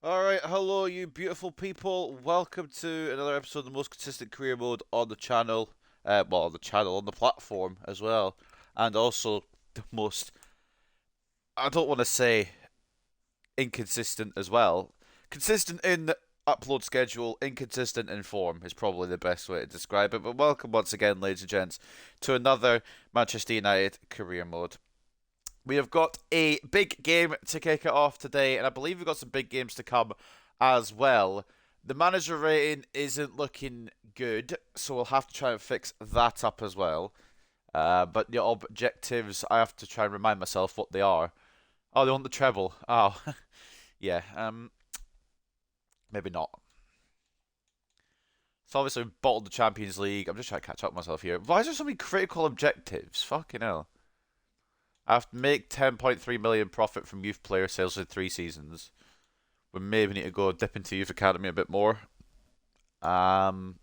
Alright, hello you beautiful people. Welcome to another episode of the most consistent career mode on the channel. On the channel, on the platform as well. And also the most, I don't want to say inconsistent as well. Consistent in upload schedule, inconsistent in form is probably the best way to describe it. But welcome once again, ladies and gents, to another Manchester United career mode. We have got a big game to kick it off today, and I believe we've got some big games to come as well. The manager rating isn't looking good, so we'll have to try and fix that up as well. But the objectives, I have to try and remind myself what they are. Oh, they want the treble. Oh, yeah. Maybe not. So obviously we bottled the Champions League. I'm just trying to catch up myself here. Why is there so many critical objectives? Fucking hell. I have to make 10.3 million profit from youth player sales in 3 seasons. We maybe need to go dip into youth academy a bit more. Win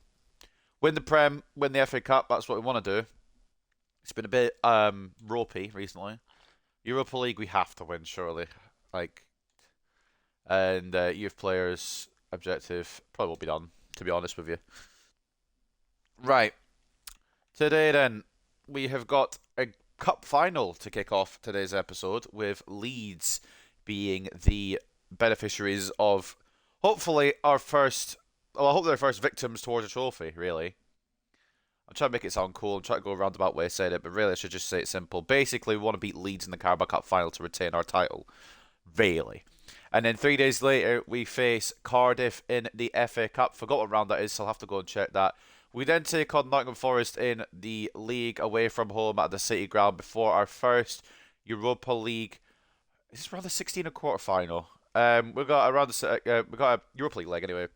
the Prem, win the FA Cup. That's what we want to do. It's been a bit ropey recently. Europa League we have to win surely. Like, and youth players objective probably won't be done. To be honest with you. Right. Today then we have got a cup final to kick off today's episode, with Leeds being the beneficiaries of hopefully our first. Well, I hope they're first victims towards a trophy. Really, I'm trying to make it sound cool. I'm trying to go a roundabout way of saying it, but really, I should just say it simple. Basically, we want to beat Leeds in the Carabao Cup final to retain our title. Really. And then 3 days later, we face Cardiff in the FA Cup. Forgot what round that is, so I'll have to go and check that. We then take on Nottingham Forest in the league away from home at the City Ground before our first Europa League. Is this round the 16 or quarter final? We got around we got a Europa League leg anyway.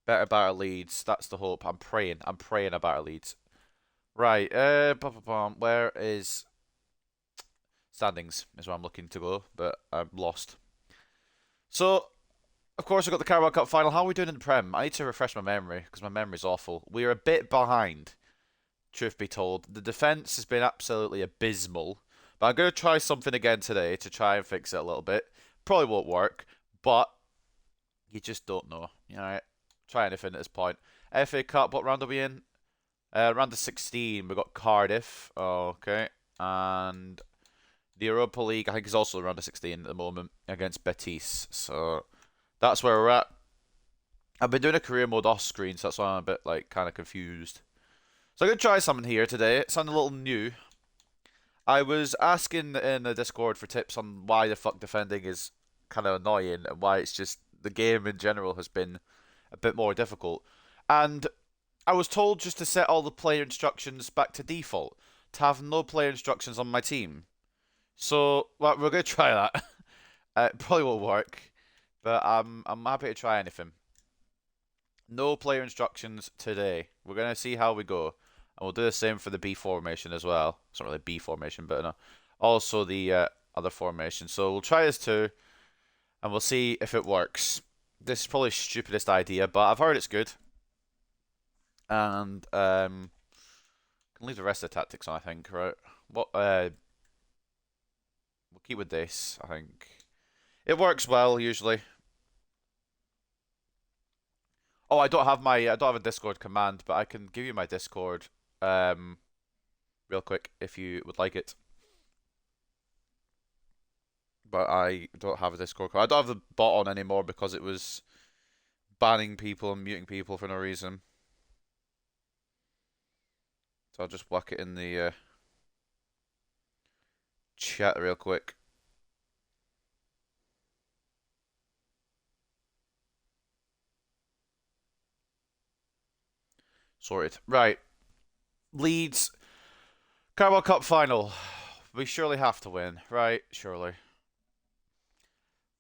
Better about Leeds. That's the hope. I'm praying. I'm praying about Leeds. Right. Where is standings? Is where I'm looking to go, but I'm lost. So of course, we've got the Carabao Cup final. How are we doing in the Prem? I need to refresh my memory because my memory's awful. We are a bit behind, truth be told. The defence has been absolutely abysmal. But I'm going to try something again today to try and fix it a little bit. Probably won't work, but you just don't know. Alright, try anything at this point. FA Cup, what round are we in? Round of 16, we've got Cardiff. Okay. And the Europa League, I think, is also around of 16 at the moment against Betis. So that's where we're at. I've been doing a career mode off screen, so that's why I'm a bit like kind of confused. So I'm gonna try something here today. Something a little new. I was asking in the Discord for tips on why the fuck defending is kind of annoying and why it's just the game in general has been a bit more difficult. And I was told just to set all the player instructions back to default, to have no player instructions on my team. So well, we're gonna try that. It probably won't work, but I'm happy to try anything. No player instructions today. We're going to see how we go. And we'll do the same for the B formation as well. It's not really B formation, but no. Also the other formation. So we'll try this too. And we'll see if it works. This is probably the stupidest idea, but I've heard it's good. And can leave the rest of the tactics on, I think, right? We'll keep with this, I think. It works well usually. Oh, I don't have a Discord command, but I can give you my Discord real quick if you would like it. But I don't have a Discord. I don't have the bot on anymore because it was banning people and muting people for no reason. So I'll just whack it in the chat real quick. Sorted. Right. Leeds. Carabao Cup final. We surely have to win, right? Surely.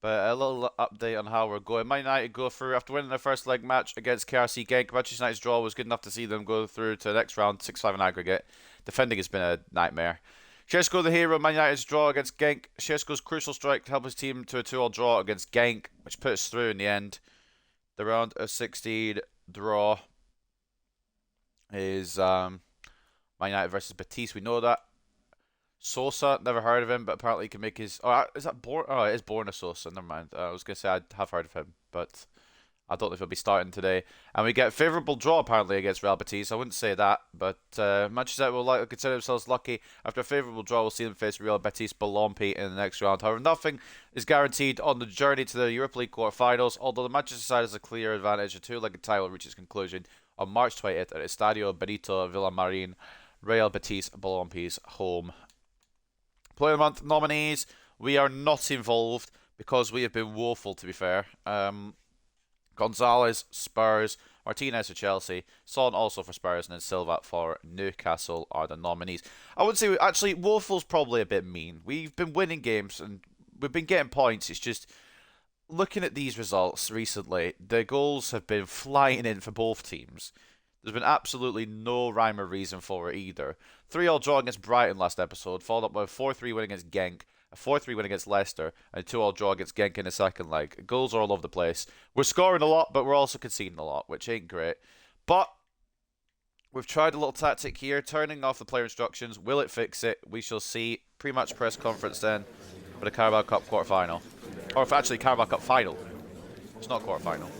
But a little update on how we're going. Man United go through after winning their first leg match against KRC Genk. Manchester United's draw was good enough to see them go through to the next round, 6-5 in aggregate. Defending has been a nightmare. Šeško the hero, Man United's draw against Genk. Šeško's crucial strike to help his team to a 2-all draw against Genk, which put us through in the end. The round of 16 draw is Man United versus Betis. We know that. Sosa, never heard of him, but apparently he can make his. Oh, is that Born? Oh, it is Borna Sosa. Never mind. I was gonna say I have heard of him, but I don't know if he'll be starting today. And we get a favourable draw apparently against Real Betis. I wouldn't say that, but Manchester United will likely consider themselves lucky. After a favourable draw, we'll see them face Real Betis Balompi in the next round. However, nothing is guaranteed on the journey to the Europa League quarter-finals, although the Manchester side has a clear advantage. The two-legged tie will reach its conclusion on March 20th at Estadio Benito Villamarin, Real Betis Balompi's home. Player of the Month nominees, we are not involved because we have been woeful, to be fair. Gonzalez, Spurs, Martinez for Chelsea, Son also for Spurs, and then Silva for Newcastle are the nominees. I would say, actually, woeful's probably a bit mean. We've been winning games and we've been getting points. It's just, looking at these results recently, the goals have been flying in for both teams. There's been absolutely no rhyme or reason for it either. 3-3 draw against Brighton last episode, followed up by a 4-3 win against Genk, a 4-3 win against Leicester, and a 2-2 draw against Genk in the second leg. Goals are all over the place. We're scoring a lot, but we're also conceding a lot, which ain't great. But we've tried a little tactic here, turning off the player instructions. Will it fix it? We shall see. Pre-match press conference then for the Carabao Cup quarter-final. Or if actually Carabao Cup final. It's not quarter-final.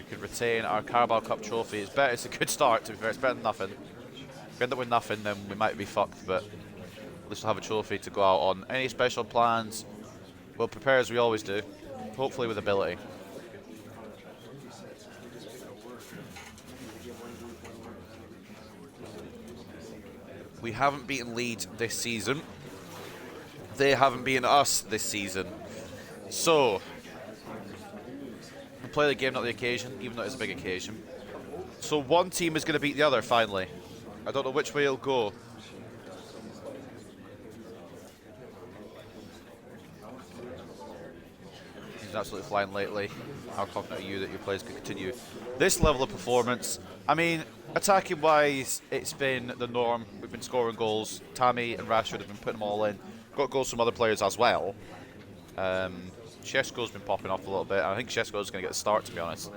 Could retain our Carabao Cup trophy. It's a good start, to be fair. It's better than nothing. If we end up with nothing, then we might be fucked, but at least we'll have a trophy to go out on. Any special plans? We'll prepare as we always do, hopefully with ability. We haven't beaten Leeds this season. They haven't beaten us this season. So play the game, not the occasion, even though it's a big occasion. So one team is going to beat the other, finally. I don't know which way it'll go. He's absolutely flying lately. How confident are you that your players can continue this level of performance? I mean, attacking-wise, it's been the norm. We've been scoring goals. Tammy and Rashford have been putting them all in. Got goals from other players as well. Shesko's been popping off a little bit. I think Shesko's going to get the start, to be honest.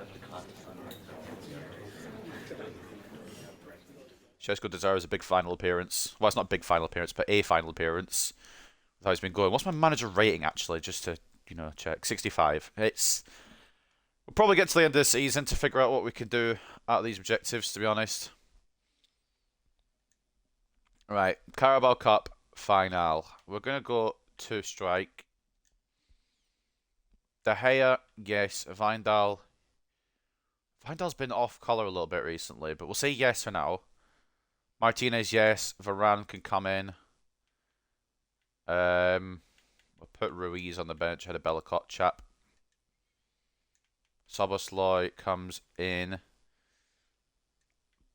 Shesko deserves a big final appearance. Well, it's not a big final appearance, but a final appearance. With how he's been going. What's my manager rating, actually? Just to, check. 65. We'll probably get to the end of the season to figure out what we can do out of these objectives, to be honest. Right. Carabao Cup final. We're going to go to strike. De Gea, yes. Vindal. Vindal's been off colour a little bit recently, but we'll say yes for now. Martinez, yes. Varane can come in. We'll put Ruiz on the bench. Had a Bellicott chap. Szoboszlai comes in.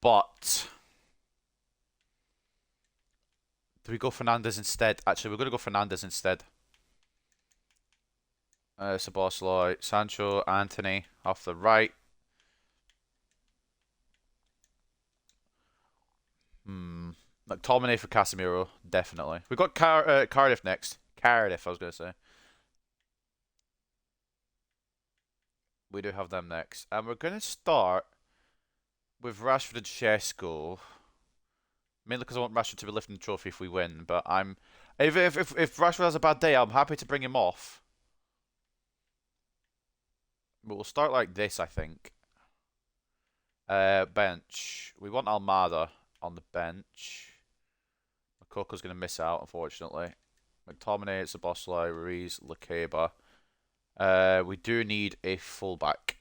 But do we go Fernandes instead? Actually, we're going to go Fernandes instead. Szoboszlai, Sancho, Anthony off the right. McTominay for Casemiro, definitely. We've got Cardiff next. Cardiff, I was going to say. We do have them next. And we're going to start with Rashford and Shesko. Mainly because I want Rashford to be lifting the trophy if we win. But if Rashford has a bad day, I'm happy to bring him off. But we'll start like this, I think. Bench. We want Almada on the bench. Makoko's going to miss out, unfortunately. McTominay, Szoboszlai, Ruiz, Lakeba. We do need a fullback.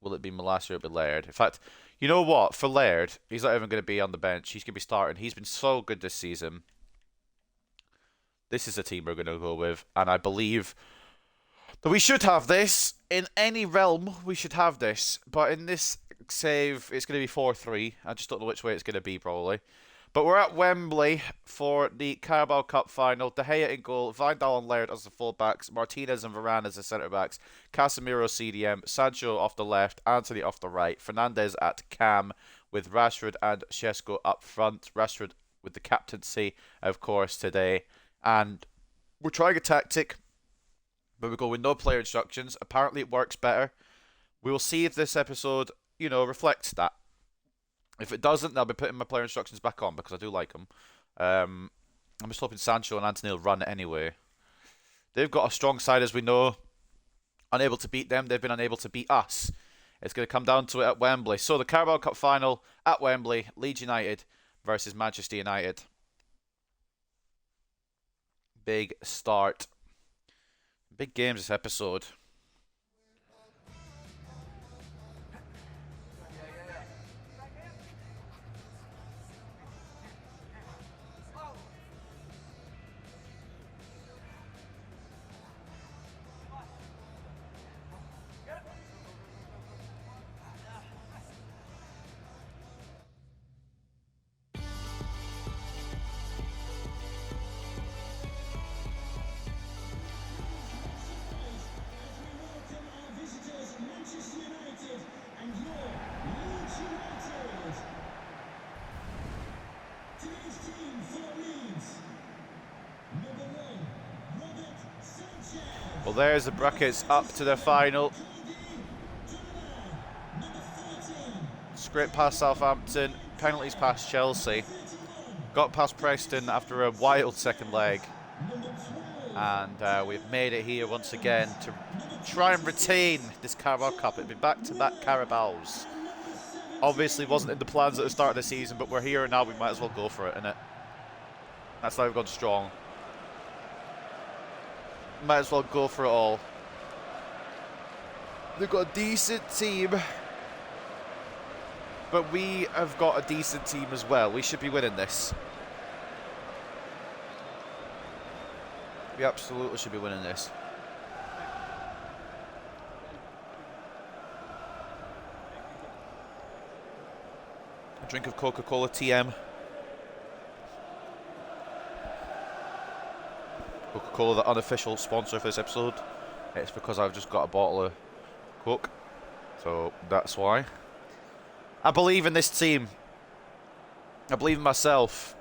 Will it be Malacia or will it be Laird? In fact, you know what? For Laird, he's not even going to be on the bench. He's going to be starting. He's been so good this season. This is the team we're going to go with. And I believe that we should have this. In any realm, we should have this. But in this save, it's going to be 4-3. I just don't know which way it's going to be, probably. But we're at Wembley for the Carabao Cup final. De Gea in goal, Vindal and Laird as the full-backs, Martinez and Varane as the centre-backs, Casemiro CDM, Sancho off the left, Anthony off the right, Fernandes at cam with Rashford and Shesko up front. Rashford with the captaincy, of course, today. And we're trying a tactic, but we go with no player instructions. Apparently it works better. We will see if this episode, reflects that. If it doesn't, I'll be putting my player instructions back on because I do like them. I'm just hoping Sancho and Antony will run it anyway. They've got a strong side, as we know. Unable to beat them, they've been unable to beat us. It's going to come down to it at Wembley. So the Carabao Cup final at Wembley, Leeds United versus Manchester United. Big start. Big games this episode. Well, there's the brackets up to the final. Script past Southampton, penalties past Chelsea. Got past Preston after a wild second leg. And we've made it here once again to try and retain this Carabao Cup. It'd be back-to-back Carabaos. Obviously wasn't in the plans at the start of the season, but we're here and now we might as well go for it, innit? That's why we've gone strong. Might as well go for it all. They've got a decent team, but we have got a decent team as well. We should be winning this. We absolutely should be winning this. A drink of Coca-Cola TM. Coca-Cola, the unofficial sponsor for this episode. It's because I've just got a bottle of Coke, so that's why. I believe in this team. I believe in myself.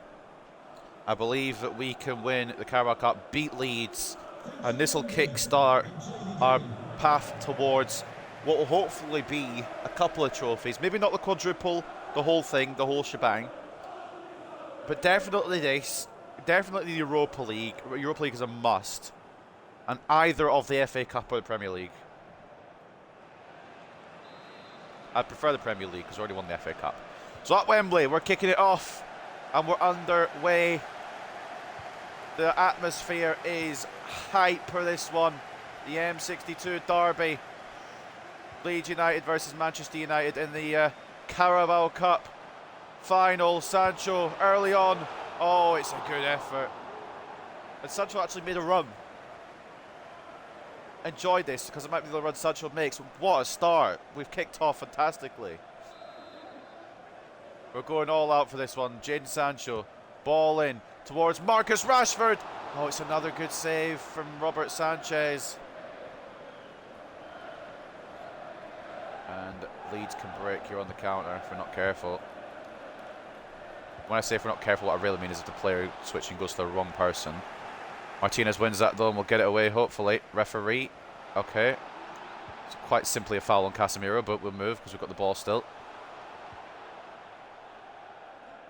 I believe that we can win the Carabao Cup, beat Leeds, and this will kickstart our path towards what will hopefully be a couple of trophies. Maybe not the quadruple, the whole thing, the whole shebang, but definitely this. Definitely the Europa League. Europa League is a must. And either of the FA Cup or the Premier League. I'd prefer the Premier League because we already won the FA Cup. So at Wembley, we're kicking it off. And we're underway. The atmosphere is hype for this one. The M62 derby. Leeds United versus Manchester United in the Carabao Cup final. Sancho early on. Oh, it's a good effort. And Sancho actually made a run. Enjoy this, because it might be the run Sancho makes. What a start. We've kicked off fantastically. We're going all out for this one. Jadon Sancho. Ball in towards Marcus Rashford. Oh, it's another good save from Robert Sanchez. And Leeds can break here on the counter if we're not careful. When I say if we're not careful, what I really mean is if the player switching goes to the wrong person. Martinez wins that though and we'll get it away, hopefully. Referee. Okay. It's quite simply a foul on Casemiro, but we'll move because we've got the ball still.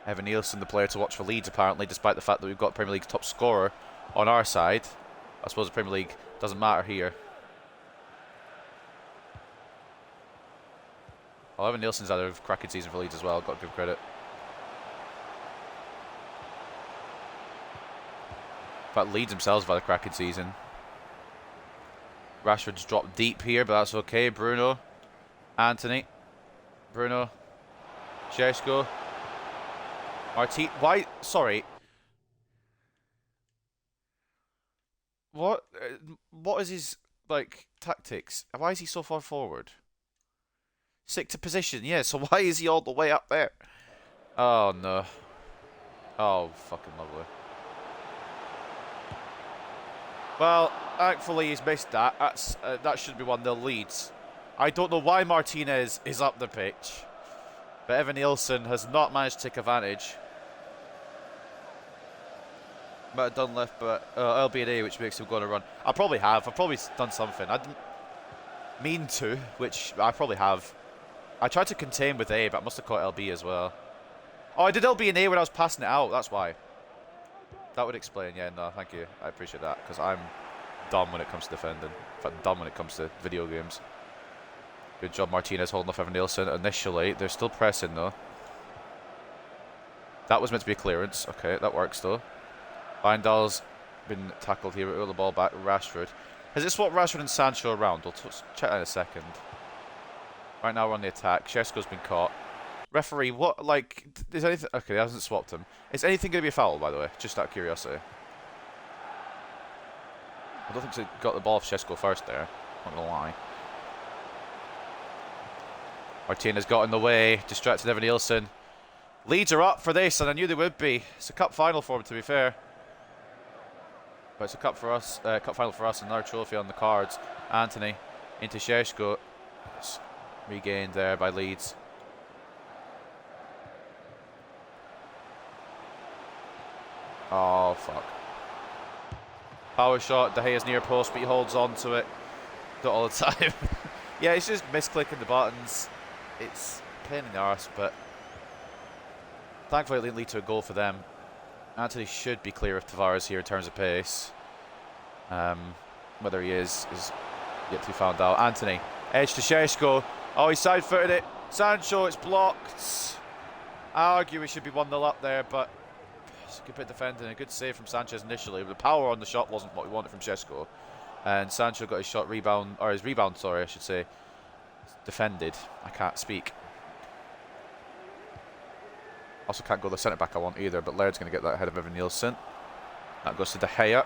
Evan Nielsen, the player to watch for Leeds, apparently, despite the fact that we've got Premier League's top scorer on our side. I suppose the Premier League doesn't matter here. Well, Evan Nielsen's had a cracking season for Leeds as well, got to give credit. In fact, Leeds themselves have had a cracking season. Rashford's dropped deep here, but that's okay. Bruno. Anthony. Bruno. Šeško. Martin. Why? Sorry. What is his, like, tactics? Why is he so far forward? Stick to position, yeah, so why is he all the way up there? Oh, no. Oh, fucking lovely. Well, thankfully he's missed that. That should be 1-0 Leeds. I don't know why Martinez is up the pitch, but Evan Nielsen has not managed to take advantage. Might have done left, but LB&A, which makes him go on a run. I probably have. I've probably done something. I didn't mean to, which I probably have. I tried to contain with A, but I must have caught LB as well. Oh, I did LB and A when I was passing it out. That's why. That would explain. Yeah, no, thank you. I appreciate that, because I'm dumb when it comes to defending. In fact, dumb when it comes to video games. Good job, Martinez, holding off Evan Nielsen initially. They're still pressing, though. That was meant to be a clearance. Okay, that works, though. Bindal's been tackled here. We'll the ball back. Rashford. Has it swapped Rashford and Sancho around? We'll check that in a second. Right now we're on the attack. Šeško's been caught. Referee, what, like, is anything... Okay, he hasn't swapped him. Is anything going to be a foul, by the way? Just out of curiosity. I don't think he got the ball off Šeško first there. Not going to lie. Martinez got in the way. Distracted Evan Nielsen. Leeds are up for this, and I knew they would be. It's a cup final for him, to be fair. But it's a cup for us, cup final for us, and another trophy on the cards. Anthony into Šeško. It's regained there by Leeds. Oh, fuck. Power shot, De Gea's near post, but he holds on to it. Not all the time. Yeah, it's just misclicking the buttons. It's a pain in the arse, but thankfully it didn't lead to a goal for them. Anthony should be clear of Tavares here in terms of pace. Whether he is yet to be found out. Anthony, edge to Šeško. Oh, he side-footed it. Sancho, it's blocked. I argue we should be 1-0 up there, but it's a good bit of defending. A good save from Sanchez initially. But the power on the shot wasn't what we wanted from Šeško. And Sancho got his shot rebound, or his rebound, sorry, I should say, defended. I can't speak. Also can't go the centre back I want either, but Laird's going to get that ahead of Evan Nielsen. That goes to De Gea.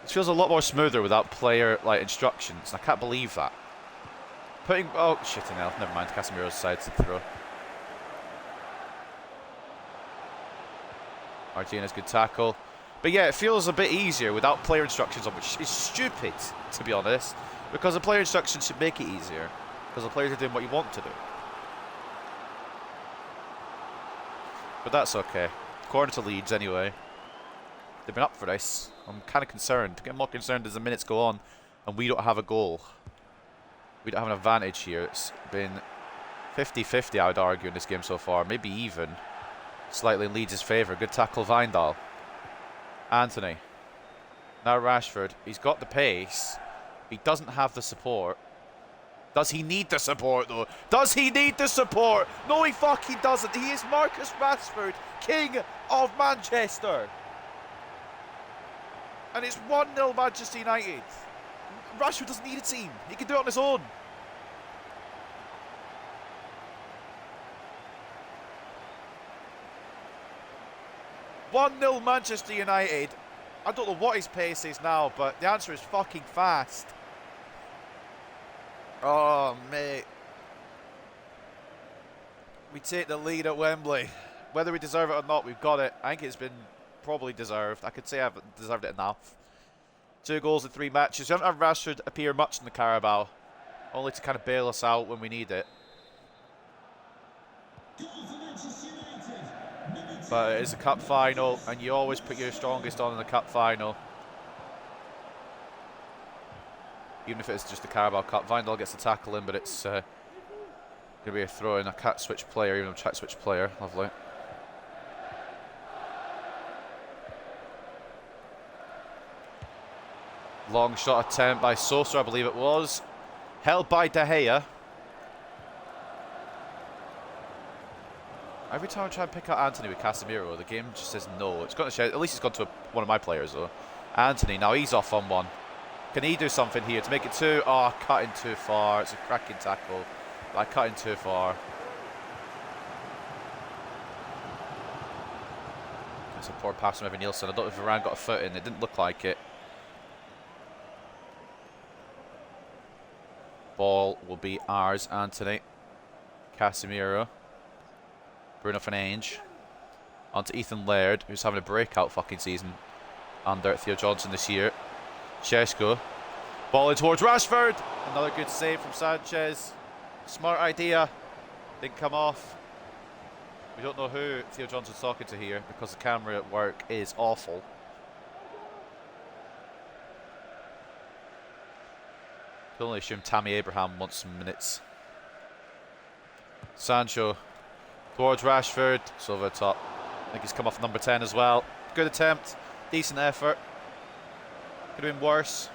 This feels a lot more smoother without player like instructions. I can't believe that. Putting shitting hell, never mind. Casemiro's side to throw. Martinez, good tackle. But yeah, it feels a bit easier without player instructions on, which is stupid, to be honest. Because the player instructions should make it easier. Because the players are doing what you want to do. But that's okay. Corner to Leeds anyway. They've been up for this. I'm kind of concerned. Getting more concerned as the minutes go on and we don't have a goal. We don't have an advantage here. It's been 50-50, I would argue, in this game so far. Maybe even slightly in Leeds' favour. Good tackle, Wijndal. Anthony. Now Rashford. He's got the pace. He doesn't have the support. Does he need the support, though? Does he need the support? No, he fucking doesn't. He is Marcus Rashford, King of Manchester. And it's 1-0 Manchester United. Rashford doesn't need a team. He can do it on his own. "1-0 Manchester United." I don't know what his pace is now, but the answer is fucking fast. Oh, mate. We take the lead at Wembley. Whether we deserve it or not, we've got it. I think it's been probably deserved. I could say I've deserved it enough. 2 goals in 3 matches. We haven't had Rashford appear much in the Carabao. Only to kind of bail us out when we need it. But it is a cup final, and you always put your strongest on in the cup final. Even if it's just the Carabao Cup. Wijndal gets the tackle in, but it's going to be a throw in. I can't switch player, even though I tried to switch player. Lovely. Long shot attempt by Sosa, I believe it was. Held by De Gea. Every time I try and pick out Anthony with Casemiro, the game just says no. It's got to at least it's gone to one of my players, though. Anthony, now he's off on one. Can he do something here to make it 2? Oh, cutting too far. It's a cracking tackle. But I cut in too far. That's a poor pass from Evan Nielsen. I don't know if Varane got a foot in. It didn't look like it. Ball will be ours, Anthony. Casemiro. Bruno Fernandes. On to Ethan Laird, who's having a breakout fucking season under Theo Johnson this year. Šeško. Ball in towards Rashford. Another good save from Sanchez. Smart idea. Didn't come off. We don't know who Theo Johnson's talking to here because the camera at work is awful. Can only assume Tammy Abraham wants some minutes. Sancho towards Rashford. It's over the top. I think he's come off number 10 as well. Good attempt. Decent effort. Could have been worse.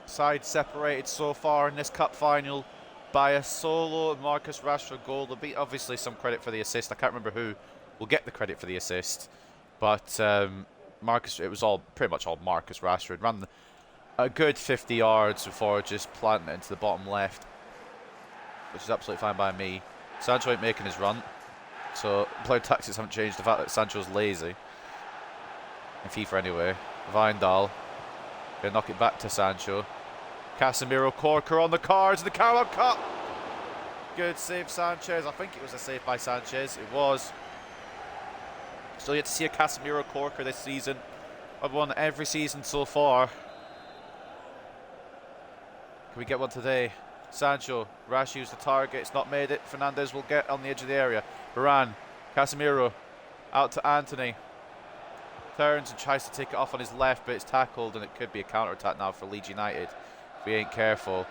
Side separated so far in this cup final by a solo Marcus Rashford goal. There'll be obviously some credit for the assist. I can't remember who will get the credit for the assist, but Marcus, it was all pretty much all Marcus Rashford. Ran a good 50 yards before just planting it into the bottom left, which is absolutely fine by me. Sancho ain't making his run, so player tactics haven't changed. The fact that Sancho's lazy in FIFA anyway. Vindal gonna knock it back to Sancho. Casemiro corker on the cards in the Carabao Cup. Good save, Sanchez. I think it was a save by Sanchez. It was. Still yet to see a Casemiro corker this season. I've won every season so far. Can we get one today? Sancho, Rash used the target. It's not made it. Fernandez will get on the edge of the area. Varane, Casemiro, out to Anthony. Turns and tries to take it off on his left, but it's tackled, and it could be a counter-attack now for Leeds United. If we ain't careful.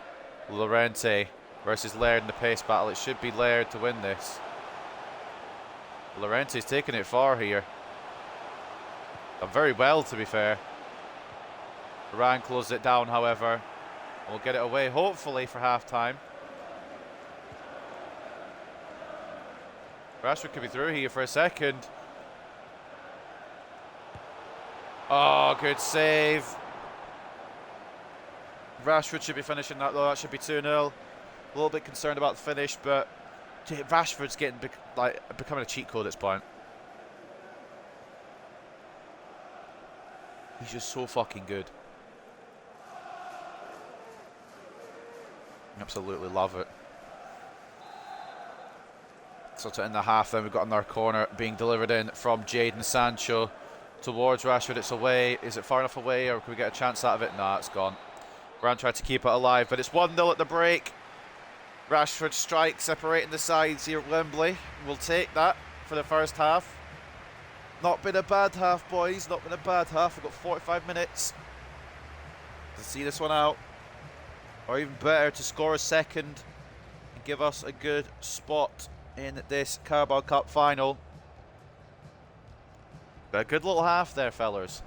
Llorente versus Laird in the pace battle. It should be Laird to win this. Llorente's taking it far here. Done very well, to be fair. Varane closed it down, however. And we'll get it away, hopefully, for half-time. Rashford could be through here for a second. Oh, good save. Rashford should be finishing that, though. That should be 2-0. A little bit concerned about the finish, but Rashford's getting becoming a cheat code at this point. He's just so fucking good. Absolutely love it. So to end the half, then we've got another corner being delivered in from Jadon Sancho towards Rashford. It's away. Is it far enough away, or can we get a chance out of it? Nah, it's gone. Grant tried to keep it alive, but it's 1-0 at the break. Rashford strike separating the sides here at Wembley. We'll take that for the first half. Not been a bad half, boys. Not been a bad half. We've got 45 minutes to see this one out. Or even better, to score a second and give us a good spot in this Carabao Cup final. But a good little half there, fellas.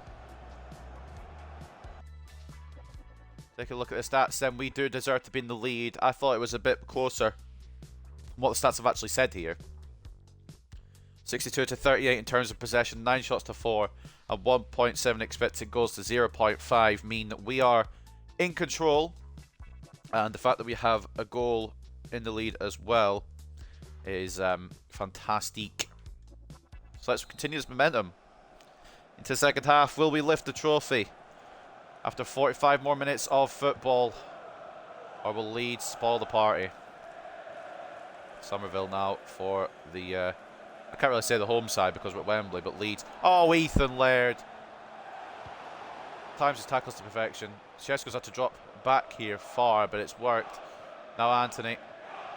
Take a look at the stats then. We do deserve to be in the lead. I thought it was a bit closer from what the stats have actually said here. 62 to 38 in terms of possession, 9 shots to 4, and 1.7 expected goals to 0.5 mean that we are in control. And the fact that we have a goal in the lead as well is fantastic. So let's continue this momentum into the second half. Will we lift the trophy after 45 more minutes of football, or will Leeds spoil the party? Somerville now for the I can't really say the home side because we're at Wembley, but Leeds. Oh, Ethan Laird times his tackles to perfection. Šeško's had to drop back here far, but it's worked. Now Anthony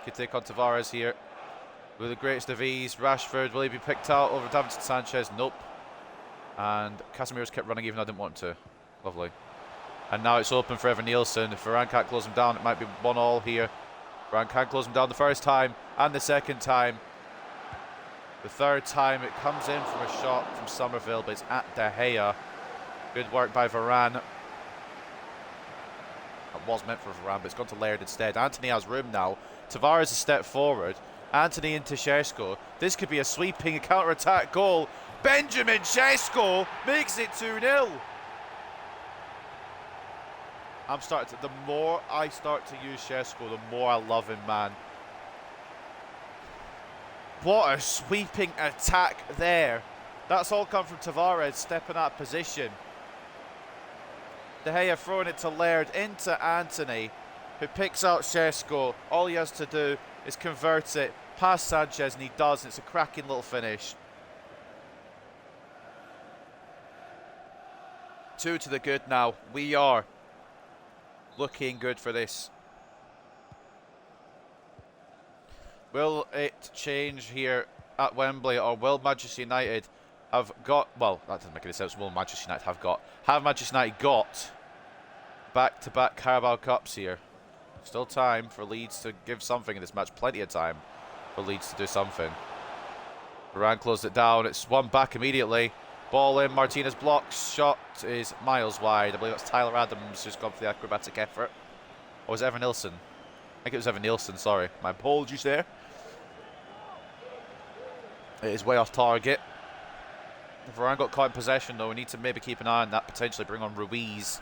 could take on Tavares here with the greatest of ease. Rashford, will he be picked out over Davinson Sanchez? Nope. And Casemiro's kept running even though I didn't want to. Lovely. And now it's open for Evan Nielsen. If Varane can't close him down, it might be 1-1 here. Varane can't close him down the first time and the second time. The third time it comes in from a shot from Somerville, but it's at De Gea. Good work by Varane. That was meant for Varane, but it's gone to Laird instead. Anthony has room now. Tavares a step forward. Anthony into Šeško. This could be a sweeping counter-attack goal. Benjamin Šeško makes it 2-0. The more I start to use Šeško, the more I love him, man. What a sweeping attack there. That's all come from Tavares stepping out of position. De Gea throwing it to Laird into Anthony, who picks out Šeško. All he has to do is convert it past Sanchez, and he does. And it's a cracking little finish. 2 to the good now. We are looking good for this. Will it change here at Wembley, or will Manchester United have got... Well, that doesn't make any sense. Will Manchester United have got... Have Manchester United got back-to-back Carabao Cups here? Still time for Leeds to give something in this match. Plenty of time for Leeds to do something. Varane closed it down. It's one back immediately. Ball in. Martinez blocks. Shot is miles wide. I believe that's Tyler Adams who's gone for the acrobatic effort. Or was it Evan Nilsson? I think it was Evan Nilsson, sorry. My apologies there. It is way off target. Varane got caught in possession though. We need to maybe keep an eye on that. Potentially bring on Ruiz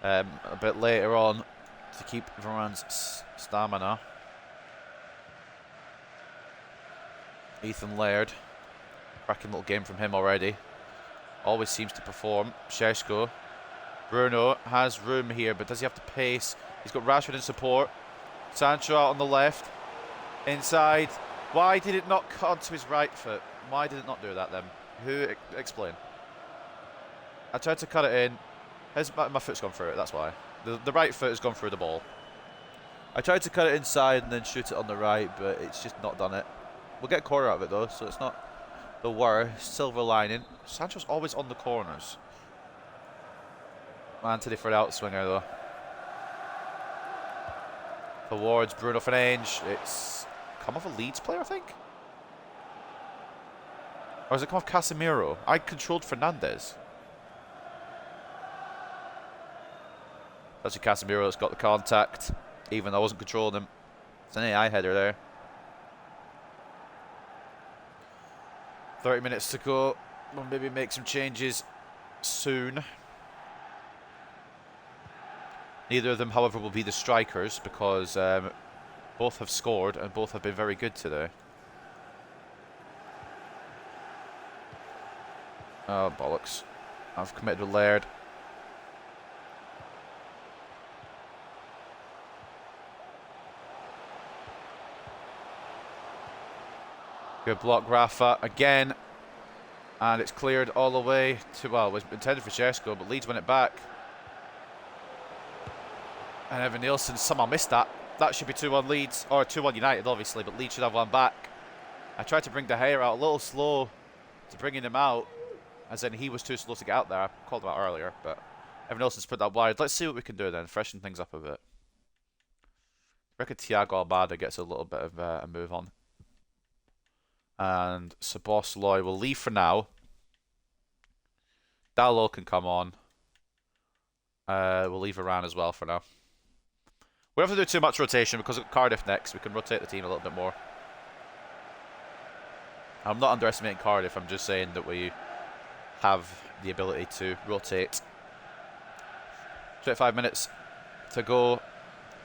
a bit later on to keep Varane's stamina. Ethan Laird. Cracking little game from him already. Always seems to perform. Šeško. Bruno has room here, but does he have the pace? He's got Rashford in support. Sancho out on the left. Inside. Why did it not cut onto his right foot? Why did it not do that then? Who? Explain. I tried to cut it in. My foot's gone through it, that's why. The right foot has gone through the ball. I tried to cut it inside and then shoot it on the right, but it's just not done it. We'll get a corner out of it though, so it's not the worst. Silver lining. Sancho's always on the corners. Anthony for the outswinger though. Towards Bruno Fernandes. It's come off a Leeds player, I think. Or has it come off Casemiro? I controlled Fernandes. That's Casemiro that's got the contact, even though I wasn't controlling him. It's an AI header there. 30 minutes to go. We'll maybe make some changes soon. Neither of them, however, will be the strikers because both have scored and both have been very good today. Oh, bollocks. I've committed with Laird. Good block, Rafa, again. And it's cleared all the way to, well, it was intended for Šeško, but Leeds win it back. And Evan Nilsson somehow missed that. That should be 2-1 Leeds, or 2-1 United, obviously, but Leeds should have one back. I tried to bring De Gea out a little slow to bringing him out, as in he was too slow to get out there. I called him out earlier, but Evan Nilsson's put that wide. Let's see what we can do then, freshen things up a bit. I reckon Thiago Almada gets a little bit of a move on. And Szoboszlai will leave for now. Dalot can come on. We'll leave Varane as well for now. We don't have to do too much rotation because of Cardiff next. We can rotate the team a little bit more. I'm not underestimating Cardiff. I'm just saying that we have the ability to rotate. 25 minutes to go,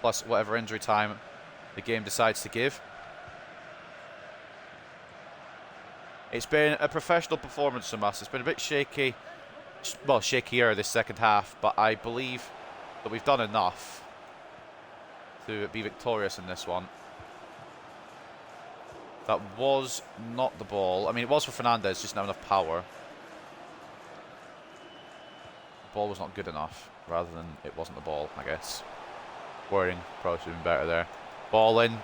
plus whatever injury time the game decides to give. It's been a professional performance from us. It's been a bit shaky, well, shakier this second half, but I believe that we've done enough to be victorious in this one. That was not the ball. I mean, it was for Fernandes, just not enough power. The ball was not good enough, rather than it wasn't the ball, I guess. Wording probably should have been better there. Ball in.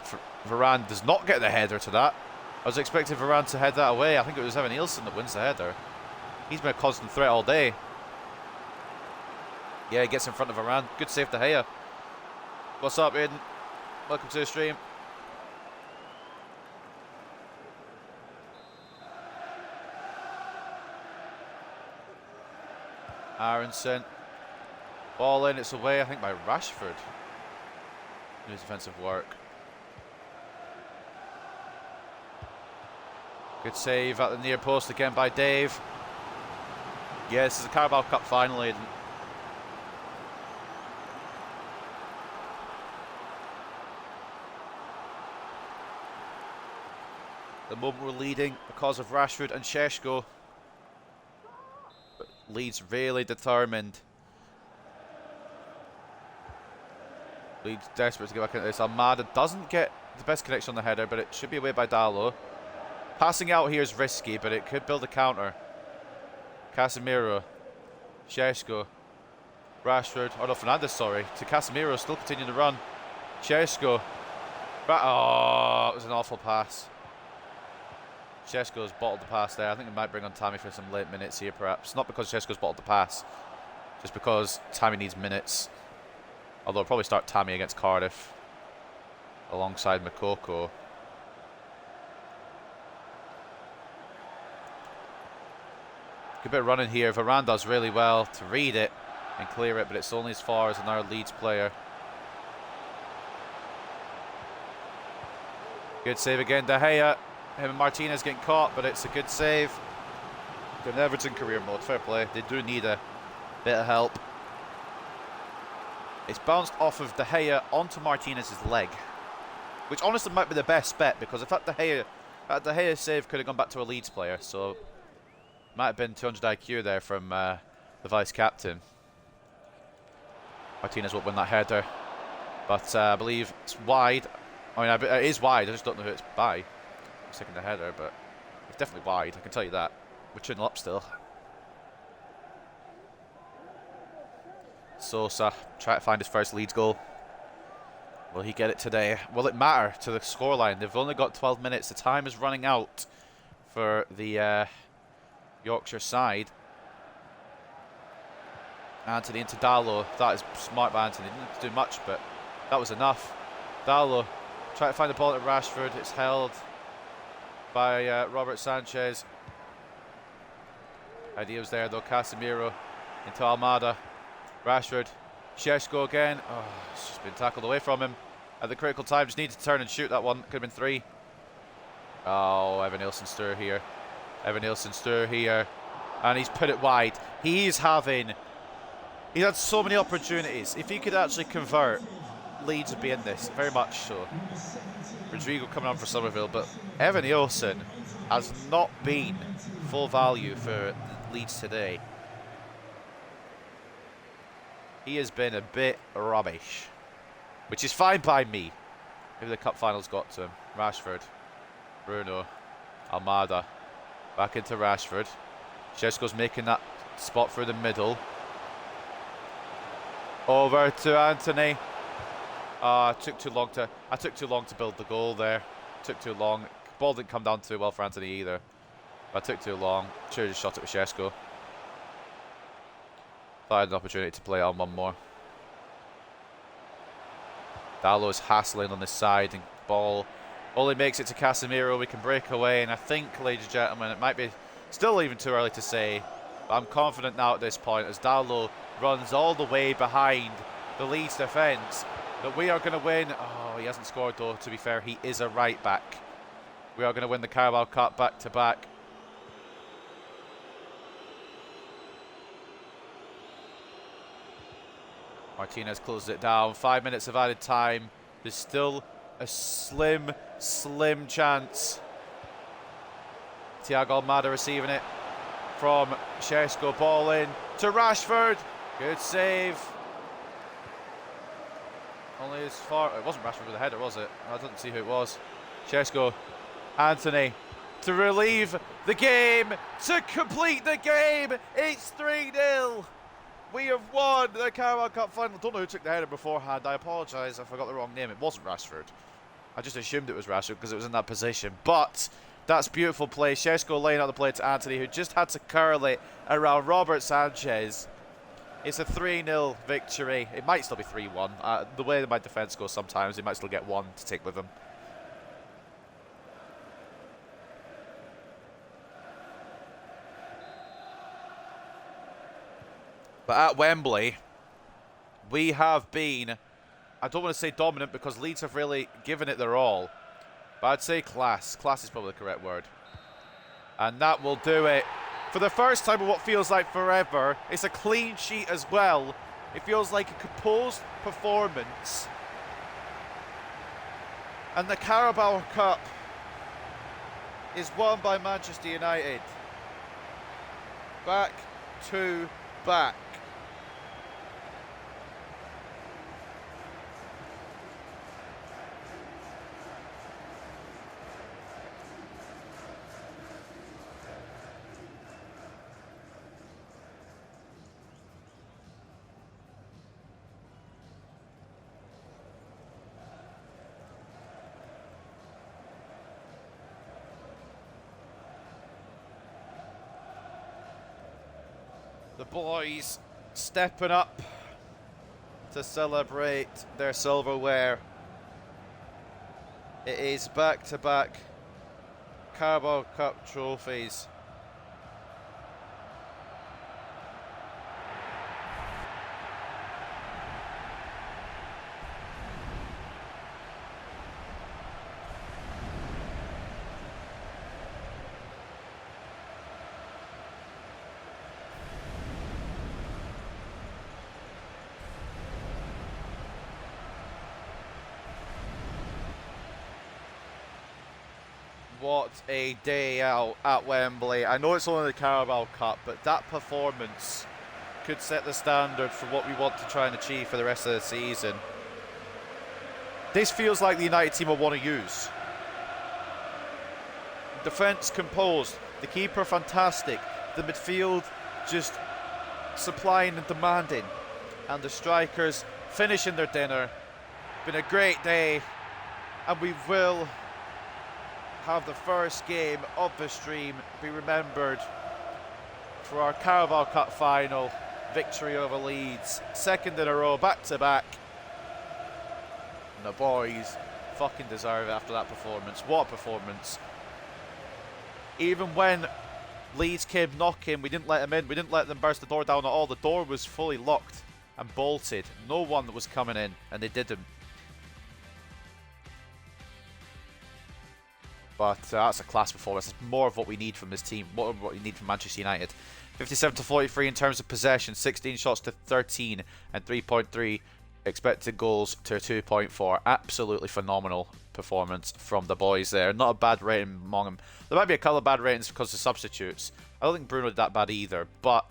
Varane does not get the header to that. I was expecting Varane to head that away. I think it was Evan Nilsson that wins the header. He's been a constant threat all day. Yeah, he gets in front of Varane. Good save to Gea. What's up, Aiden? Welcome to the stream. Aronson. Ball in, it's away, I think, by Rashford. Good defensive work. Good save at the near post again by Dave. Yeah, this is a Carabao Cup final, Aiden. The moment we're leading because of Rashford and Šeško. But Leeds really determined. Leeds desperate to get back into this. Almada doesn't get the best connection on the header, but it should be away by Dalot. Passing out here is risky, but it could build a counter. Casemiro. Šeško. Rashford. Oh no, Fernandes, sorry. To Casemiro, still continuing to run. Šeško. But, oh, it was an awful pass. Šeško's bottled the pass there. I think it might bring on Tammy for some late minutes here, perhaps. Not because Šeško's bottled the pass, just because Tammy needs minutes. Although I'll probably start Tammy against Cardiff alongside Makoko. Good bit of running here. Varane does really well to read it and clear it, but it's only as far as another Leeds player. Good save again, De Gea. Him and Martinez getting caught, but it's a good save. Good Everton career mode, fair play. They do need a bit of help. It's bounced off of De Gea onto Martinez's leg, which honestly might be the best bet, because if that De Gea save could have gone back to a Leeds player, so might have been 200 IQ there from the vice captain. Martinez won't win that header, but I believe it's wide. I mean, it is wide. I just don't know who it's by. I'm sticking the header, but it's definitely wide. I can tell you that. We're 2-0 up still. Sosa try to find his first Leeds goal. Will he get it today? Will it matter to the scoreline? They've only got 12 minutes. The time is running out for the Yorkshire side. Anthony into Dallo. That is smart by Anthony. Didn't do much, but that was enough. Dallo try to find the ball at Rashford. It's held by Robert Sanchez. Idea was there though. Casemiro into Almada. Rashford. Šeško again. Oh, it's just been tackled away from him at the critical time. Just needed to turn and shoot that one. Could have been 3. Oh, Evan Nilsson stir here. Evan Nilsson stir here. And he's put it wide. He's had so many opportunities. If he could actually convert, Leeds would be in this. Very much so. Rodrigo coming on for Somerville, but Evan Nilsson has not been full value for Leeds today. He has been a bit rubbish, which is fine by me. Maybe the cup finals got to him. Rashford, Bruno, Almada, back into Rashford. Šeško's making that spot through the middle. Over to Anthony. I took too long to build the goal there. Took too long. Ball didn't come down too well for Anthony either. I took too long. Should have just shot it with Šeško. Thought I had an opportunity to play on one more. Dallo is hassling on this side, and ball only makes it to Casemiro. We can break away, and I think, ladies and gentlemen, it might be still even too early to say, but I'm confident now at this point, as Dallo runs all the way behind the Leeds defence, that we are going to win. Oh, he hasn't scored though, to be fair. He is a right back. We are going to win the Carabao Cup back to back. Martinez closes it down. 5 minutes of added time. There's still a slim chance. Thiago Almada receiving it from Šeško. Ball in to Rashford. Good save. Only as far. It wasn't Rashford with a header, was it? I didn't see who it was. Šeško. Anthony to relieve the game. To complete the game. It's 3-0. We have won the Carabao Cup final. Don't know who took the header beforehand. I apologise if I got the wrong name. It wasn't Rashford. I just assumed it was Rashford because it was in that position. But that's beautiful play. Šeško laying out the play to Anthony, who just had to curl it around Robert Sanchez. It's a 3-0 victory. It might still be 3-1. The way that my defence goes sometimes, they might still get 1 to take with them. But at Wembley, we have been, I don't want to say dominant because Leeds have really given it their all, but I'd say class. Class is probably the correct word. And that will do it. For the first time in what feels like forever, it's a clean sheet as well. It feels like a composed performance. And the Carabao Cup is won by Manchester United. Back to back. The boys stepping up to celebrate their silverware. It is back-to-back Carabao Cup trophies. What a day out at Wembley. I know it's only the Carabao Cup, but that performance could set the standard for what we want to try and achieve for the rest of the season. This feels like the United team I want to use. Defence composed, the keeper fantastic, the midfield just supplying and demanding, and the strikers finishing their dinner. Been a great day, and we will have the first game of the stream be remembered for our Carabao Cup final victory over Leeds. Second in a row, back to back. And the boys fucking deserve it after that performance. What a performance. Even when Leeds came knocking, we didn't let them in. We didn't let them burst the door down at all. The door was fully locked and bolted. No one was coming in, and they didn't. But that's a class performance. It's more of what we need from this team, more of what we need from Manchester United. 57 to 43 in terms of possession, 16 shots to 13, and 3.3 expected goals to 2.4. Absolutely phenomenal performance from the boys there. Not a bad rating among them. There might be a couple of bad ratings because of substitutes. I don't think Bruno did that bad either, but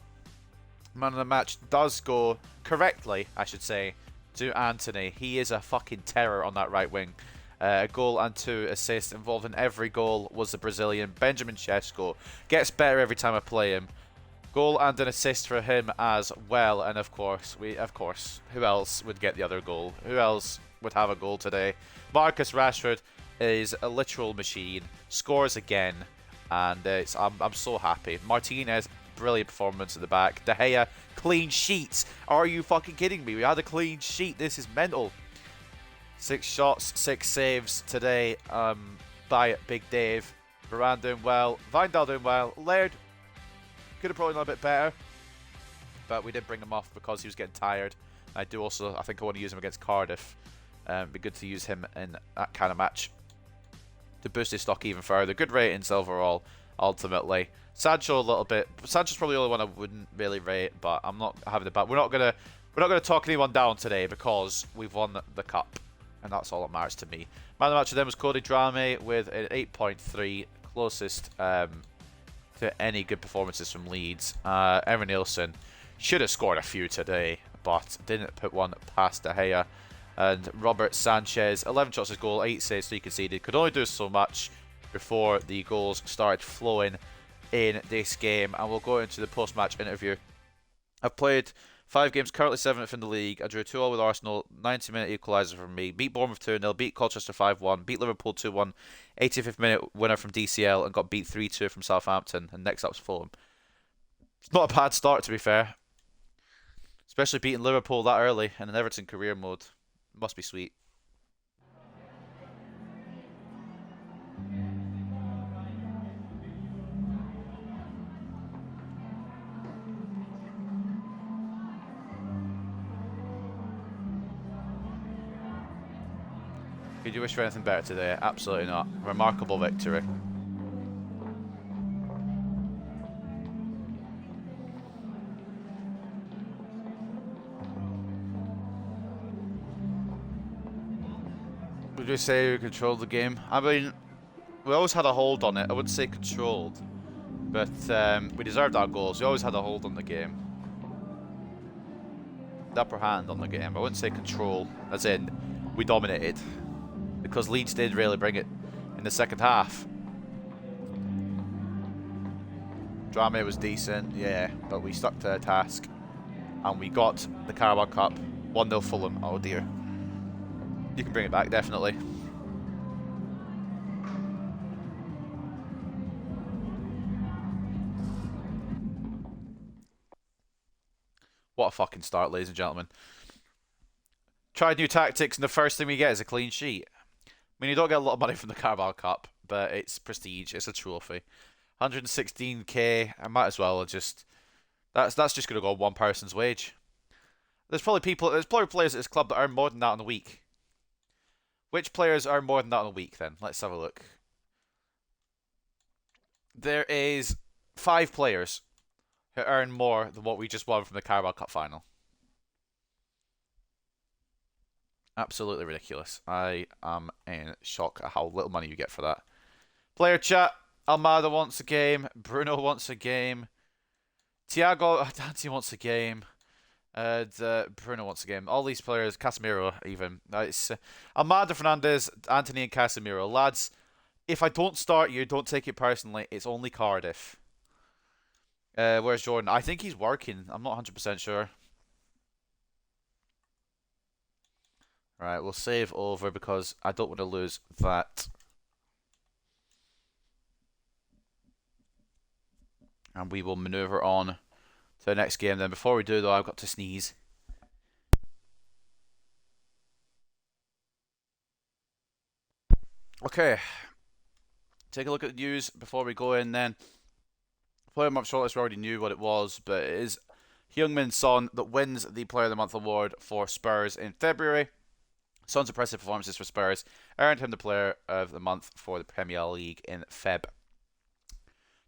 man of the match does go correctly, I should say, to Anthony. He is a fucking terror on that right wing. A goal and 2 assists involved in every goal was the Brazilian Benjamin Sesko. Gets better every time I play him. Goal and an assist for him as well. And of course, who else would get the other goal? Who else would have a goal today? Marcus Rashford is a literal machine. Scores again, and I'm so happy. Martinez, brilliant performance at the back. De Gea, clean sheets. Are you fucking kidding me? We had a clean sheet. This is mental. 6 shots, 6 saves today by Big Dave. Varane doing well. Vindal doing well. Laird could have probably done a bit better, but we did bring him off because he was getting tired. I think I want to use him against Cardiff. It'd be good to use him in that kind of match to boost his stock even further. Good ratings overall, ultimately. Sancho a little bit. Sancho's probably the only one I wouldn't really rate, but I'm not having the bad. We're not gonna talk anyone down today because we've won the cup. And that's all that matters to me. Man of the match of them was Cody Drame with an 8.3, closest to any good performances from Leeds. Evan Nielsen should have scored a few today, but didn't put one past De Gea. And Robert Sanchez, 11 shots as goal, 8 saves, 3 conceded. Could only do so much before the goals started flowing in this game. And we'll go into the post-match interview. I've played 5 games, currently 7th in the league. I drew 2-2 with Arsenal, 90-minute equaliser from me. Beat Bournemouth 2-0, beat Colchester 5-1, beat Liverpool 2-1, 85th minute winner from DCL, and got beat 3-2 from Southampton. And next up's Fulham. It's not a bad start, to be fair. Especially beating Liverpool that early in an Everton career mode. Must be sweet. Could you wish for anything better today? Absolutely not. Remarkable victory. Would you say we controlled the game? I mean, we always had a hold on it. I wouldn't say controlled, but we deserved our goals. We always had a hold on the game. The upper hand on the game. I wouldn't say control, as in we dominated, because Leeds did really bring it in the second half. Drame was decent, yeah, but we stuck to the task, and we got the Carabao Cup. 1-0 Fulham. Oh dear. You can bring it back, definitely. What a fucking start, ladies and gentlemen. Tried new tactics, and the first thing we get is a clean sheet. I mean, you don't get a lot of money from the Carabao Cup, but it's prestige. It's a trophy. 116k. I might as well just. That's just gonna go on one person's wage. There's probably players at this club that earn more than that in a week. Which players earn more than that in a week? Then let's have a look. There is 5 players who earn more than what we just won from the Carabao Cup final. Absolutely ridiculous. I am in shock at how little money you get for that. Player chat. Almada wants a game. Bruno wants a game. Thiago Dante wants a game. Bruno wants a game. All these players, Casemiro even. It's Almada, Fernandez, Anthony, and Casemiro. Lads, if I don't start you, don't take it personally. It's only Cardiff. Where's Jordan? I think he's working. I'm not 100% sure. Right, we'll save over because I don't want to lose that. And we will maneuver on to the next game then. Before we do, though, I've got to sneeze. Okay. Take a look at the news before we go in then. Player of the Month shortlist, we already knew what it was, but it is Heung-min Son that wins the Player of the Month award for Spurs in February. Son's impressive performances for Spurs earned him the Player of the Month for the Premier League in Feb.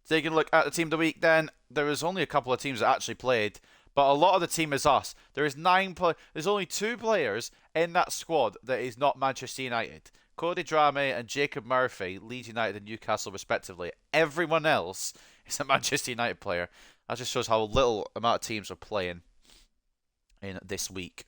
Taking a look at the Team of the Week then, there was only a couple of teams that actually played, but a lot of the team is us. There's only 2 players in that squad that is not Manchester United. Cody Drame and Jacob Murphy, Leeds United and Newcastle respectively. Everyone else is a Manchester United player. That just shows how little amount of teams are playing in this week.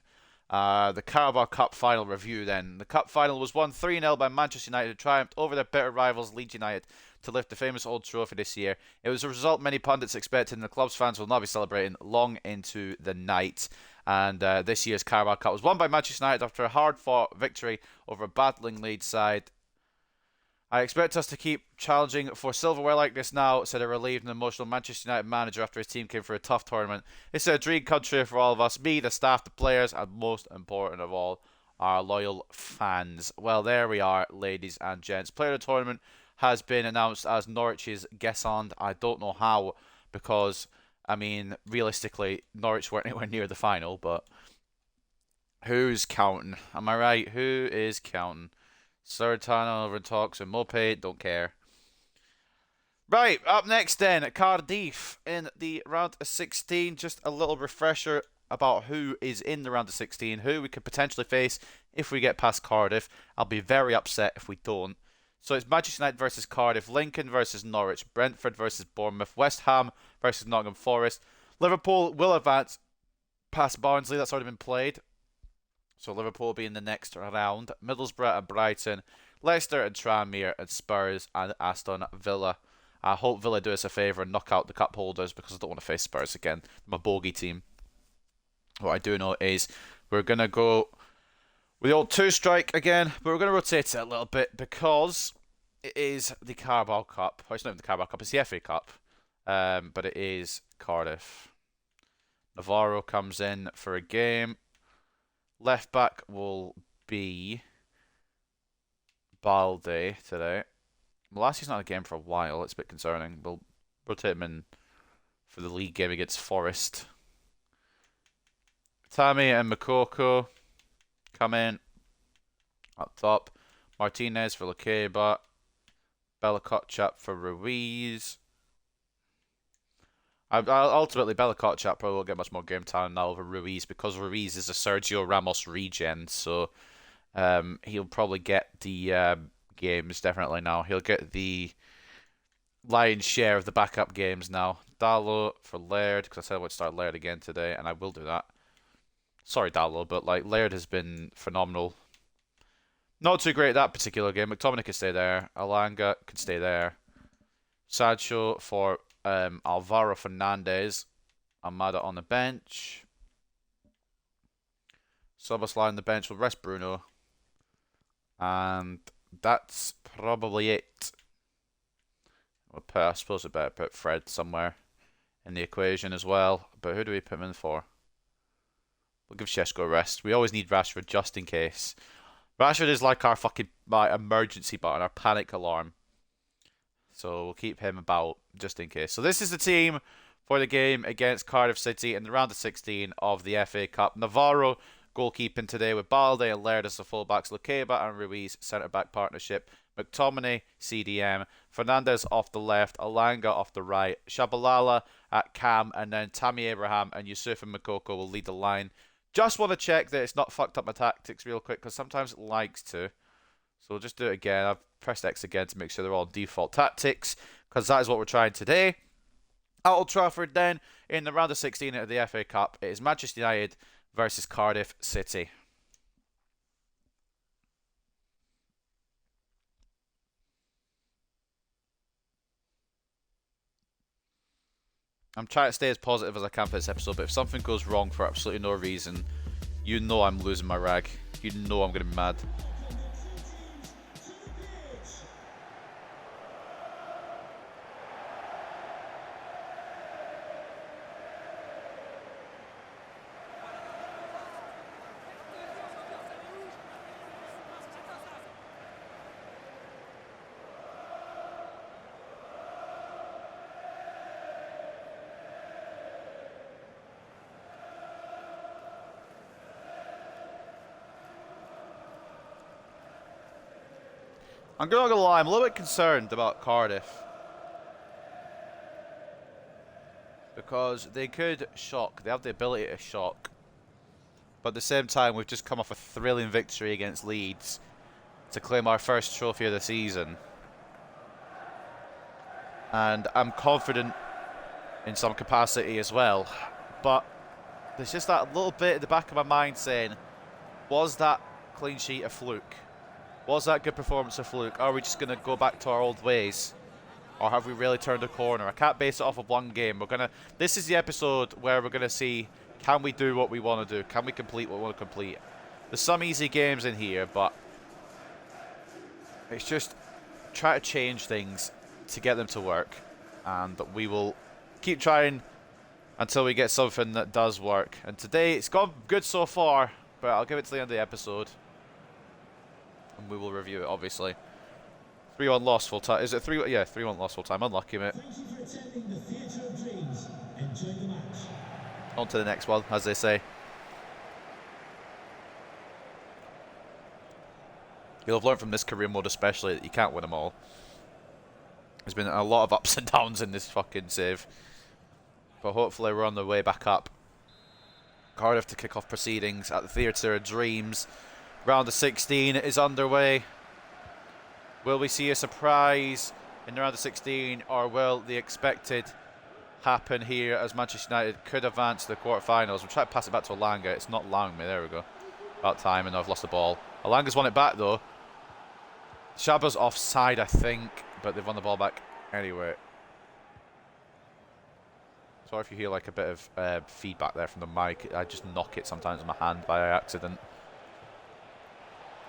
The Carabao Cup final review then. The Cup final was won 3-0 by Manchester United, who triumphed over their bitter rivals Leeds United to lift the famous old trophy this year. It was a result many pundits expected, and the club's fans will now be celebrating long into the night. And this year's Carabao Cup was won by Manchester United after a hard-fought victory over a battling Leeds side. I expect us to keep challenging for silverware like this now, said a relieved and emotional Manchester United manager after his team came for a tough tournament. It's a dream country for all of us, me, the staff, the players, and most important of all, our loyal fans. Well, there we are, ladies and gents. Player of the tournament has been announced as Norwich's Gesand. I don't know how, because, I mean, realistically, Norwich weren't anywhere near the final, but who's counting? Am I right? Who is counting? Sertano over talks and Moped, don't care. Right, up next then, Cardiff in the round of 16. Just a little refresher about who is in the round of 16, who we could potentially face if we get past Cardiff. I'll be very upset if we don't. So it's Manchester United versus Cardiff, Lincoln versus Norwich, Brentford versus Bournemouth, West Ham versus Nottingham Forest. Liverpool will advance past Barnsley, that's already been played. So Liverpool will be in the next round. Middlesbrough and Brighton, Leicester and Tranmere, and Spurs and Aston Villa. I hope Villa do us a favour and knock out the cup holders because I don't want to face Spurs again. My bogey team. What I do know is we're going to go with the old 2-strike again, but we're going to rotate it a little bit because it is the Carabao Cup. Well, it's not even the Carabao Cup, it's the FA Cup. But it is Cardiff. Navarro comes in for a game. Left back will be Balde today. Molassi's not in a game for a while. It's a bit concerning. We'll rotate him in for the league game against Forest. Tammy and Makoko come in up top. Martinez for Lakeba. Bella Kotchap for Ruiz. Ultimately, Bella Kotchap probably will get much more game time now over Ruiz because Ruiz is a Sergio Ramos regen, so he'll probably get the games definitely now. He'll get the lion's share of the backup games now. Dallo for Laird, because I said I would start Laird again today, and I will do that. Sorry, Dallo, but like Laird has been phenomenal. Not too great that particular game. McTominay can stay there. Alanga can stay there. Sancho for Alvaro Fernandez. Amada on the bench. Szoboszlai on the bench will rest Bruno. And that's probably it. I suppose we better put Fred somewhere in the equation as well. But who do we put him in for? We'll give Šeško a rest. We always need Rashford just in case. Rashford is like our fucking emergency button, our panic alarm. So we'll keep him about just in case. So this is the team for the game against Cardiff City in the round of 16 of the FA Cup. Navarro goalkeeping today with Balde and Laird as the fullbacks. Lukeba and Ruiz centre-back partnership. McTominay, CDM. Fernandez off the left. Alanga off the right. Shabalala at cam. And then Tammy Abraham and Yusuf and Makoko will lead the line. Just want to check that it's not fucked up my tactics real quick, because sometimes it likes to. So we'll just do it again. I've pressed X again to make sure they're all default tactics, because that is what we're trying today. At Old Trafford then, in the round of 16 of the FA Cup, it is Manchester United versus Cardiff City. I'm trying to stay as positive as I can for this episode, but if something goes wrong for absolutely no reason, you know I'm losing my rag. You know I'm going to be mad. I'm not gonna lie, I'm a little bit concerned about Cardiff. Because they could shock. They have the ability to shock. But at the same time, we've just come off a thrilling victory against Leeds to claim our first trophy of the season. And I'm confident in some capacity as well. But there's just that little bit at the back of my mind saying, was that clean sheet a fluke? Was that good performance a fluke? Are we just going to go back to our old ways? Or have we really turned a corner? I can't base it off of one game. This is the episode where we're going to see, can we do what we want to do? Can we complete what we want to complete? There's some easy games in here, but it's just try to change things to get them to work. And we will keep trying until we get something that does work. And today, it's gone good so far, but I'll give it to the end of the episode. And we will review it, obviously. 3-1 loss full time. Is it 3? Yeah, 3-1 loss full time. Unlucky, mate. Thank you for attending the Theatre of Dreams. Enjoy the match. On to the next one, as they say. You'll have learned from this career mode especially that you can't win them all. There's been a lot of ups and downs in this fucking save. But hopefully we're on the way back up. Cardiff to kick off proceedings at the Theatre of Dreams. Round of 16 is underway. Will we see a surprise in the round of 16, or will the expected happen here as Manchester United could advance to the quarterfinals? We'll try to pass it back to Alanga. It's not allowing me. There we go. About time, and I've lost the ball. Alanga's won it back though. Shaba's offside, I think, but they've won the ball back anyway. Sorry if you hear like a bit of feedback there from the mic. I just knock it sometimes with my hand by accident.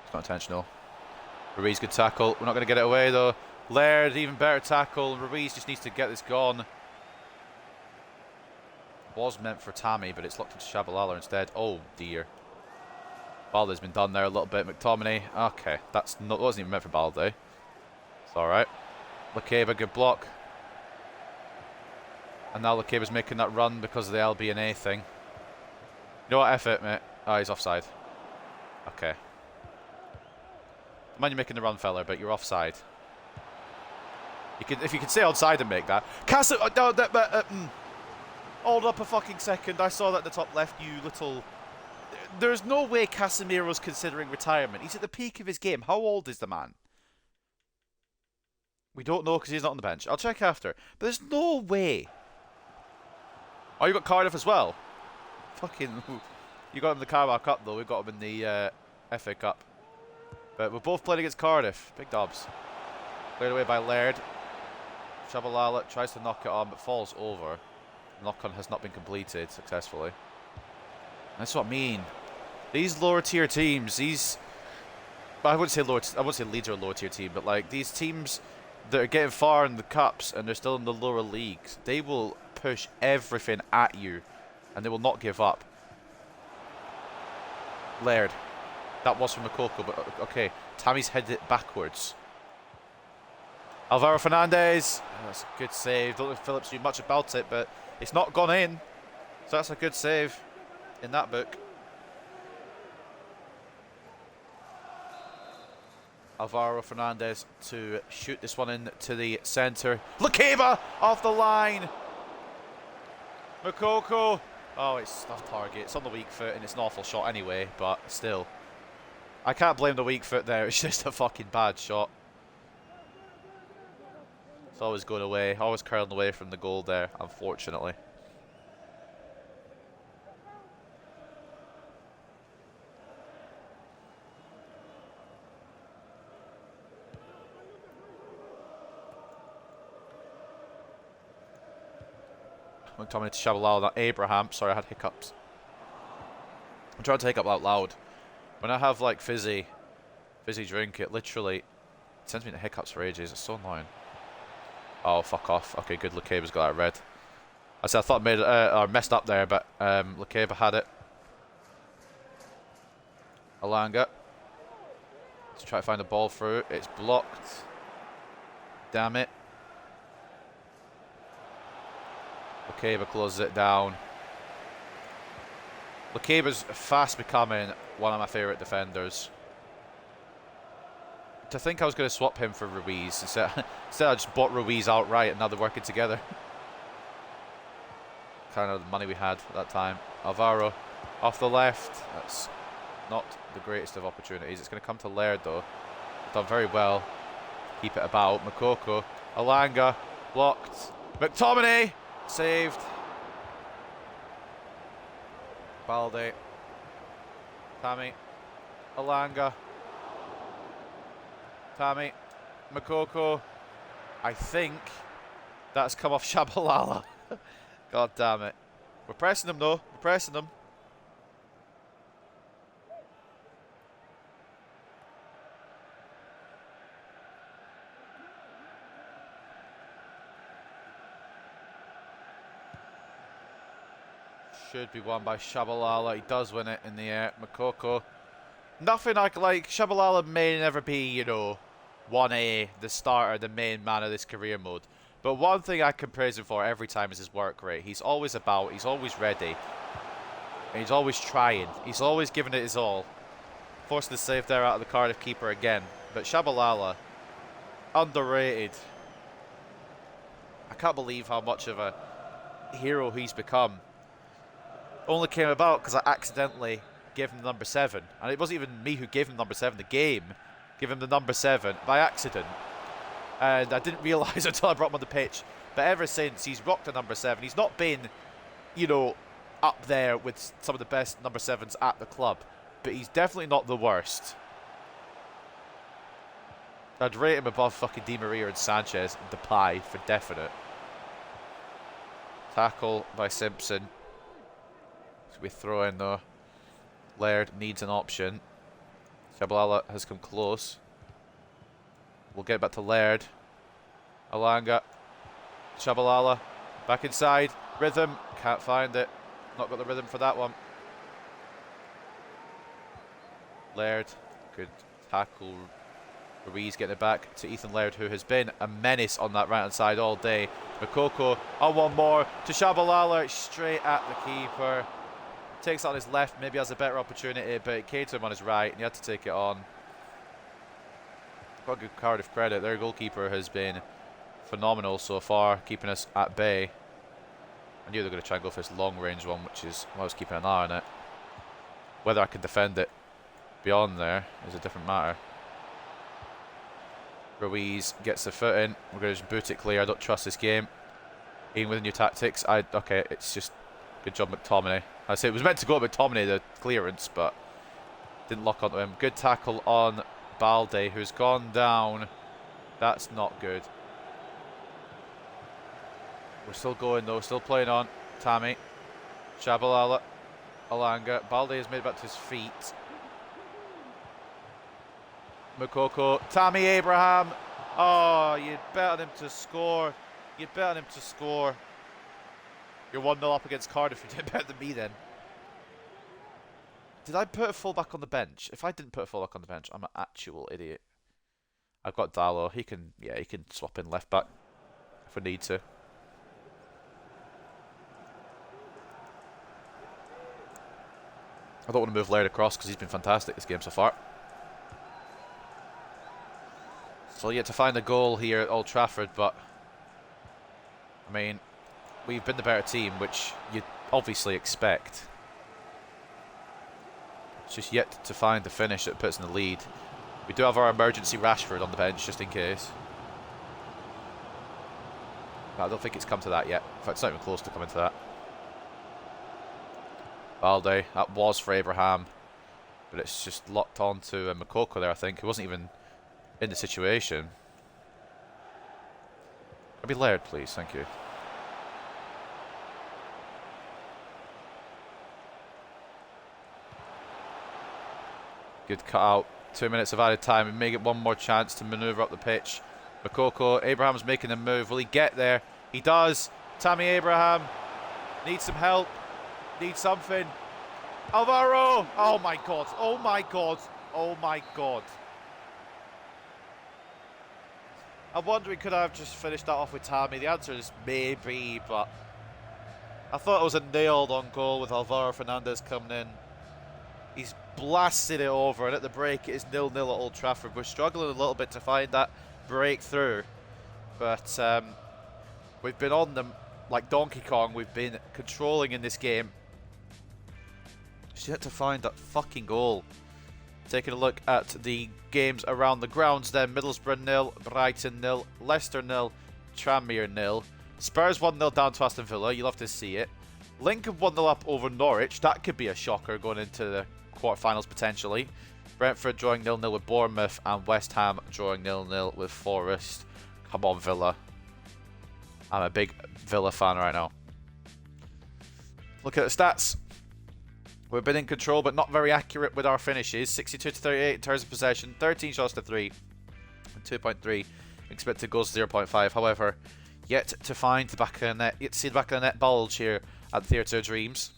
It's not intentional. Ruiz, good tackle. We're not going to get it away though. Laird, even better tackle. Ruiz just needs to get this gone. Was meant for Tammy, but it's locked into Shabalala instead. Oh dear. Balde's been done there a little bit. McTominay. Okay, that wasn't even meant for Balde. It's alright. Lukeba, good block. And now Lukeba's making that run because of the LB&A thing. You know what? F it, mate. Oh, he's offside. Okay. Mind you making the run, fella, but you're offside. If you could stay onside and make that. Hold up a fucking second. I saw that at the top left, you little... There's no way Casemiro's considering retirement. He's at the peak of his game. How old is the man? We don't know because he's not on the bench. I'll check after. But there's no way. Oh, you got Cardiff as well? Fucking... You got him in the Carabao Cup, though. We've got him in the FA Cup. But we're both playing against Cardiff. Big dobs. Cleared away by Laird. Shabalala tries to knock it on, but falls over. Knock-on has not been completed successfully. That's what I mean. These lower tier teams, I wouldn't say Leeds are a lower tier team, but like these teams that are getting far in the cups and they're still in the lower leagues, they will push everything at you and they will not give up. Laird. That was from Makoko, but okay. Tammy's headed it backwards. Alvaro Fernandez. Oh, that's a good save. Don't know if Phillips knew much about it, but it's not gone in. So that's a good save in that book. Alvaro Fernandez to shoot this one in to the centre. Lakeba off the line. Makoko. Oh, it's off target. It's on the weak foot, and it's an awful shot anyway, but still. I can't blame the weak foot there. It's just a fucking bad shot. It's always going away. Always curling away from the goal there, unfortunately. McTominay to Shabalala, not Abraham. Sorry, I had hiccups. I'm trying to take up out loud. When I have like fizzy drink, it literally sends me to hiccups for ages. It's so annoying. Oh, fuck off. Okay, good. Lakeba's got that red. I thought I made or messed up there, but Lakeba had it. Alanga. Let's try to find the ball through. It's blocked. Damn it. Lakeba closes it down. Lakeba's fast becoming one of my favourite defenders. To think I was going to swap him for Ruiz. Instead I just bought Ruiz outright and now they're working together. Kind of the money we had at that time. Alvaro off the left. That's not the greatest of opportunities. It's going to come to Laird though. Done very well. Keep it about. Makoko. Alanga. Blocked. McTominay. Saved. Balde. Tammy. Alanga. Tammy. Makoko. I think that's come off Shabalala. God damn it. We're pressing them though. We're pressing them. Should be won by Shabalala. He does win it in the air. Makoko. Nothing like Shabalala may never be, you know, 1A, the starter, the main man of this career mode. But one thing I can praise him for every time is his work rate. He's always about, he's always ready. And he's always trying. He's always giving it his all. Forcing the save there out of the Cardiff keeper again. But Shabalala, underrated. I can't believe how much of a hero he's become. Only came about because I accidentally gave him the number 7. And it wasn't even me who gave him number 7. The game gave him the number 7 by accident. And I didn't realise until I brought him on the pitch. But ever since, he's rocked the number 7. He's not been, you know, up there with some of the best number 7s at the club. But he's definitely not the worst. I'd rate him above fucking Di Maria and Sanchez and Depay for definite. Tackle by Simpson. We throw in though. Laird needs an option. Shabalala has come close. We'll get back to Laird. Alanga. Shabalala. Back inside. Rhythm. Can't find it. Not got the rhythm for that one. Laird. Good tackle. Ruiz getting it back to Ethan Laird, who has been a menace on that right hand side all day. Makoko on one more to Shabalala. Straight at the keeper. Takes it on his left, maybe has a better opportunity, but it came to him on his right, and he had to take it on. Got good Cardiff credit. Their goalkeeper has been phenomenal so far, keeping us at bay. I knew they were going to try and go for this long-range one, which is why I was keeping an eye on it. Whether I can defend it beyond there is a different matter. Ruiz gets the foot in. We're going to just boot it clear. I don't trust this game. Even with new tactics, okay, it's just good job, McTominay. I say it was meant to go at McTominay, the clearance, but didn't lock onto him. Good tackle on Balde, who's gone down. That's not good. We're still going though, still playing on. Tammy, Shabalala, Alanga. Balde has made it back to his feet. Makoko, Tammy Abraham. Oh, you'd bet on him to score. You'd bet on him to score. You're 1-0 up against Cardiff. You did better than me then. Did I put a fullback on the bench? If I didn't put a fullback on the bench, I'm an actual idiot. I've got Dallo. He can swap in left back if we need to. I don't want to move Laird across because he's been fantastic this game so far. Still yet to find a goal here at Old Trafford, but I mean, we've been the better team, which you'd obviously expect. It's just yet to find the finish that puts in the lead. We do have our emergency Rashford on the bench just in case. But I don't think it's come to that yet. In fact, it's not even close to coming to that. Balde, that was for Abraham, but it's just locked on to Makoko there, I think. He wasn't even in the situation. I'll be Laird, please. Thank you. Good cut out. 2 minutes of added time and may get one more chance to manoeuvre up the pitch. Makoko, Abraham's making a move. Will he get there? He does. Tammy Abraham needs some help. Needs something. Alvaro! Oh my god. Oh my god. Oh my god. I'm wondering, could I have just finished that off with Tammy? The answer is maybe, but I thought it was a nailed on goal with Alvaro Fernandez coming in. He's blasted it over, and at the break it is 0-0 at Old Trafford. We're struggling a little bit to find that breakthrough, but we've been on them like Donkey Kong. We've been controlling in this game. Just yet to find that fucking goal. Taking a look at the games around the grounds then. Middlesbrough 0, Brighton 0, Leicester 0, Tranmere 0. Spurs 1-0 down to Aston Villa. You'll have to see it. Lincoln 1-0 up over Norwich. That could be a shocker going into the quarterfinals potentially. Brentford drawing 0-0 with Bournemouth, and West Ham drawing 0-0 with Forest. Come on, Villa. I'm a big Villa fan right now. Look at the stats. We've been in control, but not very accurate with our finishes. 62-38 in terms of possession, 13 shots to 3, and 2.3 expected goals 0.5. However, yet to find the back of the net, yet to see the back of the net bulge here at the Theatre of Dreams.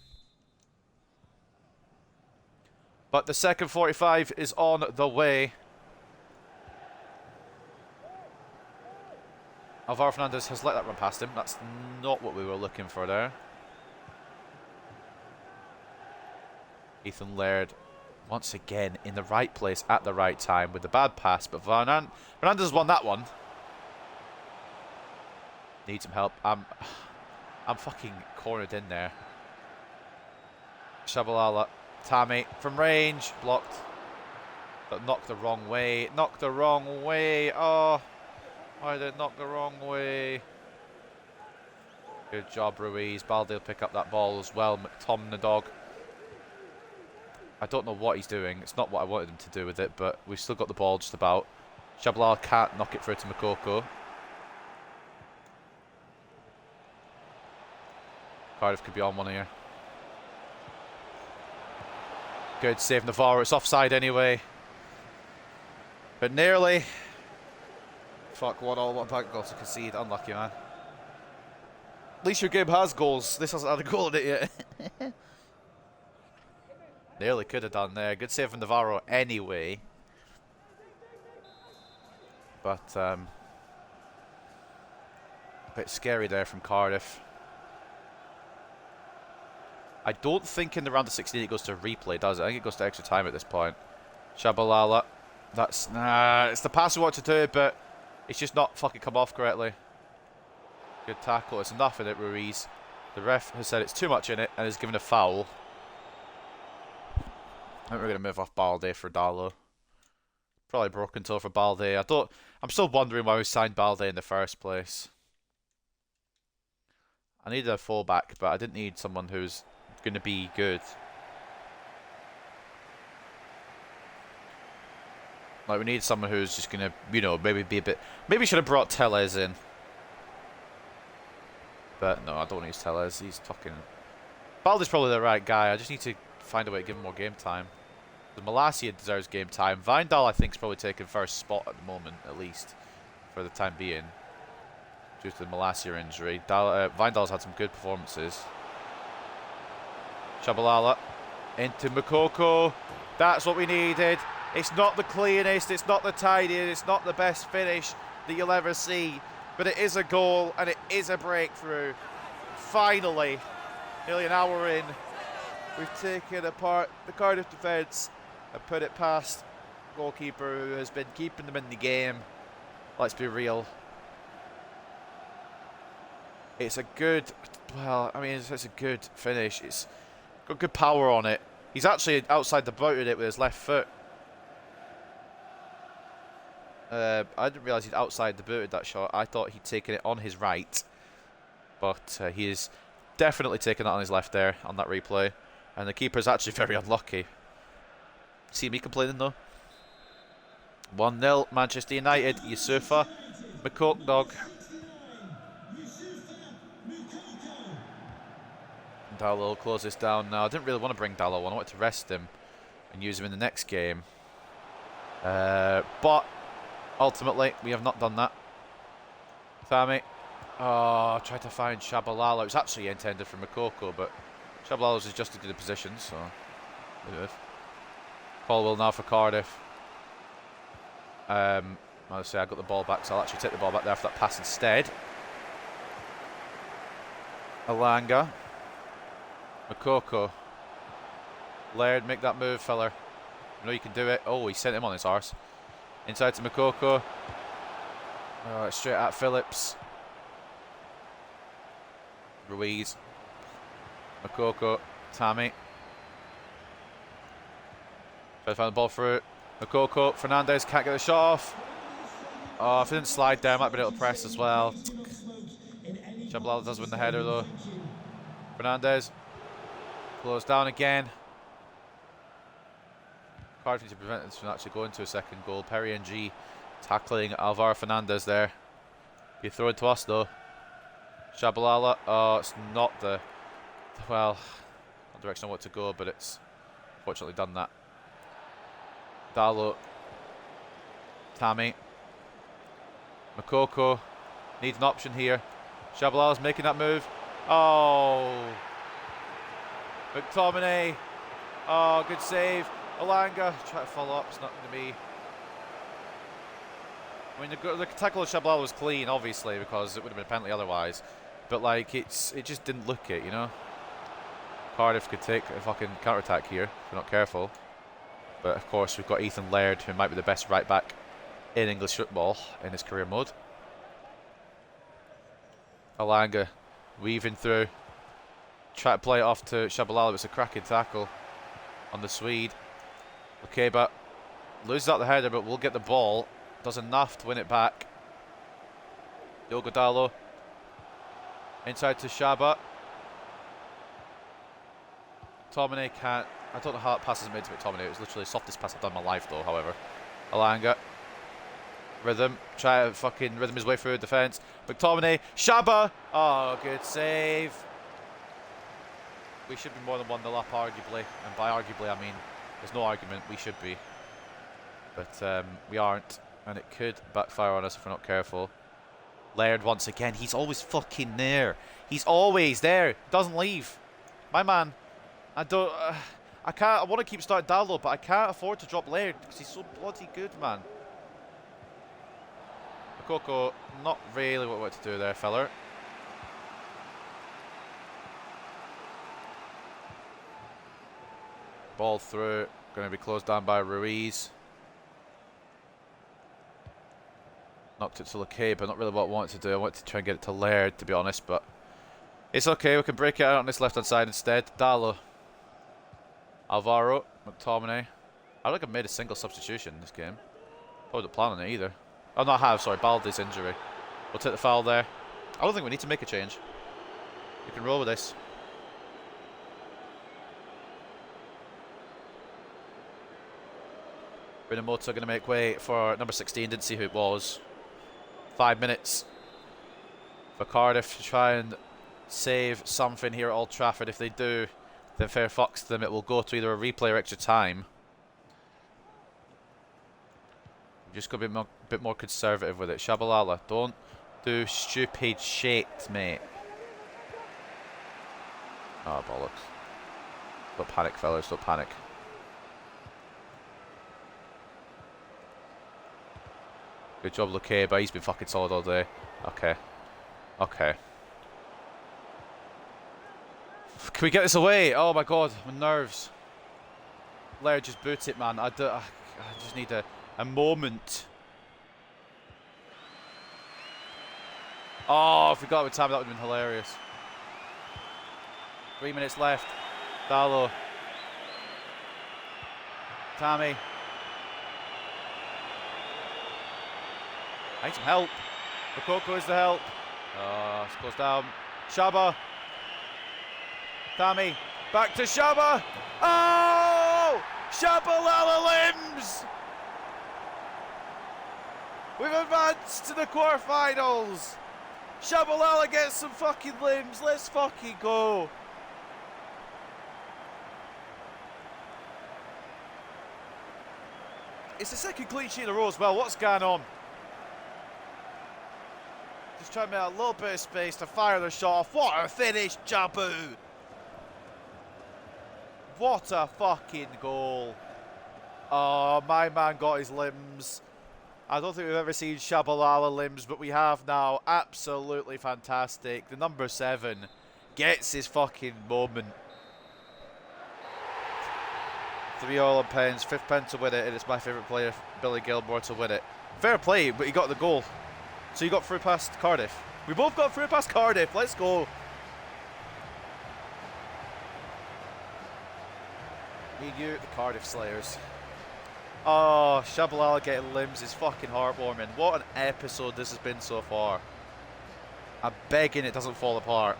But the second 45 is on the way. Alvaro Fernandez has let that run past him. That's not what we were looking for there. Ethan Laird, once again, in the right place at the right time with the bad pass, but Fernandez has won that one. Need some help. I'm fucking cornered in there. Shabalala, Tammy from range, blocked, but knocked the wrong way. Knocked the wrong way. Oh, why did it knock the wrong way? Good job, Ruiz. Balde will pick up that ball as well. McTom the dog. I don't know what he's doing. It's not what I wanted him to do with it, but we've still got the ball just about. Shabalala can't knock it through to Makoko. Cardiff could be on one here. Good save, Navarro. It's offside anyway. But nearly. Fuck, 1-1, one back goal to concede. Unlucky, man. At least your game has goals. This hasn't had a goal in it yet. Nearly could have done there. Good save from Navarro anyway. But a bit scary there from Cardiff. I don't think in the round of 16 it goes to replay, does it? I think it goes to extra time at this point. Shabalala. That's... it's the pass we want to do, but it's just not fucking come off correctly. Good tackle. It's enough in it, Ruiz. The ref has said it's too much in it and has given a foul. I think we're going to move off Balde for Dallo. Probably broken toe for Balde. I'm still wondering why we signed Balde in the first place. I needed a fullback, but I didn't need someone who's going to be good. Like, we need someone who's just going to, you know, maybe be a bit... Maybe should have brought Tellez in. But no, I don't want to use Tellez. He's fucking... Balde's probably the right guy. I just need to find a way to give him more game time. The Malacia deserves game time. Vindal, I think, is probably taking first spot at the moment, at least, for the time being, due to the Malacia injury. Vindal's had some good performances. Shabalala. Into Makoko. That's what we needed. It's not the cleanest, it's not the tidiest, it's not the best finish that you'll ever see, but it is a goal and it is a breakthrough. Finally, nearly an hour in, we've taken apart the Cardiff defence and put it past the goalkeeper who has been keeping them in the game. Let's be real. It's a good, well, I mean, it's a good finish. It's got good power on it. He's actually outside the boot with it with his left foot. I didn't realise he'd outside the boot with that shot. I thought he'd taken it on his right. But he is definitely taking that on his left there on that replay. And the keeper's actually very unlucky. See me complaining though? 1-0 Manchester United. Yusufa McCoke. Dallo will close this down now. I didn't really want to bring Dallo on. I wanted to rest him and use him in the next game. But ultimately, we have not done that. Thami. Oh, tried to find Shabalala. It was actually intended for Makoko, but Shabalala's adjusted to the position, so... Caldwell now for Cardiff. I'll say I got the ball back, so I'll actually take the ball back there for that pass instead. Alanga. Makoko. Laird, make that move, fella. You know you can do it. Oh, he sent him on his arse. Inside to Makoko. Oh, it's straight at Phillips. Ruiz. Makoko. Tammy. Try to find the ball through. Makoko. Fernandez can't get the shot off. Oh, if he didn't slide down, might have been able to press as well. Shabalala does win the header though. Fernandez. Close down again. Cardiff need to prevent this from actually going to a second goal. Perry and G tackling Alvaro Fernandez there. Be thrown to us though. Shabalala. Oh, it's not the well, not the direction I want to go, but it's fortunately done that. Dallo. Tammy. Makoko. Needs an option here. Shabalala's making that move. Oh. McTominay. Oh, good save. Alanga. Try to follow up. It's not going to be. I mean, the tackle of Shabalala was clean, obviously, because it would have been a penalty otherwise. But, like, it just didn't look it, you know? Cardiff could take a fucking counter-attack here if we're not careful. But, of course, we've got Ethan Laird, who might be the best right-back in English football in his career mode. Alanga weaving through. Try to play it off to Shabalala. It's a cracking tackle on the Swede. Okay, but loses out the header, but we'll get the ball. Does enough to win it back. Diogo Dallo. Inside to Shaba. McTominay can't. I don't know how that pass is made to McTominay. It was literally the softest pass I've done in my life, though, however. Alanga. Rhythm. Try to fucking rhythm his way through the defence. McTominay. Shaba. Oh, good save. We should be more than 1-0 up, arguably. And by arguably, I mean, there's no argument. We should be. But we aren't. And it could backfire on us if we're not careful. Laird once again. He's always fucking there. He's always there. Doesn't leave. My man. I don't... I can't... I want to keep starting Dallo, but I can't afford to drop Laird because he's so bloody good, man. Makoko, not really what we want to do there, fella. Ball through. Going to be closed down by Ruiz. Knocked it to Lakay, but not really what I wanted to do. I wanted to try and get it to Laird, to be honest, but it's okay. We can break it out on this left-hand side instead. Dallo. Alvaro. McTominay. I don't think I've made a single substitution in this game. Probably not planning it either. Oh, no, I have. Sorry, Baldi's injury. We'll take the foul there. I don't think we need to make a change. We can roll with this. Rinamoto going to make way for number 16. Didn't see who it was. 5 minutes for Cardiff to try and save something here at Old Trafford. If they do, then fair fucks to them. It will go to either a replay or extra time. Just got to be a bit more conservative with it. Shabalala, don't do stupid shit, mate. Oh, bollocks. Don't panic, fellas. Don't panic. Good job, Lukeba. He's been fucking solid all day. Okay. Okay. Can we get this away? Oh my god, my nerves. Laird, just boot it, man. I just need a moment. Oh, if we got it with time, that would have been hilarious. 3 minutes left. Dallo. Tammy. I need some help. Makoko is the help. Oh, it's closed down. Shaba. Tammy. Back to Shaba. Oh! Shabalala limbs! We've advanced to the quarterfinals. Shabalala gets some fucking limbs. Let's fucking go. It's the second clean sheet in a row as well. What's going on? Just trying to make a little bit of space to fire the shot off. What a finish, Jabu! What a fucking goal. Oh, my man got his limbs. I don't think we've ever seen Shabalala limbs, but we have now. Absolutely fantastic. The number 7 gets his fucking moment. 3 all on pens, 5th pen to win it, and it's my favourite player, Billy Gilmore, to win it. Fair play, but he got the goal. So you got through past Cardiff. We both got through past Cardiff. Let's go. Me and you, the Cardiff Slayers. Oh, Shabalala getting limbs is fucking heartwarming. What an episode this has been so far. I'm begging it doesn't fall apart.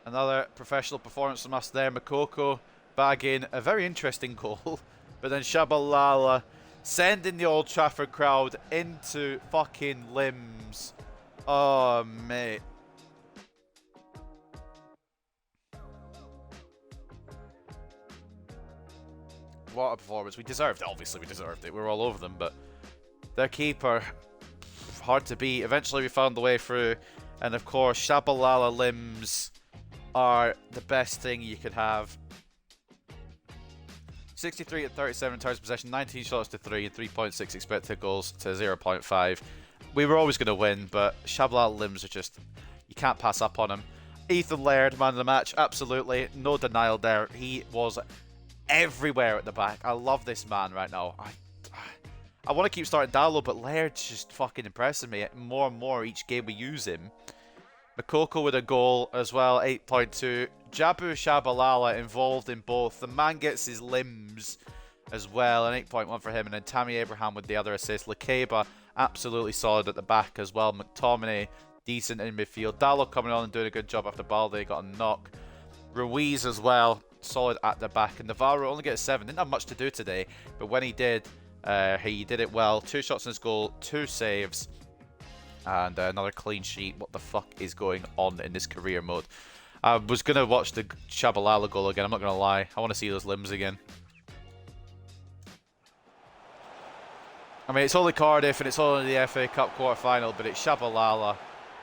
Another professional performance from us there. Makoko bagging a very interesting goal. But then Shabalala sending the Old Trafford crowd into fucking limbs. Oh, mate. What a performance. We deserved it. Obviously, we deserved it. We were all over them, but their keeper, hard to beat. Eventually, we found the way through. And of course, Shabalala limbs are the best thing you could have. 63 at 37 in terms of possession, 19 shots to 3, and 3.6 expected goals to 0.5. We were always going to win, but Shabalala limbs are just, you can't pass up on him. Ethan Laird, man of the match, absolutely. No denial there. He was everywhere at the back. I love this man right now. I want to keep starting Dallo, but Laird's just fucking impressing me more and more each game we use him. Makoko with a goal as well, 8.2. Jabu Shabalala involved in both. The man gets his limbs as well, an 8.1 for him. And then Tammy Abraham with the other assist. Lukeba absolutely solid at the back as well. McTominay decent in midfield. Dallo coming on and doing a good job after Balde got a knock. Ruiz as well, solid at the back. And Navarro only gets 7. Didn't have much to do today, but when he did it well. 2 shots in his goal, 2 saves. And another clean sheet. What the fuck is going on in this career mode? I was going to watch the Shabalala goal again. I'm not going to lie. I want to see those limbs again. I mean, it's only Cardiff and it's only the FA Cup quarter-final, but it's Shabalala.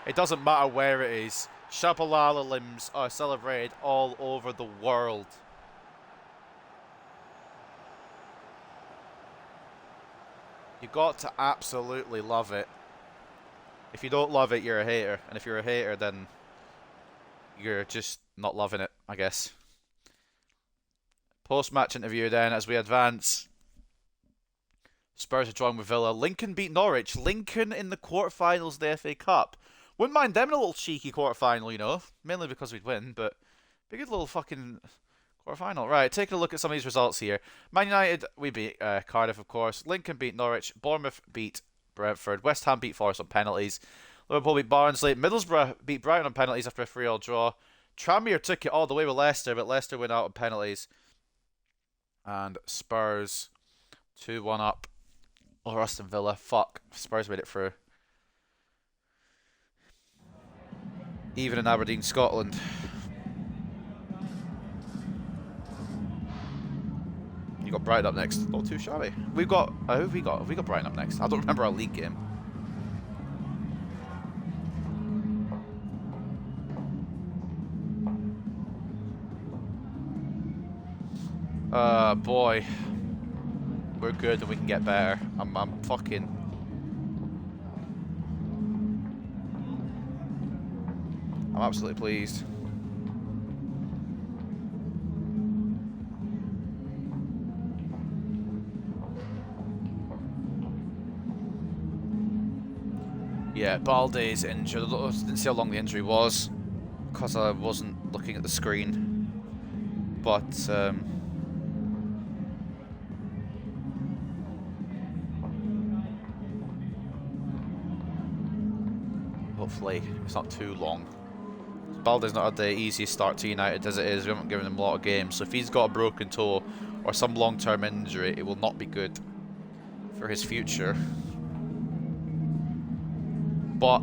It doesn't matter where it is. Shabalala limbs are celebrated all over the world. You got to absolutely love it. If you don't love it, you're a hater. And if you're a hater, then you're just not loving it, I guess. Post-match interview then, as we advance. Spurs are drawing with Villa. Lincoln beat Norwich. Lincoln in the quarterfinals of the FA Cup. Wouldn't mind them in a little cheeky quarterfinal, you know. Mainly because we'd win, but be a good little fucking quarterfinal. Right, taking a look at some of these results here. Man United, we beat Cardiff, of course. Lincoln beat Norwich. Bournemouth beat Brentford. West Ham beat Forest on penalties. Liverpool beat Barnsley. Middlesbrough beat Brighton on penalties after a 3-3 draw. Tranmere took it all the way with Leicester, but Leicester went out on penalties. And Spurs 2-1 up over Aston Villa. Fuck. Spurs made it through. Even in Aberdeen, Scotland. You got Brighton up next. Not too shabby. We've got. Who have we got? Have we got Brighton up next? I don't remember our league game. Boy, we're good and we can get better. I'm fucking. I'm absolutely pleased. Yeah, Balde's injured. I didn't see how long the injury was because I wasn't looking at the screen. But hopefully it's not too long. Balde's not had the easiest start to United as it is. We haven't given him a lot of games, so if he's got a broken toe or some long-term injury, it will not be good for his future. But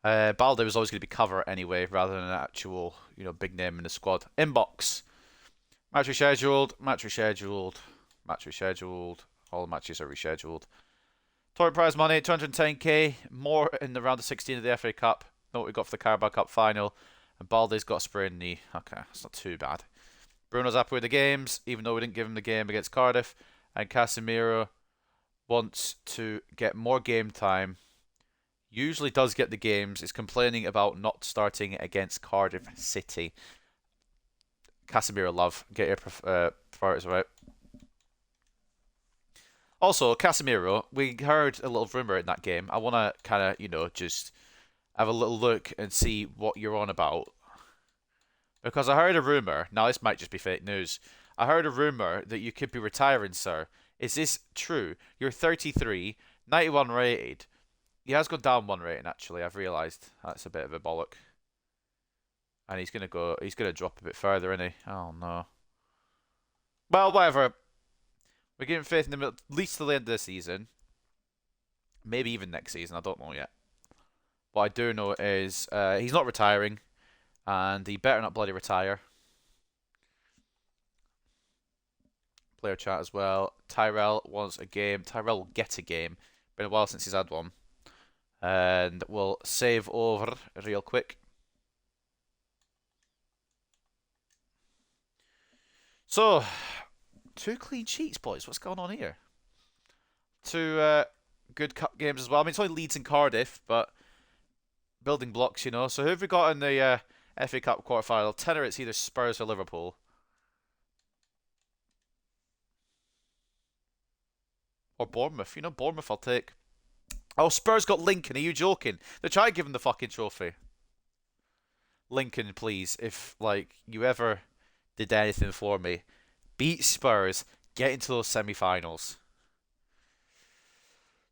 Balde was always going to be cover anyway, rather than an actual, big name in the squad. Inbox. Match rescheduled. Match rescheduled. Match rescheduled. All the matches are rescheduled. Total prize money, 210k. More in the round of 16 of the FA Cup. Know what we got for the Carabao Cup final. And Balde's got a sprained knee. Okay, that's not too bad. Bruno's happy with the games, even though we didn't give him the game against Cardiff. And Casemiro wants to get more game time. Usually does get the games. Is complaining about not starting against Cardiff City. Casemiro love. Get your priorities right. Also, Casemiro, we heard a little rumour in that game. I want to kind of, just have a little look and see what you're on about. Because I heard a rumour, now this might just be fake news. I heard a rumour that you could be retiring, sir. Is this true? You're 33, 91 rated. He has gone down one rating, actually. I've realised that's a bit of a bollock. And he's gonna drop a bit further, isn't he? Oh no. Well, whatever. We're giving faith in him at least till the end of the season. Maybe even next season, I don't know yet. What I do know is he's not retiring. And he better not bloody retire. Player chat as well. Tyrell wants a game. Tyrell will get a game. Been a while since he's had one. And we'll save over real quick. So, 2 clean sheets, boys. What's going on here? 2 good cup games as well. I mean, it's only Leeds and Cardiff, but building blocks, So who have we got in the FA Cup quarterfinal? Tenor, it's either Spurs or Liverpool. Or Bournemouth. Bournemouth I'll take. Oh, Spurs got Lincoln. Are you joking? They try to give him the fucking trophy. Lincoln, please. If, you ever did anything for me, beat Spurs. Get into those semi-finals.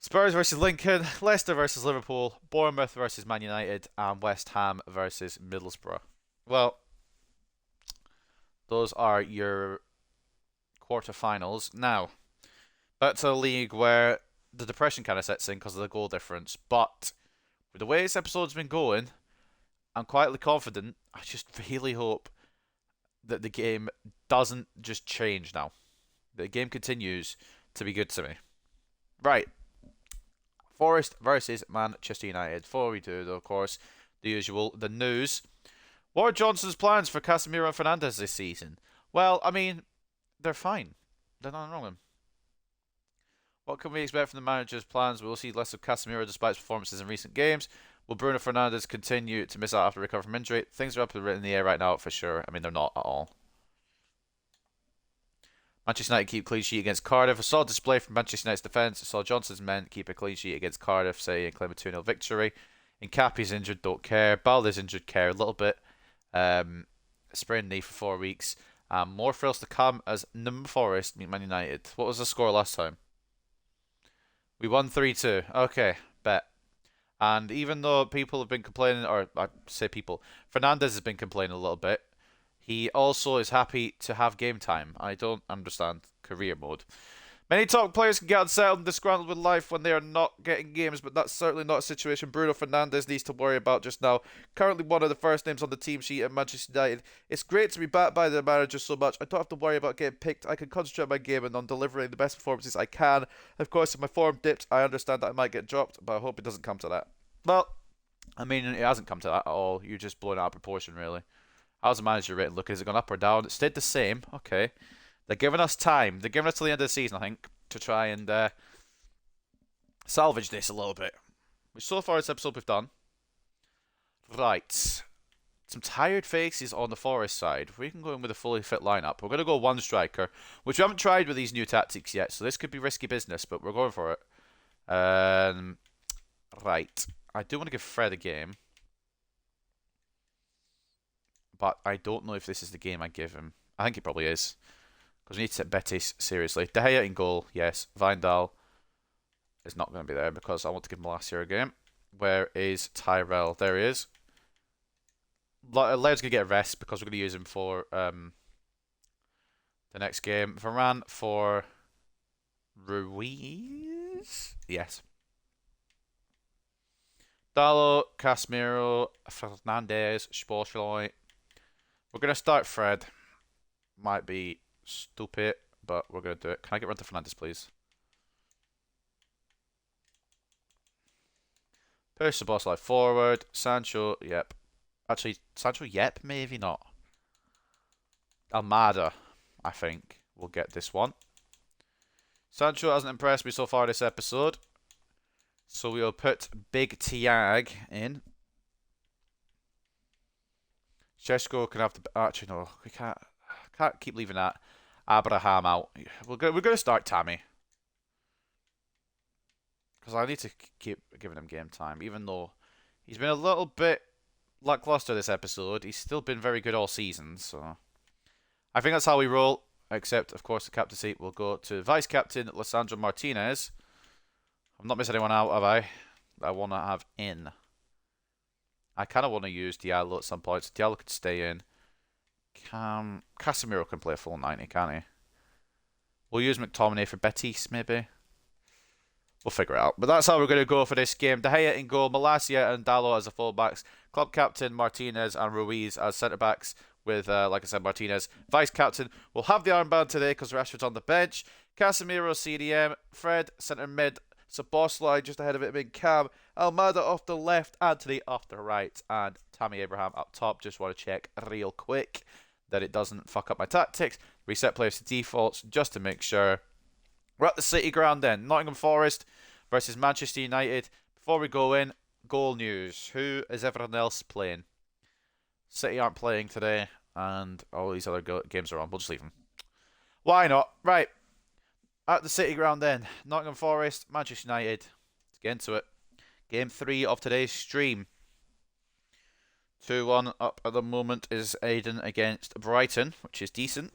Spurs versus Lincoln. Leicester versus Liverpool. Bournemouth versus Man United. And West Ham versus Middlesbrough. Well, those are your quarterfinals. Now, back to a league where the depression kind of sets in because of the goal difference. But with the way this episode's been going, I'm quietly confident. I just really hope that the game doesn't just change now. The game continues to be good to me. Right. Forest versus Manchester United. Before we do, though, of course, the usual, the news. What are Johnson's plans for Casemiro and Fernandes this season? Well, I mean, they're fine. There's nothing wrong with them. What can we expect from the manager's plans? We will see less of Casemiro despite his performances in recent games. Will Bruno Fernandes continue to miss out after recovering from injury? Things are up in the air right now for sure. I mean, they're not at all. Manchester United keep clean sheet against Cardiff. A solid display from Manchester United's defence. I saw Johnson's men keep a clean sheet against Cardiff, say, and claim a 2-0 victory. Nkappi's injured, don't care. Balde's injured, care a little bit. Sprained knee for 4 weeks. More frills to come as Nottingham Forest meet Man United. What was the score last time? We won 3-2. Okay, bet. And even though people have been complaining, or I say people, Fernandes has been complaining a little bit. He also is happy to have game time. I don't understand career mode. Many top players can get unsettled and disgruntled with life when they are not getting games, but that's certainly not a situation Bruno Fernandes needs to worry about just now. Currently one of the first names on the team sheet at Manchester United. It's great to be backed by the manager so much. I don't have to worry about getting picked. I can concentrate on my game and on delivering the best performances I can. Of course, if my form dips, I understand that I might get dropped, but I hope it doesn't come to that. Well, I mean, it hasn't come to that at all. You're just blowing out of proportion, really. How's the manager rating look? Is it gone up or down? It stayed the same. Okay. They're giving us time. They're giving us till the end of the season, I think, to try and salvage this a little bit. Which so far this episode we've done. Right. Some tired faces on the Forest side. We can go in with a fully fit lineup. We're going to go one striker, which we haven't tried with these new tactics yet, so this could be risky business, but we're going for it. Right. I do want to give Fred a game, but I don't know if this is the game I give him. I think it probably is, because we need to take Betis seriously. De Gea in goal, yes. Vindal is not going to be there because I want to give him last year a game. Where is Tyrell? There he is. Laird's going to get a rest because we're going to use him for the next game. Varane for Ruiz? Yes. Dalot, Casemiro, Fernandez, Sporschloy. We're going to start Fred. Might be stupid, but we're going to do it. Can I get rid of Fernandez, please? Push the boss like forward. Sancho, yep. Actually, Sancho, yep, maybe not. Almada, I think, will get this one. Sancho hasn't impressed me so far this episode. So we'll put Big Tiag in. Sheshko can have the... Actually, no, we can't keep leaving that Abraham out. We're going to start Tammy. Because I need to keep giving him game time. Even though he's been a little bit lackluster this episode, he's still been very good all season. So I think that's how we roll. Except, of course, the captaincy will go to Vice Captain Lissandro Martinez. I'm not missing anyone out, have I? I want to have in. I kind of want to use Diallo at some point. So Diallo could stay in. Casemiro can play a full 90, can't he? We'll use McTominay for Betis, maybe. We'll figure it out. But that's how we're going to go for this game. De Gea in goal, Malacia and Dalot as the fullbacks. Club captain Martinez and Ruiz as centre-backs with, like I said, Martinez. Vice captain will have the armband today because Rashford's on the bench. Casemiro CDM. Fred centre mid. Szoboszlai just ahead of it being Cam. Almada off the left. Anthony off the right. And Tammy Abraham up top. Just want to check real quick that it doesn't fuck up my tactics. Reset players to defaults just to make sure. We're at the City ground then. Nottingham Forest versus Manchester United. Before we go in, goal news. Who is everyone else playing? City aren't playing today, and all these other games are on. We'll just leave them. Why not? Right. At the City ground then. Nottingham Forest, Manchester United. Let's get into it. Game 3 of today's stream. 2-1 up at the moment is Aiden against Brighton, which is decent.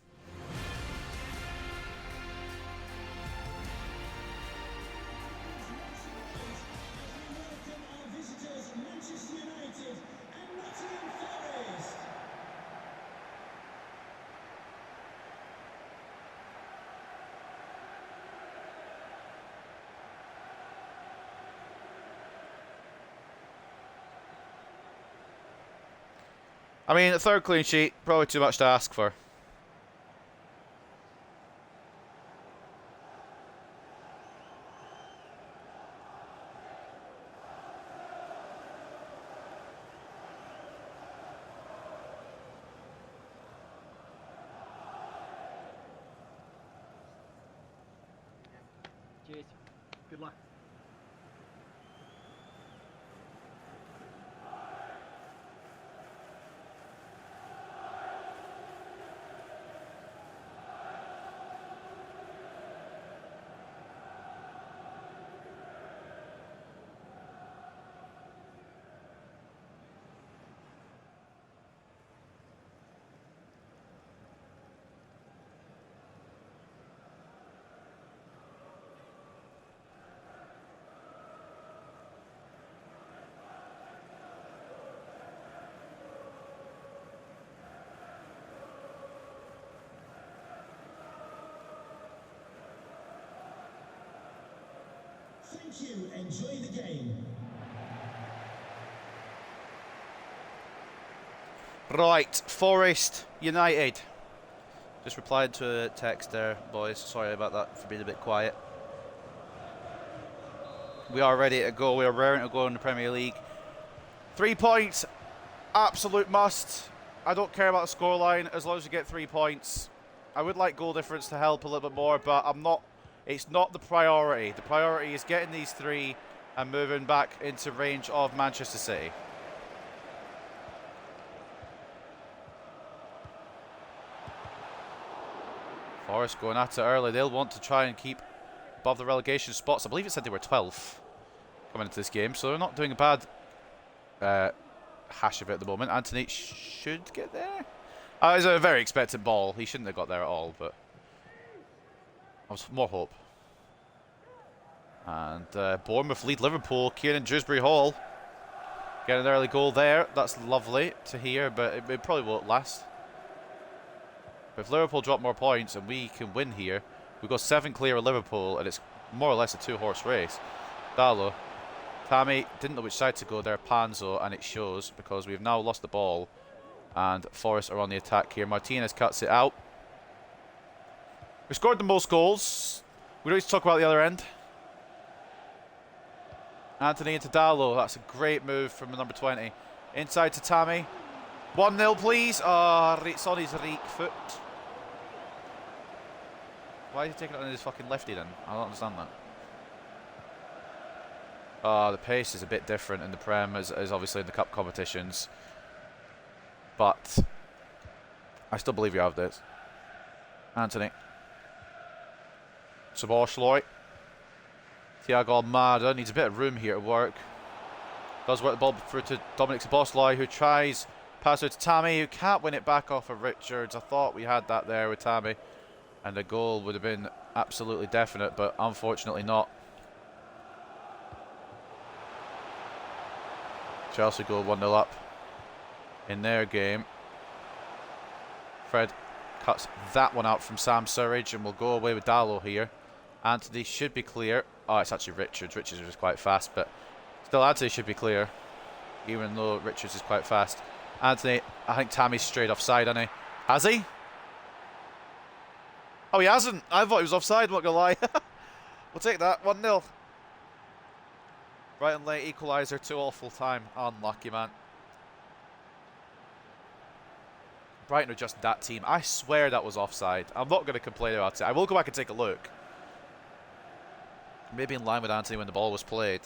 I mean, a third clean sheet, probably too much to ask for. Cheers. Good luck. Thank you. Enjoy the game. Right, Forest United. Just replied to a text there, boys. Sorry about that for being a bit quiet. We are ready to go. We are raring to go in the Premier League. 3 points, absolute must. I don't care about the scoreline as long as we get 3 points. I would like goal difference to help a little bit more, but I'm not. It's not the priority. The priority is getting these 3 and moving back into range of Manchester City. Forest going at it early. They'll want to try and keep above the relegation spots. I believe it said they were 12th coming into this game, so they're not doing a bad hash of it at the moment. Anthony should get there. It's a very expected ball. He shouldn't have got there at all, but I was more hope. And Bournemouth lead Liverpool. Kieran Dewsbury Hall getting an early goal there. That's lovely to hear, but it probably won't last. But if Liverpool drop more points and we can win here, we've got 7 clear of Liverpool, and it's more or less a 2-horse race. Dallo. Tammy didn't know which side to go there. Panzo, and it shows because we've now lost the ball. And Forest are on the attack here. Martinez cuts it out. We scored the most goals. We don't need to talk about the other end. Anthony into Dallo. That's a great move from number 20. Inside to Tammy. 1-0, please. It's on his right foot. Why is he taking it on his fucking lefty then? I don't understand that. The pace is a bit different in the Prem as obviously in the cup competitions. But I still believe you have this. Anthony. Szoboszlai. Thiago Almada needs a bit of room here to work. Does work the ball through to Dominic Szoboszlai, who tries pass it to Tammy, who can't win it back off of Richards. I thought we had that there with Tammy, and the goal would have been absolutely definite, but unfortunately not. Chelsea go 1-0 up in their game. Fred cuts that one out from Sam Surridge, and we'll go away with Dallo here. Anthony should be clear. Oh, it's actually Richards. Richards was quite fast, but still Anthony should be clear, even though Richards is quite fast. Anthony, I think Tammy's straight offside, hasn't he? Has he? Oh, he hasn't. I thought he was offside, I'm not going to lie. We'll take that. 1-0. Brighton late equaliser, 2-2 full time. Unlucky, man. Brighton are just that team. I swear that was offside. I'm not going to complain about it. I will go back and take a look. Maybe in line with Anthony when the ball was played.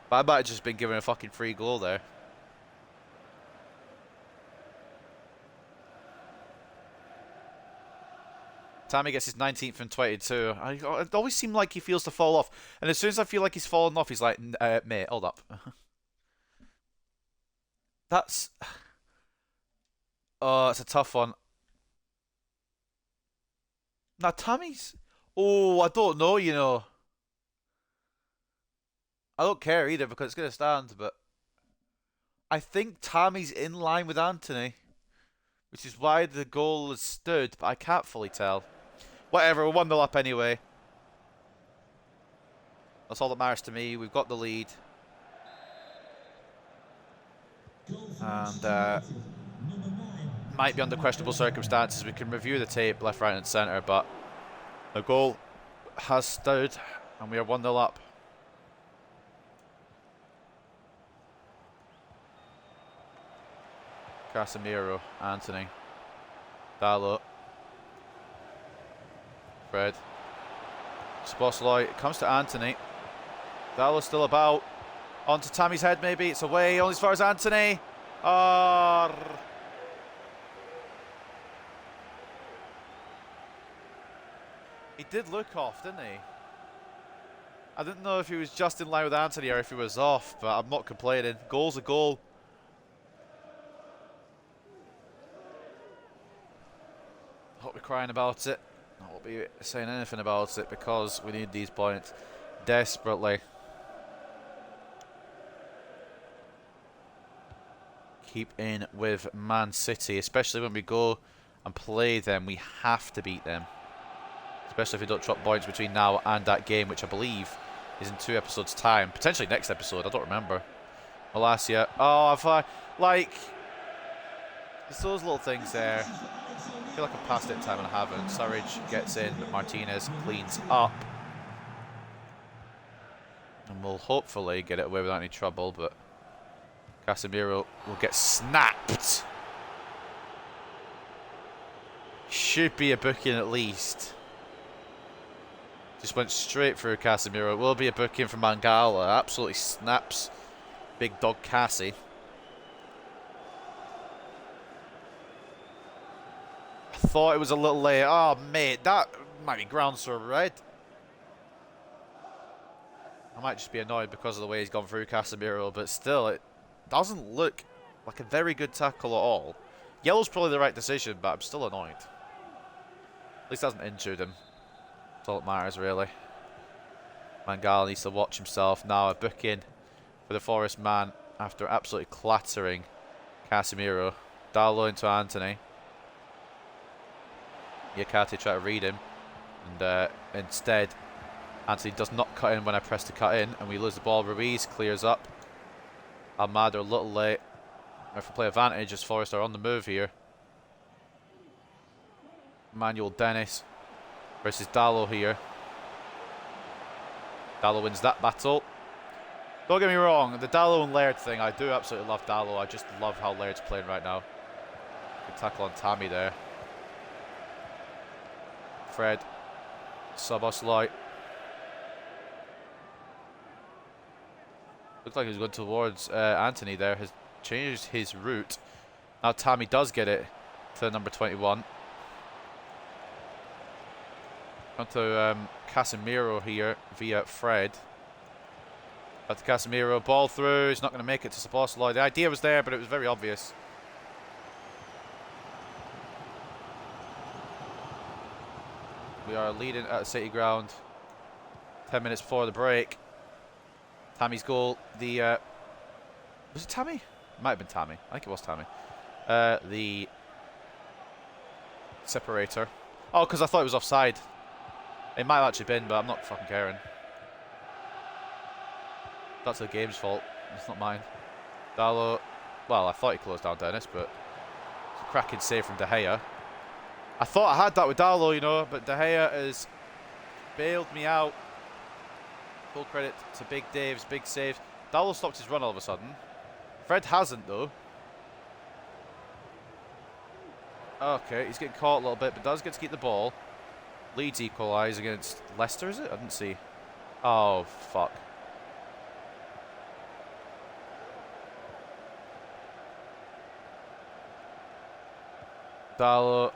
But I might have just been given a fucking free goal there. Tammy gets his 19th and 22. It always seems like he feels to fall off. And as soon as I feel like he's fallen off, he's like, mate, hold up. That's... Oh, it's a tough one. Now, Tammy's... Oh, I don't know, you know. I don't care either because it's going to stand, but... I think Tammy's in line with Anthony, which is why the goal has stood, but I can't fully tell. Whatever, we're 1-0 up anyway. That's all that matters to me. We've got the lead. And might be under questionable circumstances. We can review the tape left, right and centre, but the goal has stood and we are 1-0 up. Casemiro, Anthony, Dallo, Fred, Szoboszlai. It comes to Anthony. Dallo's still about. Onto Tammy's head, maybe. It's away. Only as far as Anthony. He did look off, didn't he? I didn't know if he was just in line with Anthony or if he was off, but I'm not complaining. Goal's a goal. I won't be crying about it. I won't be saying anything about it because we need these points desperately. Keep in with Man City, especially when we go and play them. We have to beat them, especially if we don't drop points between now and that game, which I believe is in 2 episodes' time. Potentially next episode, I don't remember. Malacia. Oh, if I... Like... It's those little things there. I feel like I've passed it in time and I haven't. Surridge gets in, but Martinez cleans up. And we'll hopefully get it away without any trouble, but Casemiro will get snapped. should be a booking at least. Just went straight through Casemiro. It will be a booking for Mangala. Absolutely snaps big dog Cassie. I thought it was a little late. Oh, mate, that might be grounds for red. I might just be annoyed because of the way he's gone through Casemiro, but still, it doesn't look like a very good tackle at all. Yellow's probably the right decision, but I'm still annoyed. At least it hasn't injured him. That's all that matters, really. Mangala needs to watch himself. Now a booking for the Forest man after absolutely clattering Casemiro. Dallo into Anthony. Yakati try to read him. And instead, Anthony does not cut in when I press to cut in. And we lose the ball. Ruiz clears up. Almada a little late. If we play advantage as Forest are on the move here. Emmanuel Dennis versus Dallo here. Dallo wins that battle. Don't get me wrong, the Dallo and Laird thing, I do absolutely love Dallo. I just love how Laird's playing right now. Good tackle on Tammy there. Fred. Szoboszlai. Looked like he was going towards Anthony there. Has changed his route. Now Tammy does get it to number 21. On to Casemiro here via Fred. Back to Casemiro, ball through. He's not going to make it to Szoboszlai. The idea was there, but it was very obvious. We are leading at City Ground. 10 minutes before the break. Tammy's goal. The was it Tammy? It might have been Tammy. I think it was Tammy. The separator. Oh, because I thought it was offside. It might have actually been, but I'm not fucking caring. That's the game's fault. It's not mine. Dallo. Well, I thought he closed down Dennis, but it's a cracking save from De Gea. I thought I had that with Dallo, you know, but De Gea has bailed me out. Full credit to Big Dave's big save. Dallo stopped his run all of a sudden. Fred hasn't, though. Okay, he's getting caught a little bit, but does get to keep the ball. Leeds equalise against Leicester, is it? I didn't see. Oh, fuck. Dallo.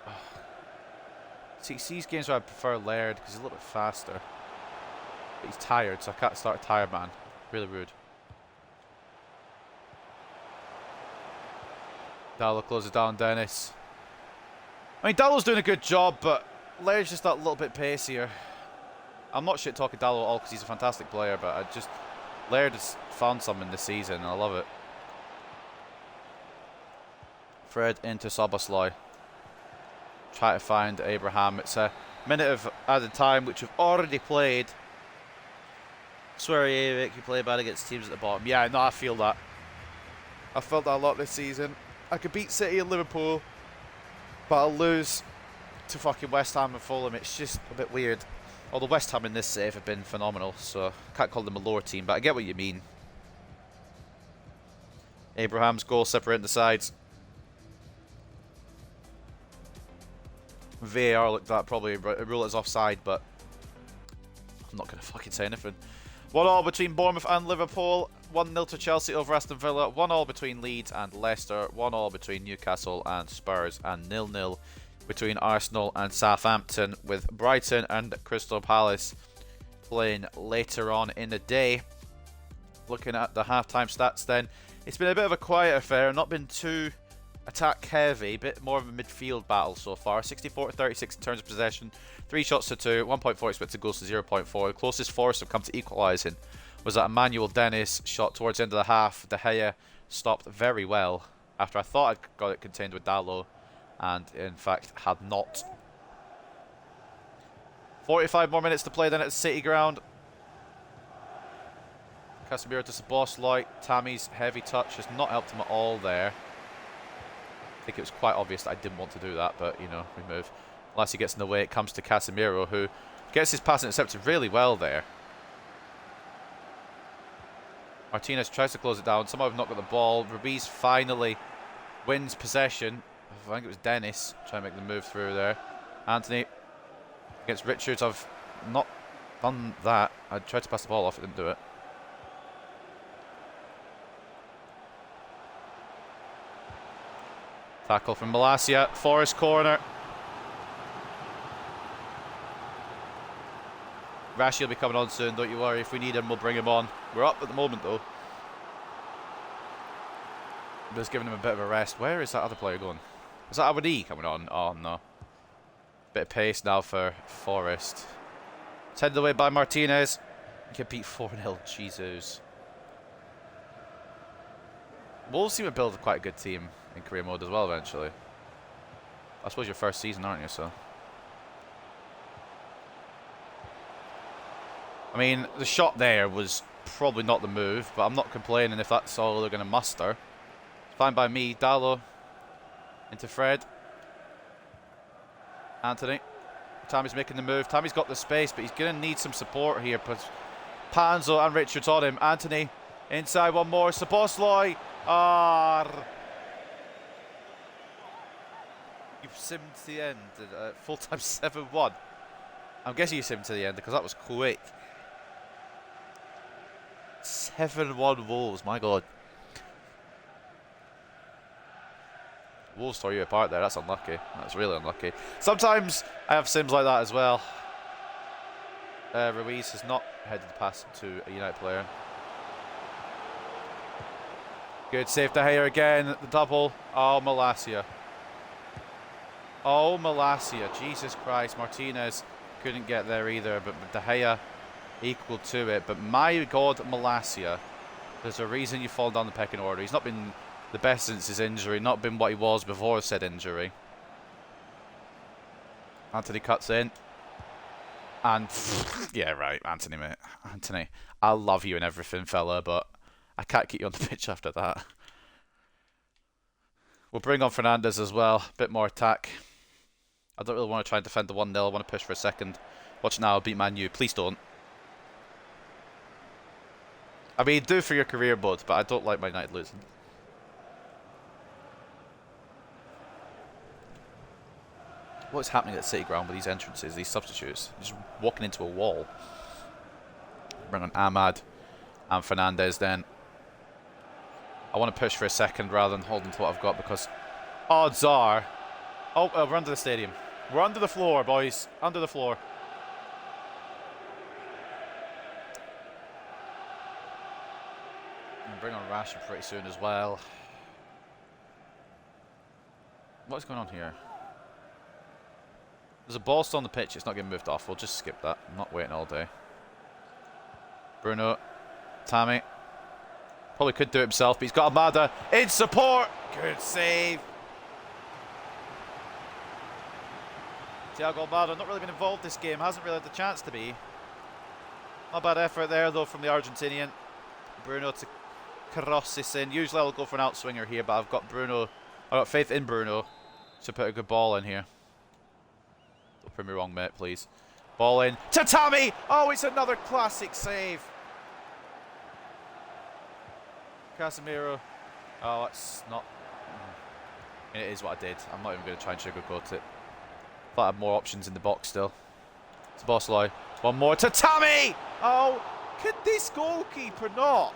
See, these games where I prefer Laird because he's a little bit faster. But he's tired, so I can't start a tired man. Really rude. Dallo closes down Dennis. I mean, Dallo's doing a good job, but Laird's just that little bit pacier. I'm not shit talking Dallo at all because he's a fantastic player, but I just Laird has found something this season and I love it. Fred into Szoboszlai. Try to find Abraham. It's a minute of added time which we've already played. Swear Eric, you play bad against teams at the bottom. Yeah, no, I feel that. I felt that a lot this season. I could beat City and Liverpool, but I'll lose to fucking West Ham and Fulham. It's just a bit weird. Although West Ham in this save have been phenomenal, so I can't call them a lower team, but I get what you mean. Abraham's goal separating the sides. VAR looked at probably rule it as offside, but I'm not going to fucking say anything. 1-1 between Bournemouth and Liverpool. 1-0 to Chelsea over Aston Villa. 1-1 between Leeds and Leicester. 1-1 between Newcastle and Spurs. And 0-0 between Arsenal and Southampton, with Brighton and Crystal Palace playing later on in the day. Looking at the half-time stats then, it's been a bit of a quiet affair, not been too attack heavy, bit more of a midfield battle so far. 64-36 in terms of possession, 3 shots to 2, 1.4 expected goals to 0.4. The closest Forest have come to equalising was that Emmanuel Dennis shot towards the end of the half. De Gea stopped very well after I thought I'd got it contained with Dallo, and in fact had not. 45 more minutes to play then at City Ground. Casemiro to Szoboszlai. Tammy's heavy touch has not helped him at all there. I think it was quite obvious that I didn't want to do that, but, you know, we move. Unless he gets in the way, it comes to Casemiro, who gets his pass intercepted really well there. Martinez tries to close it down. Somehow have not got the ball. Ruiz finally wins possession. I think it was Dennis trying to make the move through there. Anthony against Richards. I've not done that. I tried to pass the ball off, I didn't do it. Tackle from Malacia, Forest corner. Rashi will be coming on soon, don't you worry. If we need him, we'll bring him on. We're up at the moment, though. Just giving him a bit of a rest. Where is that other player going? Is that Awadi coming on? Oh, no. Bit of pace now for Forest. It's headed away by Martinez. Get beat 4-0. Jesus. Wolves seem to build quite a good team in career mode as well, eventually. I suppose your first season, aren't you? So, I mean, the shot there was probably not the move, but I'm not complaining if that's all they're going to muster. Fine by me. Dallo into Fred. Anthony. Tammy's making the move. Tammy's got the space, but he's going to need some support here. Panzo and Richards on him. Anthony inside one more. Sabosloy. You've simmed to the end. Full-time 7-1. I'm guessing you simmed to the end because that was quick. 7-1 Wolves. My God. Wolves tore you apart there. That's unlucky. That's really unlucky. Sometimes I have sims like that as well. Ruiz has not headed the pass to a United player. Good save De Gea again. The double. Oh, Malacia. Oh, Malacia. Jesus Christ. Martinez couldn't get there either, but De Gea equal to it. But my God, Malacia. There's a reason you fall down the pecking order. He's not been the best since his injury, not been what he was before said injury. Anthony cuts in. And, yeah, right, Anthony, mate. Anthony, I love you and everything, fella, but I can't keep you on the pitch after that. We'll bring on Fernandez as well. A bit more attack. I don't really want to try and defend the 1-0. I want to push for a second. Watch now, beat Man U. Please don't. I mean, do for your career, bud, but I don't like Man United losing. What's happening at City Ground with these entrances, these substitutes? Just walking into a wall. Bring on Ahmad and Fernandez then. I want to push for a second rather than holding to what I've got because odds are... Oh, we're under the stadium. We're under the floor, boys. Under the floor. And bring on Rashford pretty soon as well. What's going on here? There's a ball still on the pitch. It's not getting moved off. We'll just skip that. I'm not waiting all day. Bruno. Tammy. Probably could do it himself, but he's got Amada in support. Good save. Thiago Almada not really been involved this game. Hasn't really had the chance to be. Not bad effort there, though, from the Argentinian. Bruno to cross this in. Usually I'll go for an outswinger here, but I've got faith in Bruno to put a good ball in here. Don't prove me wrong, mate, please. Ball in. To Tammy! Oh, it's another classic save. Casemiro. Oh, it's not... It is what I did. I'm not even going to try and sugarcoat it. Thought I had more options in the box still. It's Bosley. One more to Tammy! Oh, could this goalkeeper not?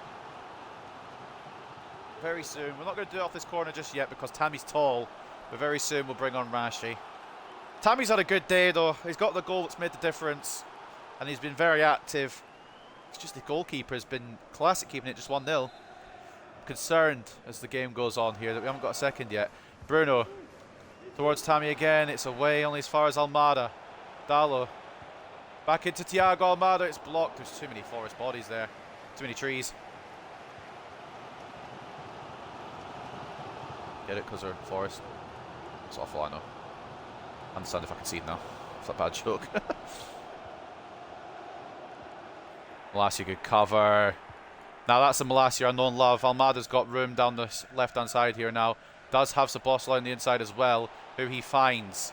Very soon. We're not going to do it off this corner just yet because Tammy's tall. But very soon we'll bring on Rashi. Tammy's had a good day though. He's got the goal that's made the difference. And he's been very active. It's just the goalkeeper has been classic keeping it just 1-0. Concerned as the game goes on here that we haven't got a second yet. Bruno towards Tammy again. It's away only as far as Almada. Dallo back into Thiago Almada. It's blocked. There's too many Forest bodies there. Too many trees. Get it because they're Forest. It's awful, I know. I understand if I concede now. It's a bad joke. Malacia good cover. Now that's a Malacia unknown love. Almada's got room down the left-hand side here now. Does have Sabosla on the inside as well, who he finds.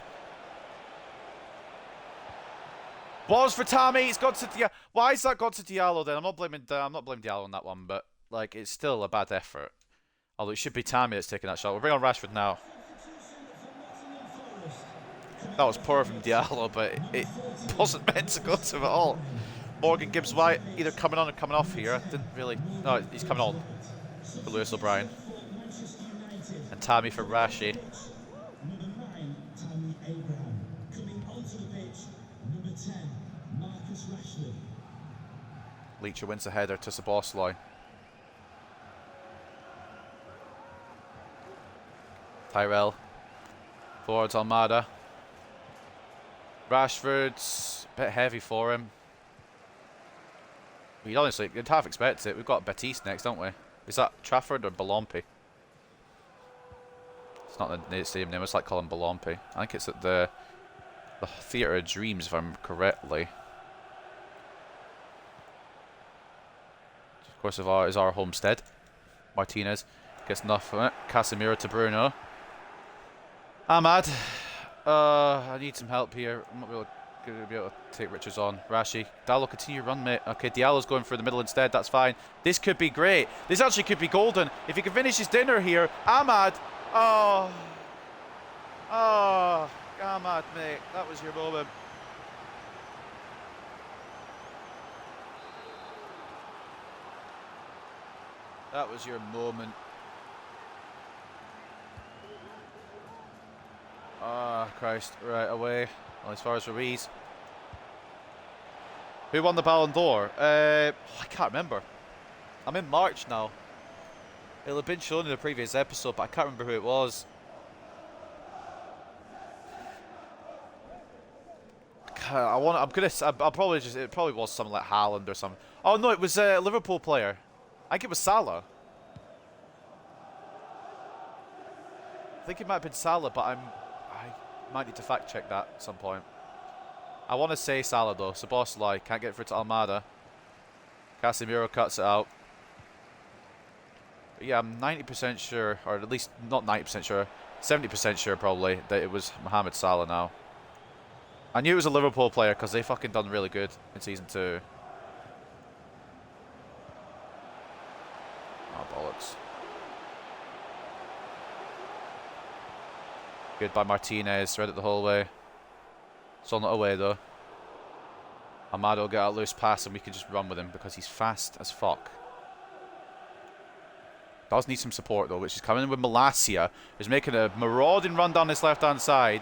Balls for Tammy. It's got to Diallo. Why is that got to Diallo then? I'm not blaming Diallo on that one, but like it's still a bad effort. Although it should be Tammy that's taking that shot. We'll bring on Rashford now. That was poor from Diallo, but it wasn't meant to go to him at all. Morgan Gibbs White either coming on or coming off here. I didn't really. No, he's coming on for Lewis O'Brien. And Tammy for Rashi. Number 9, Tammy Abraham. Coming onto the pitch, number 10, Marcus Rashford. Leacher wins the header to Szoboszlai. Tyrell. Forwards Almada. Rashford's a bit heavy for him. You'd honestly, you'd half expect it. We've got Batiste next, don't we? Is that Trafford or Belompi? It's not the stadium name, it's like calling Belompi. I think it's at the Theatre of Dreams, if I'm correctly. Of course, is our homestead. Martinez gets enough from it. Casemiro to Bruno. Ahmad. I need some help here. I'm not going to be able to take Richards on. Rashi. Diallo, continue run, mate. Okay, Diallo's going for the middle instead. That's fine. This could be great. This actually could be golden. If he can finish his dinner here. Ahmad. Oh. Oh. Ahmad, mate. That was your moment. That was your moment. Ah, Christ. Right, away. Well, as far as Ruiz. Who won the Ballon d'Or? I can't remember. I'm in March now. It'll have been shown in the previous episode, but I can't remember who it was. I'll probably just. It probably was something like Haaland or something. Oh no, it was a Liverpool player. I think it was Salah. I think it might have been Salah, but I might need to fact check that at some point. I want to say Salah though. Szoboszlai can't get through to Almada. Casemiro cuts it out. But yeah, I'm 90% sure, or at least not 90% sure, 70% sure probably that it was Mohamed Salah now. I knew it was a Liverpool player because they fucking done really good in season 2. Oh, bollocks. Good by Martinez, read it the whole way. Still not away though. Amado will get a loose pass and we can just run with him because he's fast as fuck. Does need some support though, which is coming in with Malacia. He's making a marauding run down this left hand side.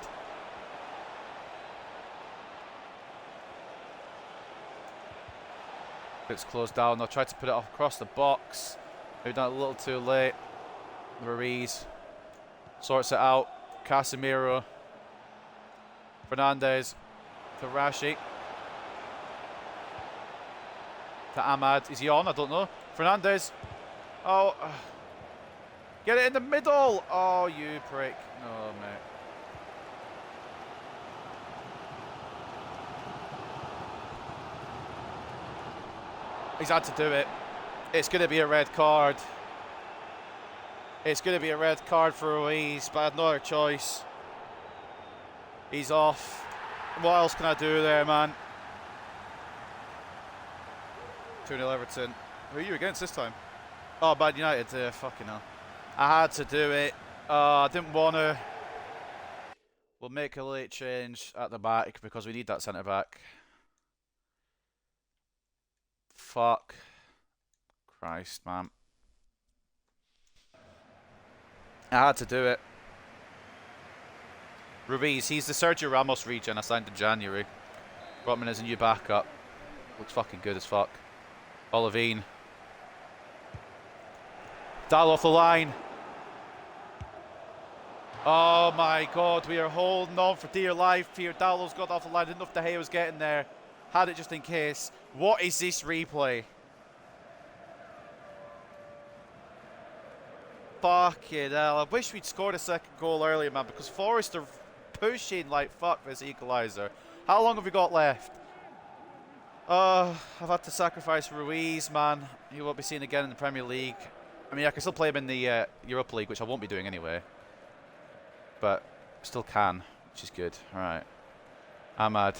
It's closed down. They'll try to put it off across the box. Maybe done it a little too late. Ruiz sorts it out. Casemiro. Fernandez to Rashi. To Ahmad. Is he on? I don't know. Fernandez. Oh. Get it in the middle. Oh, you prick. No, mate. He's had to do it. It's going to be a red card. It's going to be a red card for Ruiz, but I had no other choice. He's off. What else can I do there, man? 2-0 Everton. Who are you against this time? Oh, Man United. Fucking hell. I had to do it. I didn't want to. We'll make a late change at the back because we need that centre back. Fuck. Christ, man. I had to do it. Ruiz, he's the Sergio Ramos regen I signed in January. Brought him in as a new backup. Looks fucking good as fuck. Olavine. Dial off the line. Oh my god, we are holding on for dear life here. Dallo's got off the line. Didn't know if De Gea was getting there. Had it just in case. What is this replay? Fucking hell. I wish we'd scored a second goal earlier, man, because Forrest are pushing like fuck this equaliser. How long have we got left? I've had to sacrifice Ruiz, man. He won't be seen again in the Premier League. I mean, I can still play him in the Europa League, which I won't be doing anyway. But still can, which is good. Alright. Ahmad.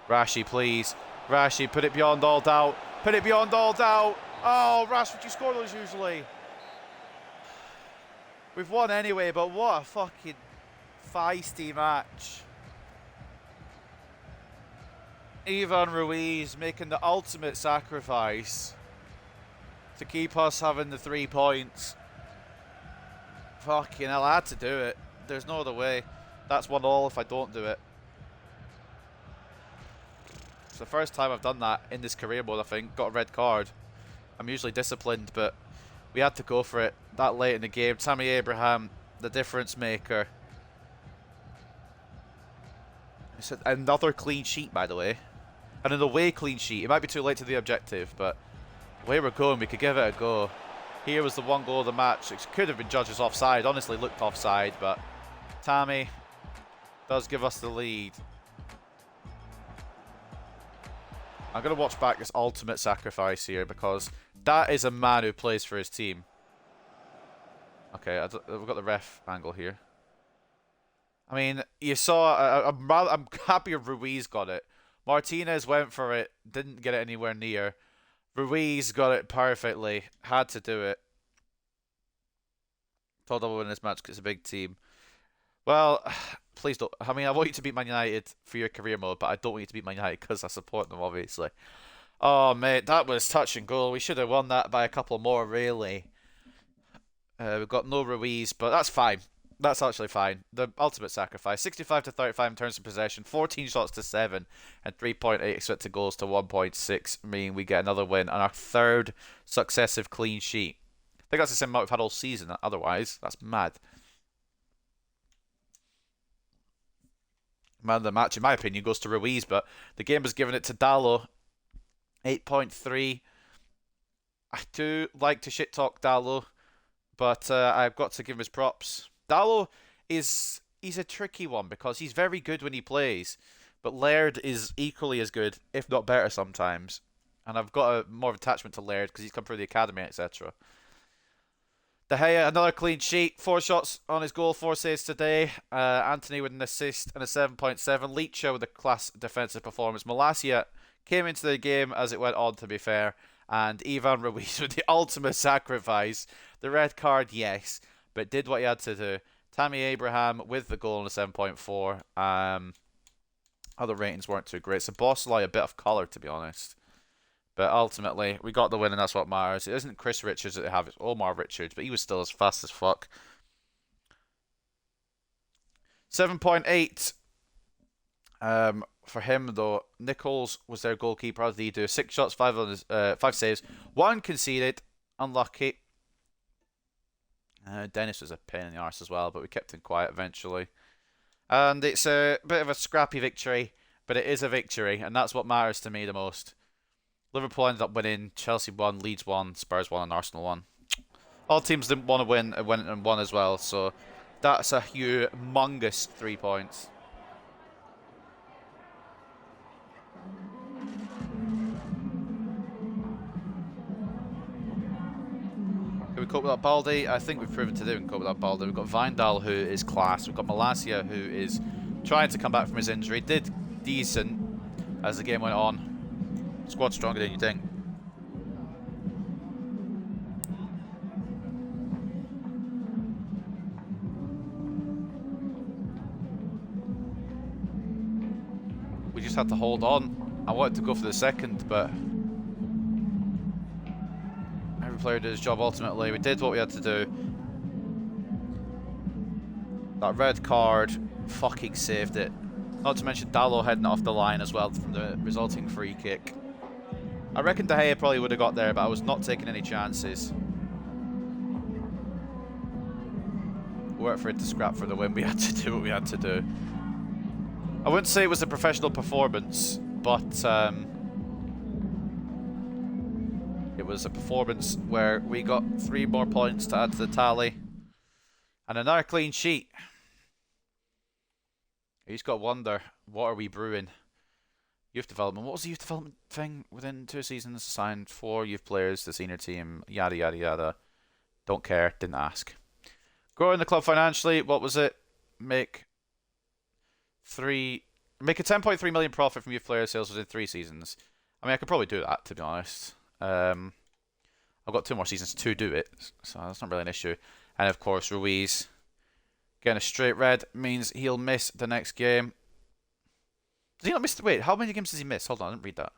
Rashi, please. Rashi, put it beyond all doubt. Put it beyond all doubt. Oh, Rashford, you score those usually. We've won anyway, but what a fucking feisty match. Ivan Ruiz making the ultimate sacrifice to keep us having the 3 points. Fucking hell, I had to do it. There's no other way. That's 1-1 if I don't do it. It's the first time I've done that in this career mode, I think. Got a red card. I'm usually disciplined, but we had to go for it that late in the game. Tammy Abraham, the difference maker. It's another clean sheet, by the way. And an away clean sheet. It might be too late to the objective, but the way we're going, we could give it a go. Here was the 1 goal of the match. It could have been judges offside. Honestly, looked offside, but Tammy does give us the lead. I'm going to watch back this ultimate sacrifice here because that is a man who plays for his team. Okay, we've got the ref angle here. I mean, you saw. I'm happy Ruiz got it. Martinez went for it, didn't get it anywhere near. Ruiz got it perfectly, had to do it. Thought I would win this match because it's a big team. Well, please don't. I mean, I want you to beat Man United for your career mode, but I don't want you to beat Man United because I support them, obviously. Oh, mate, that was touch and goal. We should have won that by a couple more, really. We've got no Ruiz, but that's fine. That's actually fine. The ultimate sacrifice. 65 to 35 in terms of possession, 14 shots to 7, and 3.8 expected goals to 1.6, meaning we get another win and our 3rd successive clean sheet. I think that's the same amount we've had all season, otherwise. That's mad. Man of the match, in my opinion, goes to Ruiz, but the game has given it to Dallo. 8.3. I do like to shit talk Dallo, but I've got to give him his props. Dallo he's a tricky one because he's very good when he plays, but Laird is equally as good, if not better sometimes. And I've got more of attachment to Laird because he's come through the academy, etc. De Gea, another clean sheet. 4 shots on his goal, 4 saves today. Anthony with an assist and a 7.7. Leacher with a class defensive performance. Malacia came into the game as it went on, to be fair. And Ivan Ruiz with the ultimate sacrifice. The red card, yes, but did what he had to do. Tammy Abraham with the goal and a 7.4. Other ratings weren't too great. So Bosley a bit of colour, to be honest. But ultimately, we got the win, and that's what matters. It isn't Chris Richards that they have, it's Omar Richards, but he was still as fast as fuck. 7.8 for him, though. Nichols was their goalkeeper, as did he do. 6 shots, 5 saves. 1 conceded. Unlucky. Dennis was a pain in the arse as well, but we kept him quiet eventually. And it's a bit of a scrappy victory, but it is a victory, and that's what matters to me the most. Liverpool ended up winning, Chelsea won, Leeds won, Spurs won, and Arsenal won. All teams didn't want to win and went and won as well, so that's a humongous 3 points. Can we cope with that Baldy? I think we've proven to do we can cope with that Baldy. We've got Vindal, who is class. We've got Malacia, who is trying to come back from his injury. Did decent as the game went on. Squad stronger than you think. We just had to hold on. I wanted to go for the second, but every player did his job ultimately. We did what we had to do. That red card fucking saved it. Not to mention Dallo heading off the line as well from the resulting free kick. I reckon De Gea probably would have got there, but I was not taking any chances. We weren't afraid to scrap for the win. We had to do what we had to do. I wouldn't say it was a professional performance, but it was a performance where we got 3 more points to add to the tally. And another clean sheet. You just got to wonder, what are we brewing? Youth development. What was the youth development thing? Within 2 seasons, signed 4 youth players to the senior team. Yada, yada, yada. Don't care. Didn't ask. Growing the club financially. What was it? Make a 10.3 million profit from youth player sales within 3 seasons. I mean, I could probably do that, to be honest. I've got 2 more seasons to do it, so that's not really an issue. And of course, Ruiz getting a straight red means he'll miss the next game. Does he not miss? Wait, how many games does he miss? Hold on, I didn't read that.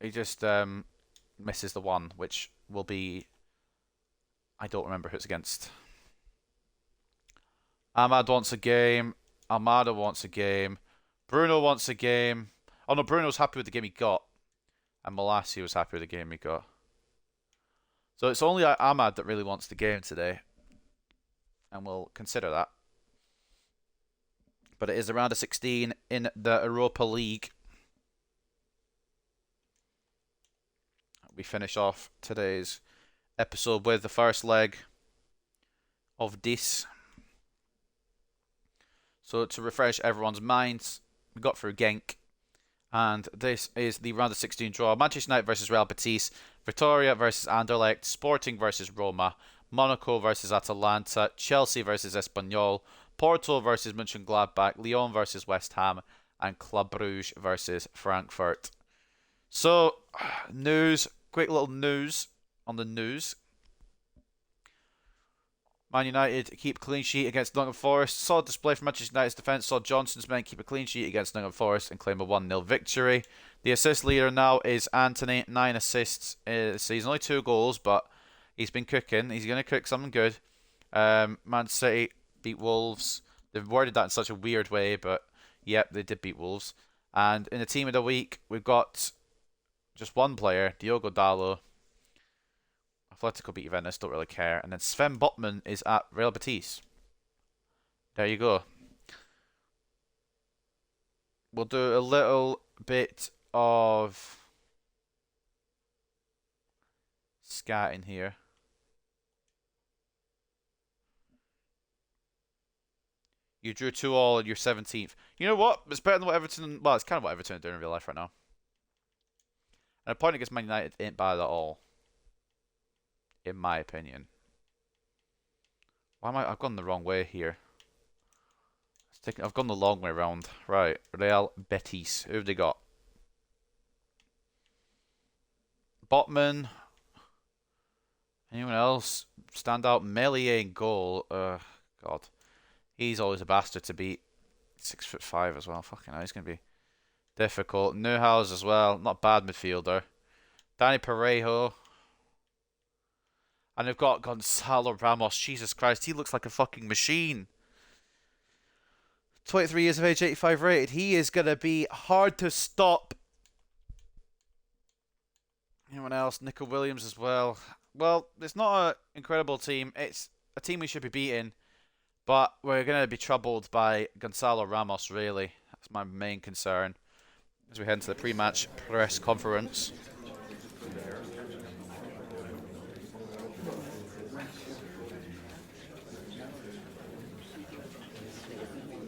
He just misses the one, which will be. I don't remember who it's against. Ahmad wants a game. Almada wants a game. Bruno wants a game. Oh no, Bruno's happy with the game he got. And Molassie was happy with the game he got. So it's only Ahmad that really wants the game today. And we'll consider that. But it is the round of 16 in the Europa League. We finish off today's episode with the first leg of this. So to refresh everyone's minds, we got through Genk. And this is the round of 16 draw. Manchester United versus Real Betis. Victoria versus Anderlecht. Sporting versus Roma. Monaco versus Atalanta. Chelsea versus Espanyol. Porto versus Mönchengladbach. Lyon versus West Ham. And Club Brugge versus Frankfurt. So, news. Quick little news on the news. Man United keep clean sheet against Nottingham Forest. Solid display from Manchester United's defence. Saw Johnson's men keep a clean sheet against Nottingham Forest and claim a 1-0 victory. The assist leader now is Anthony, 9 assists this season. Only 2 goals, but he's been cooking. He's going to cook something good. Man City beat Wolves. They've worded that in such a weird way, but yep, they did beat Wolves. And in the team of the week, we've got just one player, Diogo Dalot. Atletico beat Juventus, don't really care. And then Sven Botman is at Real Betis. There you go. We'll do a little bit of scatting here. You drew 2-2 in your 17th. You know what? It's better than what Everton... Well, it's kind of what Everton are doing in real life right now. And a point against Man United ain't bad at all. In my opinion. Why am I've gone the wrong way here. I've gone the long way around. Right. Real Betis. Who have they got? Botman. Anyone else? Stand out. Meslier in goal. God. He's always a bastard to beat. 6'5" as well. Fucking hell. He's going to be difficult. Neuhaus as well. Not a bad midfielder. Danny Parejo. And they've got Gonzalo Ramos. Jesus Christ, he looks like a fucking machine. 23 years of age, 85 rated. He is going to be hard to stop. Anyone else? Nico Williams as well. Well, it's not an incredible team. It's a team we should be beating. But we're going to be troubled by Gonzalo Ramos, really. That's my main concern. As we head into the pre-match press conference.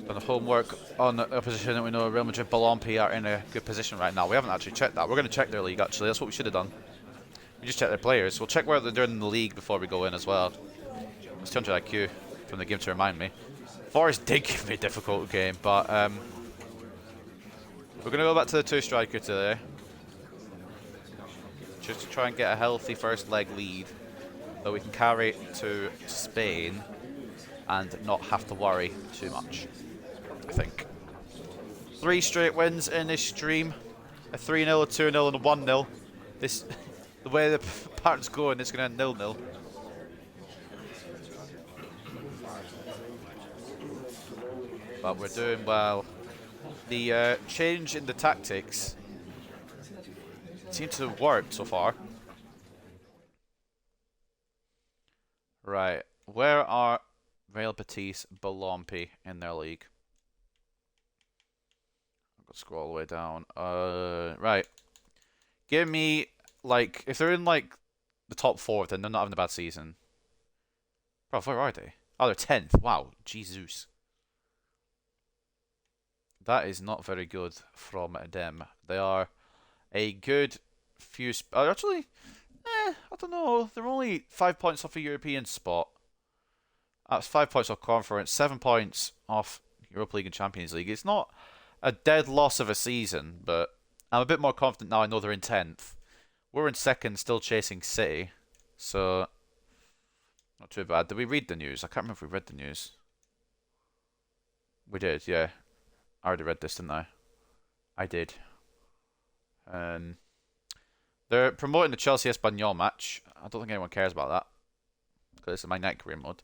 Done the homework on the opposition, and we know Real Madrid Balompi are in a good position right now. We haven't actually checked that. We're going to check their league, actually. That's what we should have done. We just check their players. We'll check where they're doing in the league before we go in as well. It's 200 IQ from the game to remind me. Forest did give me a difficult game, but we're going to go back to the 2-striker today. Just to try and get a healthy first leg lead that we can carry to Spain and not have to worry too much. I think. 3 straight wins in this stream. A 3-0, a 2-0 and a 1-0. This, the way the pattern's going, it's going to end 0-0. But we're doing well. The change in the tactics seems to have worked so far. Right. Where are Real Betis Balompi in their league? Scroll all the way down. Right. Give me, like, if they're in, like, the top 4, then they're not having a bad season. Bro, where are they? Oh, they're 10th. Wow. Jesus. That is not very good from them. They are a good few... actually, I don't know. They're only 5 points off a European spot. That's 5 points off conference, 7 points off Europa League and Champions League. It's not a dead loss of a season, but I'm a bit more confident now. I know they're in 10th. We're in 2nd, still chasing City. So, not too bad. Did we read the news? I can't remember if we read the news. We did, yeah. I already read this, didn't I? I did. And they're promoting the Chelsea Espanyol match. I don't think anyone cares about that because it's my night career mode.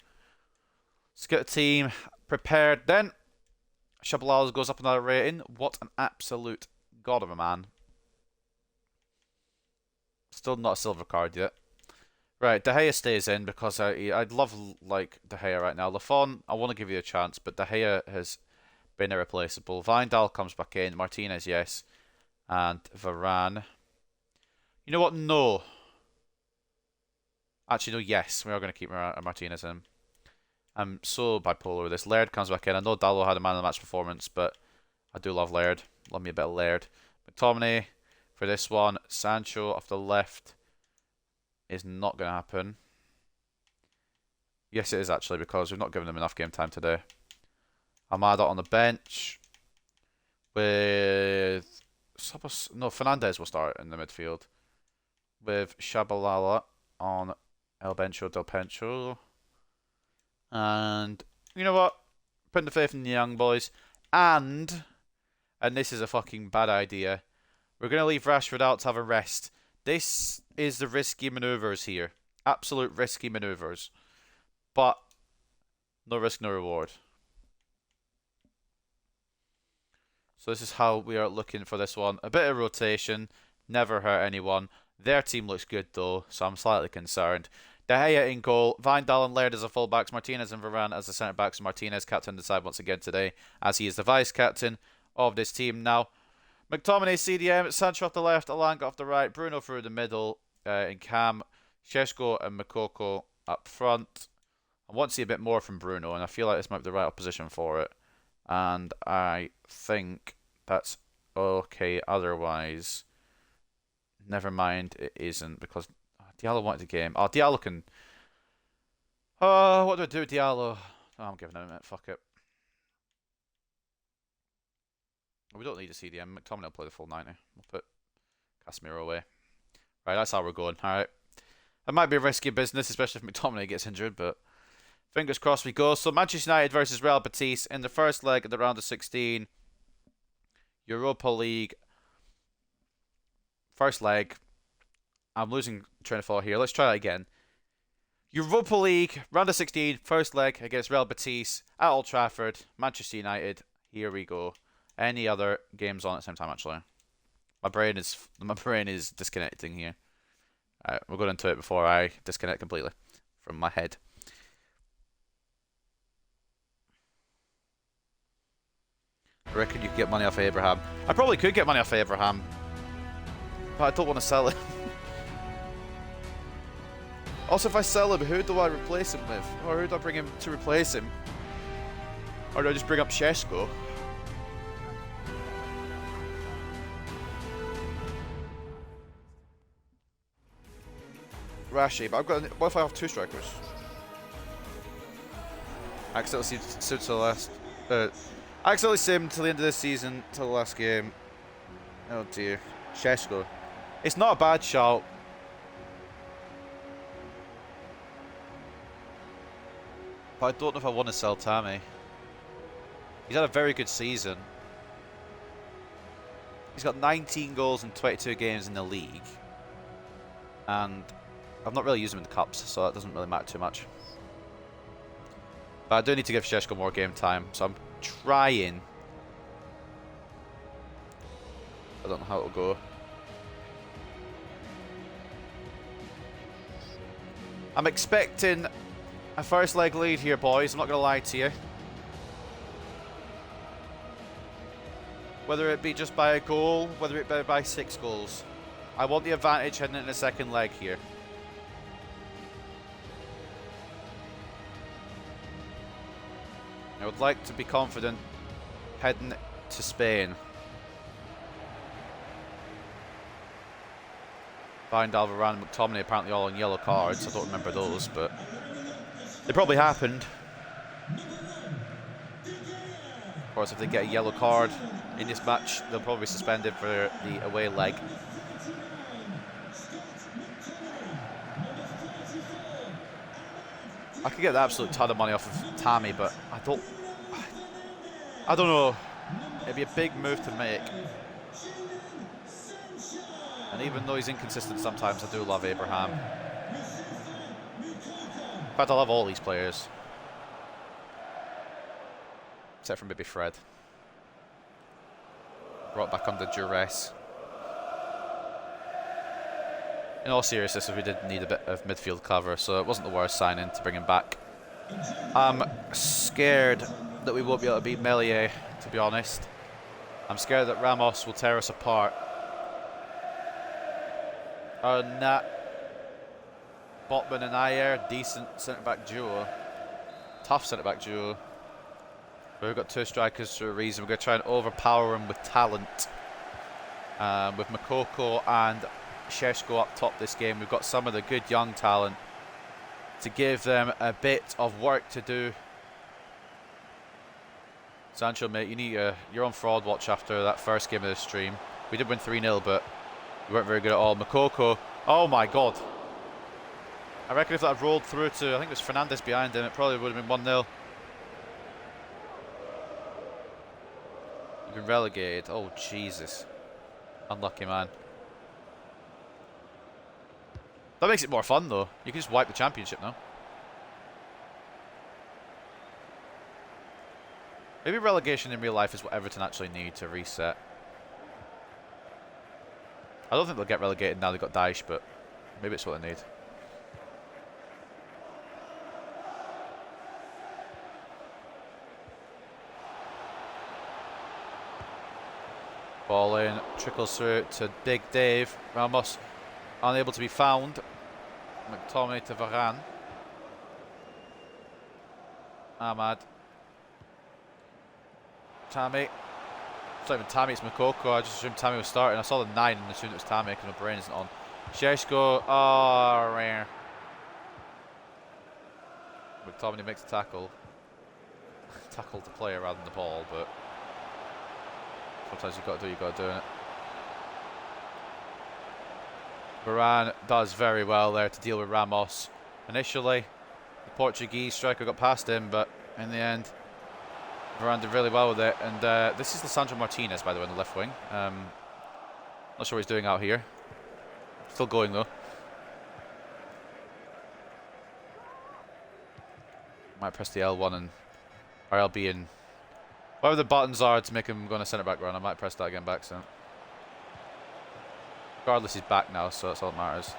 Let's get the team prepared then. Shabalala goes up another rating. What an absolute god of a man. Still not a silver card yet. Right, De Gea stays in because I'd love like De Gea right now. Lafon, I want to give you a chance, but De Gea has been irreplaceable. Wijndal comes back in. Martinez, yes. And Varane. You know what? No. Actually, no, yes. We are going to keep Martinez in. I'm so bipolar with this. Laird comes back in. I know Dallo had a man of the match performance, but I do love Laird. Love me a bit of Laird. McTominay for this one. Sancho off the left is not going to happen. Yes, it is actually, because we've not given him enough game time today. Amada on the bench with... No, Fernandez will start in the midfield with Shabalala on El Bencho Del Pencho. And you know what? Putting the faith in the young boys. And this is a fucking bad idea, we're going to leave Rashford out to have a rest. This is the risky manoeuvres here. Absolute risky manoeuvres. But no risk, no reward. So this is how we are looking for this one. A bit of rotation. Never hurt anyone. Their team looks good though, so I'm slightly concerned. De Gea in goal. Wijndal and Laird as the fullbacks. Martinez and Varane as the centre-backs. Martinez captain the side once again today, as he is the vice-captain of this team now. McTominay CDM. Sancho off the left. Alanga off the right. Bruno through the middle. In Cam. Šeško and Makoko up front. I want to see a bit more from Bruno, and I feel like this might be the right opposition for it. And I think that's okay. Otherwise, never mind, it isn't, because Diallo wanted the game. Oh, Diallo can... what do I do with Diallo? Oh, I'm giving him a minute. Fuck it. We don't need a CDM. McTominay will play the full 90. We'll put Casemiro away. Right, that's how we're going. Alright. It might be a risky business, especially if McTominay gets injured, but... fingers crossed we go. So Manchester United versus Real Betis in the first leg of the round of 16. Europa League. First leg. I'm losing train of thought here. Let's try that again. Europa League, round of 16, first leg against Real Betis at Old Trafford, Manchester United. Here we go. Any other games on at the same time, actually? My brain is disconnecting here. Alright, we'll go into it before I disconnect completely from my head. I reckon you could get money off Abraham. I probably could get money off Abraham, but I don't want to sell him. Also, if I sell him, who do I replace him with? Or who do I bring him to replace him? Or do I just bring up Šeško? Rashi, but I've got... what if I have two strikers? I accidentally saved to the last... I accidentally saved him till the end of this season, till the last game. Oh dear. Šeško. It's not a bad shout. But I don't know if I want to sell Tammy. He's had a very good season. He's got 19 goals in 22 games in the league. And I've not really used him in the cups, so that doesn't really matter too much. But I do need to give Šeško more game time, so I'm trying. I don't know how it'll go. I'm expecting a first leg lead here, boys. I'm not going to lie to you. Whether it be just by a goal, whether it be by 6 goals. I want the advantage heading into the second leg here. I would like to be confident heading to Spain. Wijndal, Varane, and McTominay apparently all on yellow cards. I don't remember those, but they probably happened. Of course, if they get a yellow card in this match, they'll probably be suspended for the away leg. I could get an absolute ton of money off of Tammy, but I don't know. It'd be a big move to make. And even though he's inconsistent sometimes, I do love Abraham. In fact, I love all these players. Except for maybe Fred. Brought back under duress. In all seriousness, we did need a bit of midfield cover, so it wasn't the worst signing to bring him back. I'm scared that we won't be able to beat Meslier, to be honest. I'm scared that Ramos will tear us apart. Nat, Botman and Ayer, decent centre-back duo. Tough centre-back duo. But we've got two strikers for a reason. We're going to try and overpower them with talent. With Makoko and Sheshko up top this game, we've got some of the good young talent to give them a bit of work to do. Sancho, mate, you're on fraud watch after that first game of the stream. We did win 3-0, but we weren't very good at all. Makoko, oh my god. I reckon if that had rolled through to, I think it was Fernandes behind him, it probably would have been 1-0. You've been relegated. Oh, Jesus. Unlucky, man. That makes it more fun, though. You can just wipe the championship now. Maybe relegation in real life is what Everton actually need to reset. I don't think they'll get relegated now they've got Daesh, but maybe it's what they need. Ball in, trickles through to Big Dave. Ramos unable to be found. McTominay to Varane. Ahmad. Tammy. It's not even Tammy, it's Makoko. I just assumed Tammy was starting. I saw the 9 and assumed it was Tammy because my brain isn't on. Sheshko. Oh, rare. McTominay makes a tackle. Tackle the player rather than the ball, but sometimes you've got to do it. Varane does very well there to deal with Ramos. Initially, the Portuguese striker got past him, but in the end, Varane did really well with it. And this is Lisandro Martinez, by the way, on the left wing. Not sure what he's doing out here. Still going, though. Might press the L1 and or LB and whatever the buttons are to make him go on a centre-back run. I might press that again back soon. Regardless, he's back now, so that's all that matters.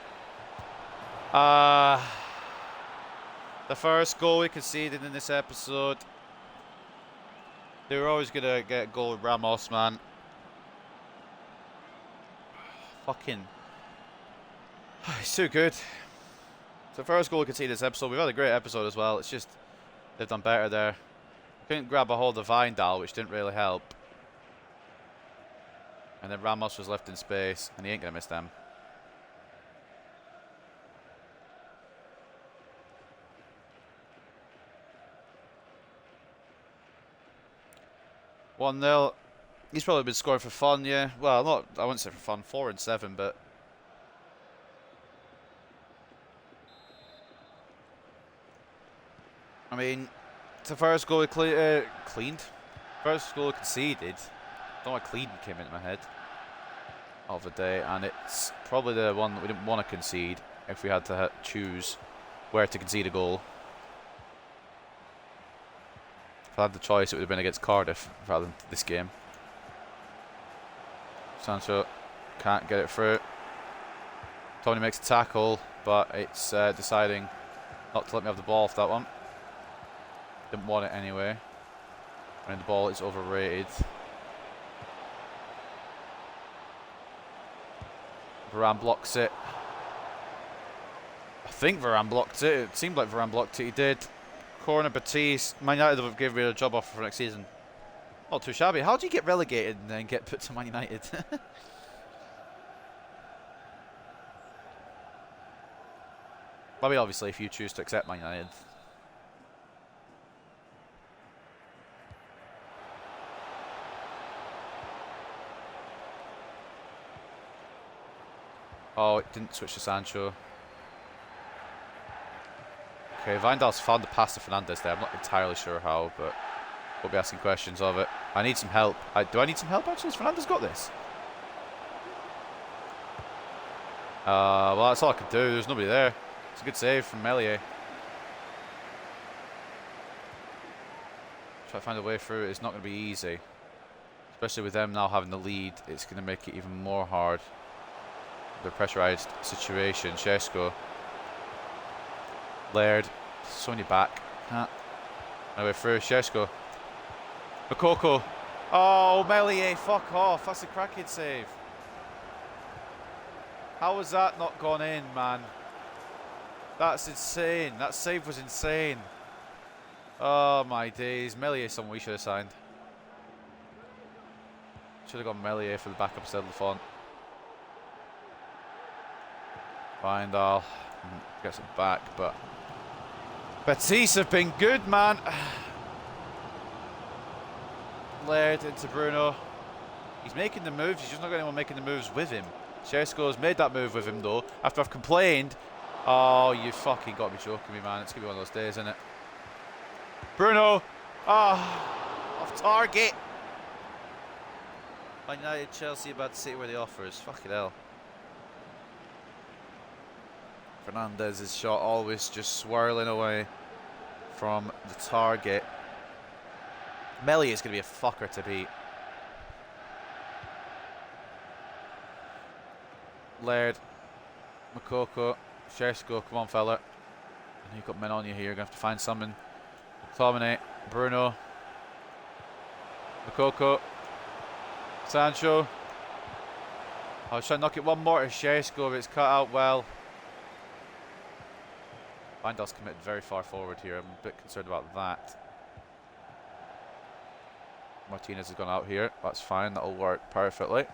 The first goal we conceded in this episode. They were always going to get a goal with Ramos, man. Fucking. He's too good. The first goal we conceded this episode. We've had a great episode as well. It's just they've done better there. Couldn't grab a hold of Vindal, which didn't really help. And then Ramos was left in space, and he ain't going to miss them. (1-0). He's probably been scoring for fun, yeah. Well, not, I wouldn't say for fun, 4 and 7, but I mean, it's the first goal we cleaned. First goal we conceded. I don't know why clean came into my head. Of the day, and it's probably the one that we didn't want to concede if we had to choose where to concede a goal. If I had the choice, it would have been against Cardiff rather than this game. Sancho can't get it through. Tony makes a tackle, but it's deciding not to let me have the ball for that one. Didn't want it anyway. And the ball is overrated. Varane blocks it. I think Varane blocked it. It seemed like Varane blocked it. He did. Corner, Batiste. Man United have given me a job offer for next season. Not too shabby. How do you get relegated and then get put to Man United? I mean, obviously, if you choose to accept Man United. Oh, it didn't switch to Sancho. Okay, Vindal's found the pass to Fernandes there. I'm not entirely sure how, but Won't be asking questions of it. I need some help. Do I need some help actually? Has Fernandes got this? Well, that's all I could do. There's nobody there. It's a good save from Meslier. Try to find a way through it. It's not going to be easy. Especially with them now having the lead. It's going to make it even more hard. The pressurised situation. Šeško. Laird. Sony back. No way through. Šeško. Makoko. Oh, Meslier. Fuck off. That's a cracking save. How has that not gone in, man? That's insane. That save was insane. Oh my days. Meslier is someone we should have signed. Should have gone Meslier for the backup instead of Lafont. Vindal gets it back, but Betis have been good, man. Laird into Bruno. He's making the moves. He's just not got anyone making the moves with him. Šeško's made that move with him though. After I've complained. Oh, you fucking got to be joking me, man. It's gonna be one of those days, isn't it? Bruno. Ah, off target. Man United, Chelsea about to see where the offer is. Fucking hell. Fernandez's shot always just swirling away from the target. Meslier is going to be a fucker to beat. Laird, Makoko, Šeško, come on fella. I know you've got men on you here, you're going to have to find someone. McTominay, Bruno, Makoko, Sancho. I was trying to knock it one more to Šeško, but it's cut out well. Vindal's committed very far forward here. I'm a bit concerned about that. Martinez has gone out here. That's fine. That'll work perfectly.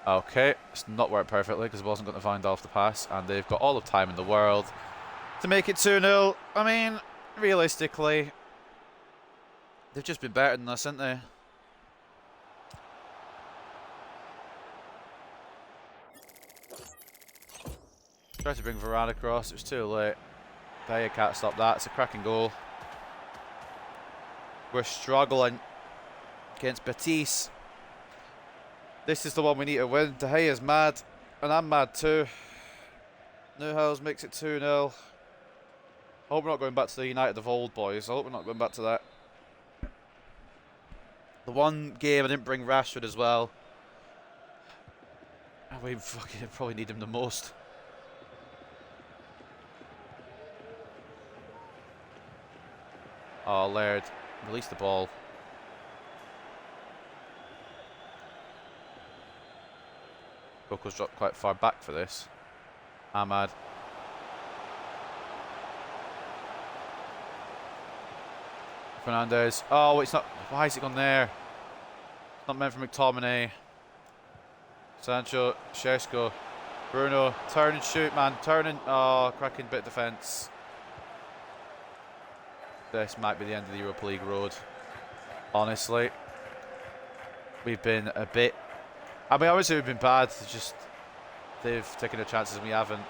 Okay. It's not worked perfectly because it wasn't going to find off the pass. And they've got all the time in the world to make it 2-0. I mean, realistically, they've just been better than us, haven't they? Tried to bring Varane across, it was too late. Daya can't stop that, it's a cracking goal. We're struggling against Betis. This is the one we need to win. De Gea's mad, and I'm mad too. Neuhaus makes it 2-0. I hope we're not going back to the United of old, boys. I hope we're not going back to that. The one game I didn't bring Rashford as well. We fucking probably need him the most. Oh, Laird, release the ball. Coco's dropped quite far back for this. Ahmad. Fernandez. Oh, it's not. Why is it gone there? It's not meant for McTominay. Sancho, Šeško, Bruno. Turn and shoot, man. Turn and. Oh, cracking bit of defence. This might be the end of the Europa League road. Honestly, we've been a bit. I mean, obviously we've been bad. It's just they've taken their chances and we haven't.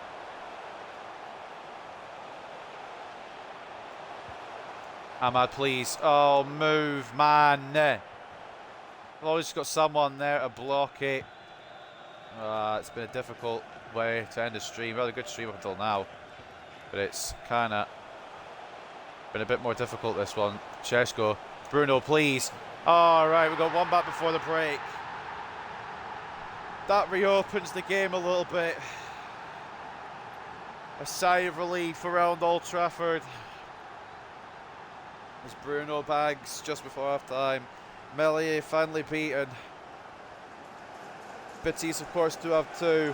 Ahmad, please. Oh, move, man. I've always got someone there to block it. It's been a difficult way to end the stream. Rather good stream up until now, but it's kind of been a bit more difficult this one. Šeško, Bruno, please. All right, we got one back before the break. That reopens the game a little bit. A sigh of relief around Old Trafford. As Bruno bags just before half time. Meslier finally beaten. Betis, of course, do have two.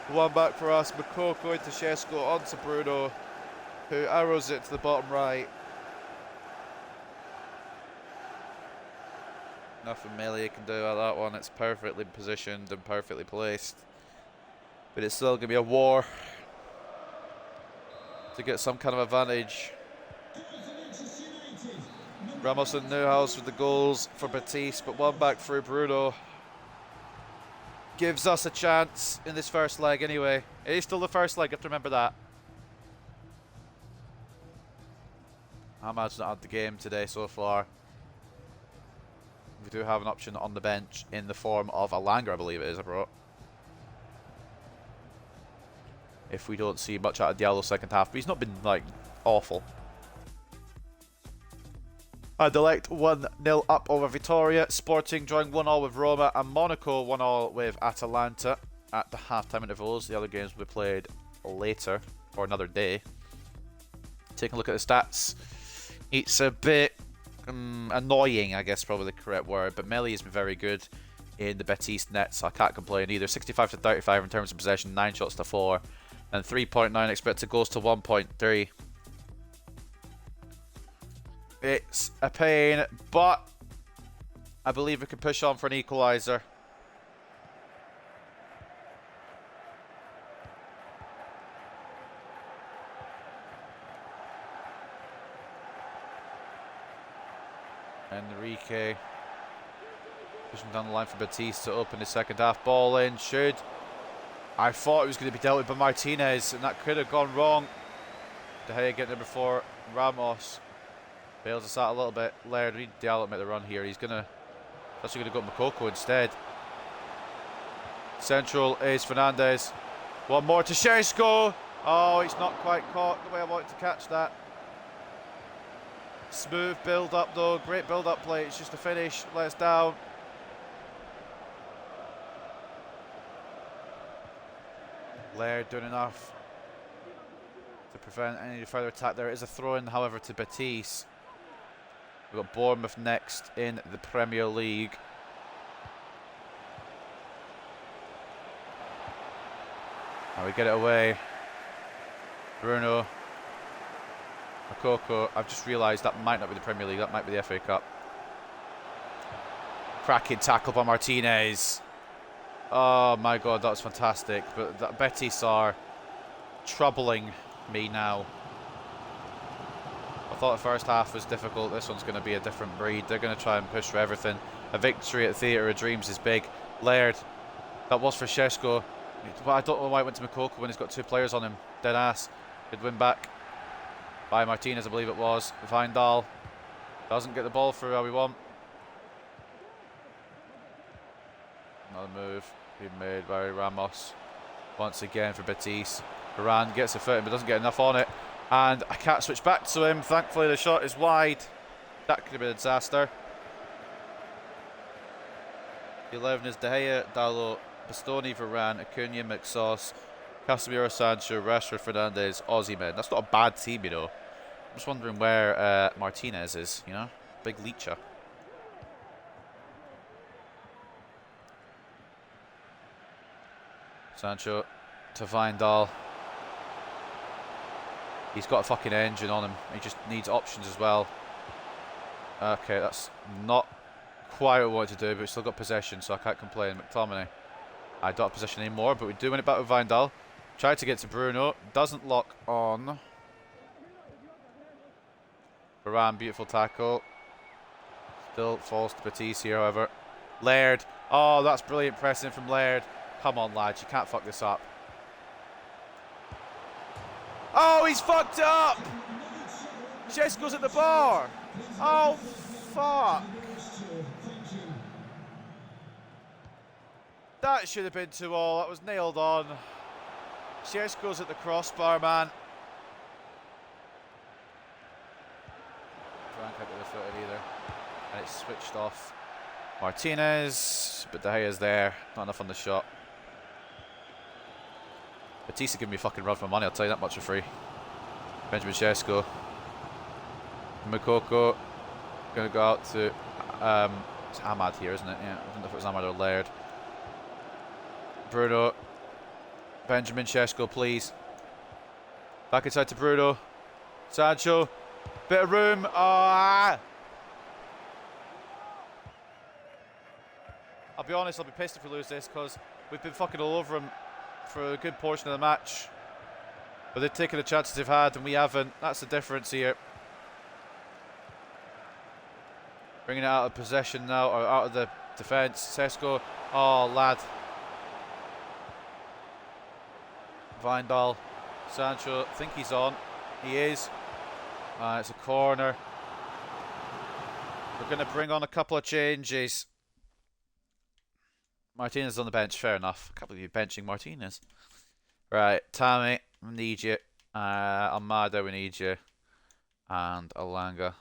One back for us. Makoko into Šeško onto Bruno, who arrows it to the bottom right. Nothing Meslier can do at that one. It's perfectly positioned and perfectly placed. But it's still going to be a war to get some kind of advantage. Ramos and Neuhaus with the goals for Betis, but one back through Bruno. Gives us a chance in this first leg anyway. It is still the first leg, you have to remember that. Hamad's not had the game today so far. We do have an option on the bench in the form of Alanga, I believe it is, I brought. If we don't see much out of Diallo second half, but he's not been, like, awful. Anderlecht 1-0 up over Vitoria. Sporting drawing 1-1 with Roma, and Monaco 1-1 with Atalanta at the half-time intervals. The other games will be played later, or another day. Taking a look at the stats, it's a bit annoying, I guess, probably the correct word, but Melli has been very good in the Betis net, so I can't complain either. 65 to 35 in terms of possession, 9 shots to 4, and 3.9 expected goals to 1.3. It's a pain, but I believe we can push on for an equaliser. Enrique pushing down the line for Batiste to open the second half. Ball in, should. I thought it was going to be dealt with by Martinez, and that could have gone wrong. De Gea getting there before Ramos. Bails us out a little bit. Laird, we need Diallo to make the run here. He's actually going to go Makoko instead. Central is Fernandez. One more to Šeško. Oh, he's not quite caught the way I wanted to catch that. Smooth build up though, great build up play. It's just a finish, let us down. Laird doing enough to prevent any further attack. There is a throw in, however, to Betis. We've got Bournemouth next in the Premier League. Now we get it away. Bruno. Makoko. I've just realised that might not be the Premier League, that might be the FA Cup. Cracking tackle by Martinez. Oh my god, that was fantastic. But Betis are troubling me now. I thought the first half was difficult. This one's going to be a different breed. They're going to try and push for everything. A victory at the Theatre of Dreams is big. Laird. That was for Šeško. But I don't know why it went to Makoko when he's got 2 players on him. Dead ass. Good win back by Martinez, I believe it was. Vindal doesn't get the ball through how we want. Another move being made by Ramos. Once again for Betis. Varane gets a foot but doesn't get enough on it. And I can't switch back to him. Thankfully the shot is wide. That could have been a disaster. 11 is De Gea, Dalot, Bastoni, Varane, Acuna, McSauce, Casemiro, Sancho, Rashford, Fernandez, Osimhen. That's not a bad team, you know. I'm just wondering where Martinez is, you know? Big leecher. Sancho to Vindal. He's got a fucking engine on him. He just needs options as well. Okay, that's not quite what I wanted to do, but we've still got possession, so I can't complain. McTominay. I don't have possession anymore, but we do win it back with Vindal. Tried to get to Bruno. Doesn't lock on. Varane, beautiful tackle. Still falls to Batiste here, however. Laird. Oh, that's brilliant pressing from Laird. Come on, lads. You can't fuck this up. Oh, he's fucked it up! Šeško's at the bar. Oh, fuck. That should have been 2-2. That was nailed on. Šeško's at the crossbar, man. Frank can't get the footed either. And it's switched off. Martinez, but De Gea's there. Not enough on the shot. Batista giving me a fucking run for my money, I'll tell you that much for free. Benjamin Šeško. Makoko. Going to go out to it's Ahmad here, isn't it? Yeah, I don't know if it was Ahmad or Laird. Bruno. Benjamin Šeško, please. Back inside to Bruno. Sancho. Bit of room. Ah! I'll be honest, I'll be pissed if we lose this because we've been fucking all over them for a good portion of the match. But they've taken the chances they've had and we haven't. That's the difference here. Bringing it out of possession now, or out of the defence. Šeško. Oh, lad. Vindal. Sancho, I think he's on. He is. It's a corner. We're going to bring on a couple of changes. Martinez on the bench, fair enough. I can't believe you're benching Martinez. Right, Tammy, we need you. Almada, we need you. And Alanga.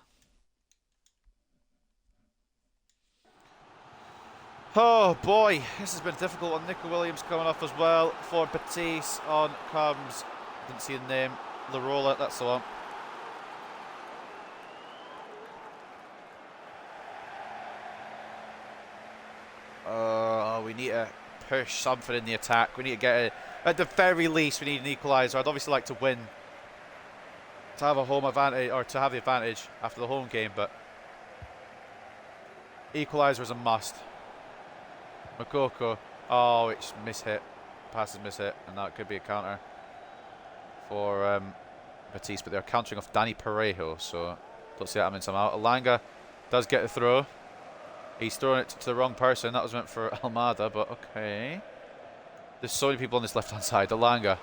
Oh boy, this has been a difficult one. Nico Williams coming off as well. For Batiste on comes, didn't see the name, Larola, that's the one. We need to push something in the attack. We need to get it. At the very least, we need an equaliser. I'd obviously like to win, to have a home advantage, or to have the advantage after the home game, but equaliser is a must. Makoko. Oh, it's mishit. Pass is mishit, and that could be a counter for Batiste, but they're countering off Danny Parejo, so don't see that happening somehow. Alanga does get the throw. He's throwing it to the wrong person. That was meant for Almada, but okay. There's so many people on this left-hand side. Alanga.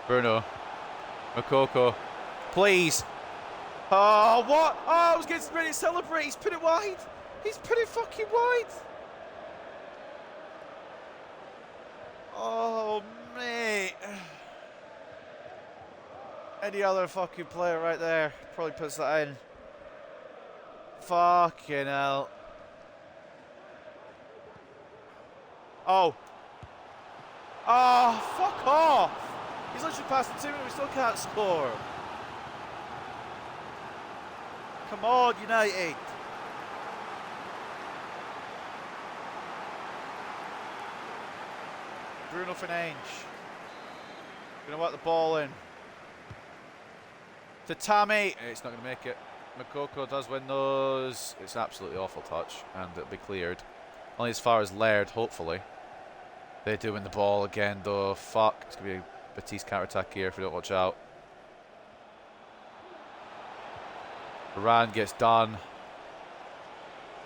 Bruno. Makoko. Please. Oh, what? Oh, I was getting ready to celebrate. He's put it wide. He's put it fucking wide. Oh, mate. Any other fucking player right there probably puts that in. Fucking hell. Oh. Oh, fuck off. He's literally passed the 2 minutes, we still can't score. Come on, United. Bruno Fernandes. Gonna want the ball in. To Tammy. It's not gonna make it. Makoko does win those. It's an absolutely awful touch, and it'll be cleared. Only as far as Laird, hopefully. They do win the ball again, though. Fuck. It's going to be a Batiste counter-attack here if we don't watch out. Varane gets done.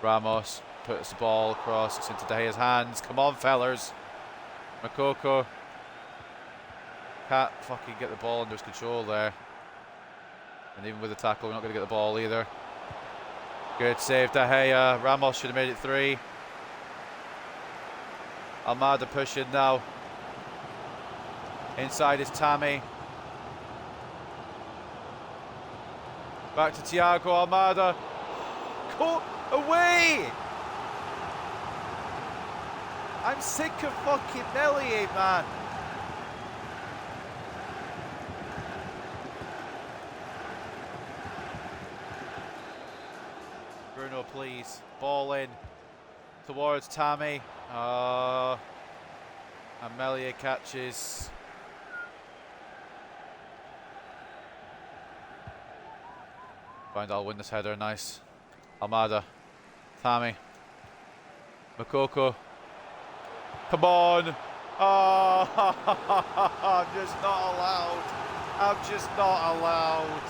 Ramos puts the ball across. It's into De Gea's hands. Come on, fellers. Makoko. Can't fucking get the ball under his control there. And even with the tackle, we're not going to get the ball either. Good save, De Gea. Ramos should have made it 3. Almada pushing now. Inside is Tammy. Back to Thiago Almada. Go away! I'm sick of fucking Melier, man. Bruno, please. Ball in towards Tammy. And Melier catches. Find I'll win this header, nice. Almada. Tammy. Makoko. Come on. Oh, I'm just not allowed. I'm just not allowed.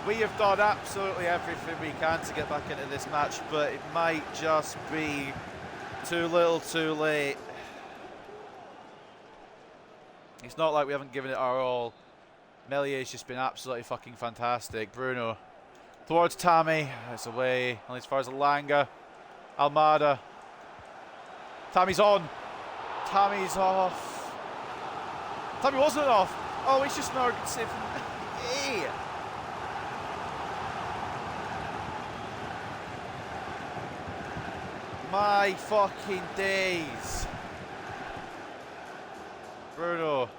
We have done absolutely everything we can to get back into this match, but it might just be too little too late. It's not like we haven't given it our all. Melier's just been absolutely fucking fantastic. Bruno towards Tammy. It's away. Only as far as Alanga. Almada. Tammy's on. Tammy's off. Tammy wasn't off. Oh, he's just not safe. Hey. My fucking days. Bruno.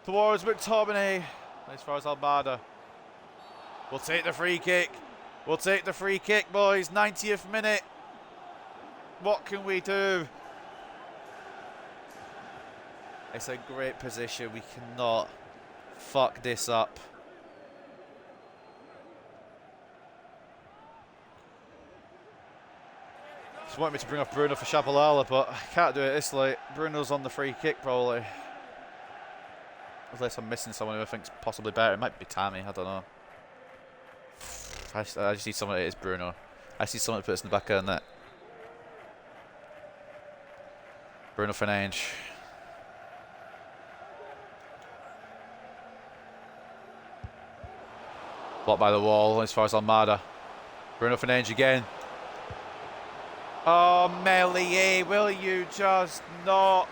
Towards McTominay. As far as Almada. We'll take the free kick. We'll take the free kick, boys. 90th minute. What can we do? It's a great position. We cannot fuck this up. Just want me to bring off Bruno for Chabalala, but I can't do it this late. Bruno's on the free kick, probably. Unless I'm missing someone who I think's possibly better. It might be Tammy, I don't know. I just need someone that is Bruno. I see someone that puts in the back of the net. Bruno Fernandes. Blocked by the wall as far as Almada. Bruno Fernandes again. Oh, Meslier, will you just not?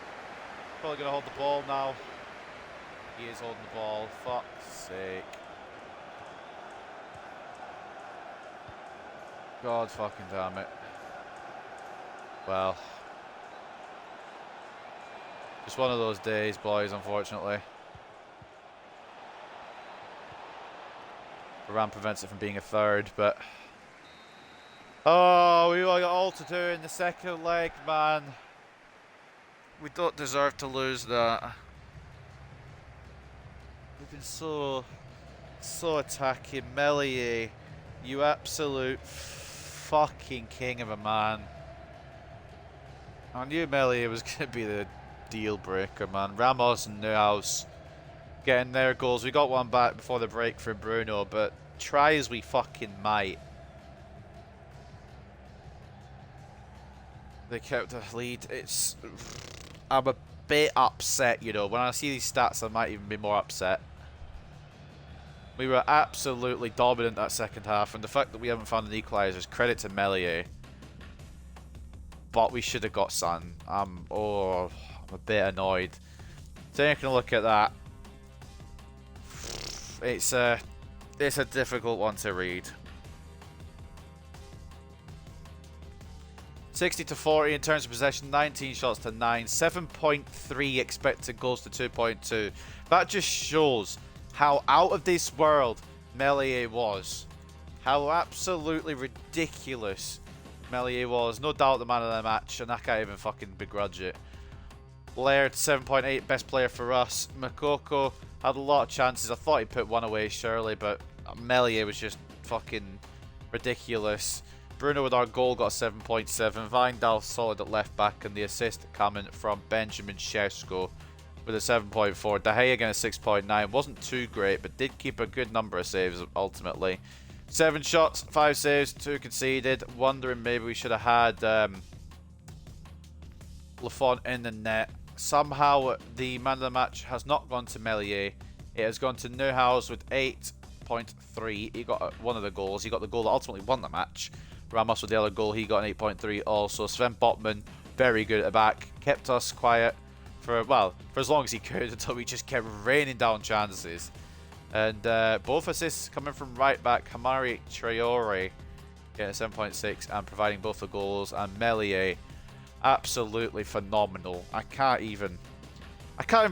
Probably going to hold the ball now. He is holding the ball. Fuck's sake. God fucking damn it. Well. Just one of those days, boys, unfortunately. Varane prevents it from being a third, but... Oh, we got all to do in the second leg, man. We don't deserve to lose that. We've been so attacking. Meslier, you absolute fucking king of a man. I knew Meslier was going to be the deal breaker, man. Ramos and Neuhaus getting their goals. We got one back before the break from Bruno, but try as we fucking might, they kept the lead. I'm a bit upset, you know. When I see these stats, I might even be more upset. We were absolutely dominant that second half, and the fact that we haven't found an equaliser is credit to Meslier. But we should have got Son. I'm a bit annoyed. Taking a look at that, it's a difficult one to read. 60-40 in terms of possession, 19 shots to 9, 7.3 expected goals to 2.2. That just shows how out of this world Meslier was. How absolutely ridiculous Meslier was. No doubt the man of the match, and I can't even fucking begrudge it. Laird, 7.8, best player for us. Makoko had a lot of chances. I thought he put one away, surely, but Meslier was just fucking ridiculous. Bruno with our goal got 7.7. Wijndal solid at left back, and the assist coming from Benjamin Šeško with a 7.4. De Gea again a 6.9. Wasn't too great, but did keep a good number of saves ultimately. 7 shots, 5 saves, 2 conceded. Wondering maybe we should have had Lafont in the net. Somehow the man of the match has not gone to Meslier. It has gone to Neuhaus with 8.3. He got one of the goals. He got the goal that ultimately won the match. Ramos with the other goal. He got an 8.3 also. Sven Botman, very good at the back. Kept us quiet for as long as he could until we just kept raining down chances. And both assists coming from right back. Hamari Traore getting a 7.6 and providing both the goals. And Meslier, absolutely phenomenal. I can't even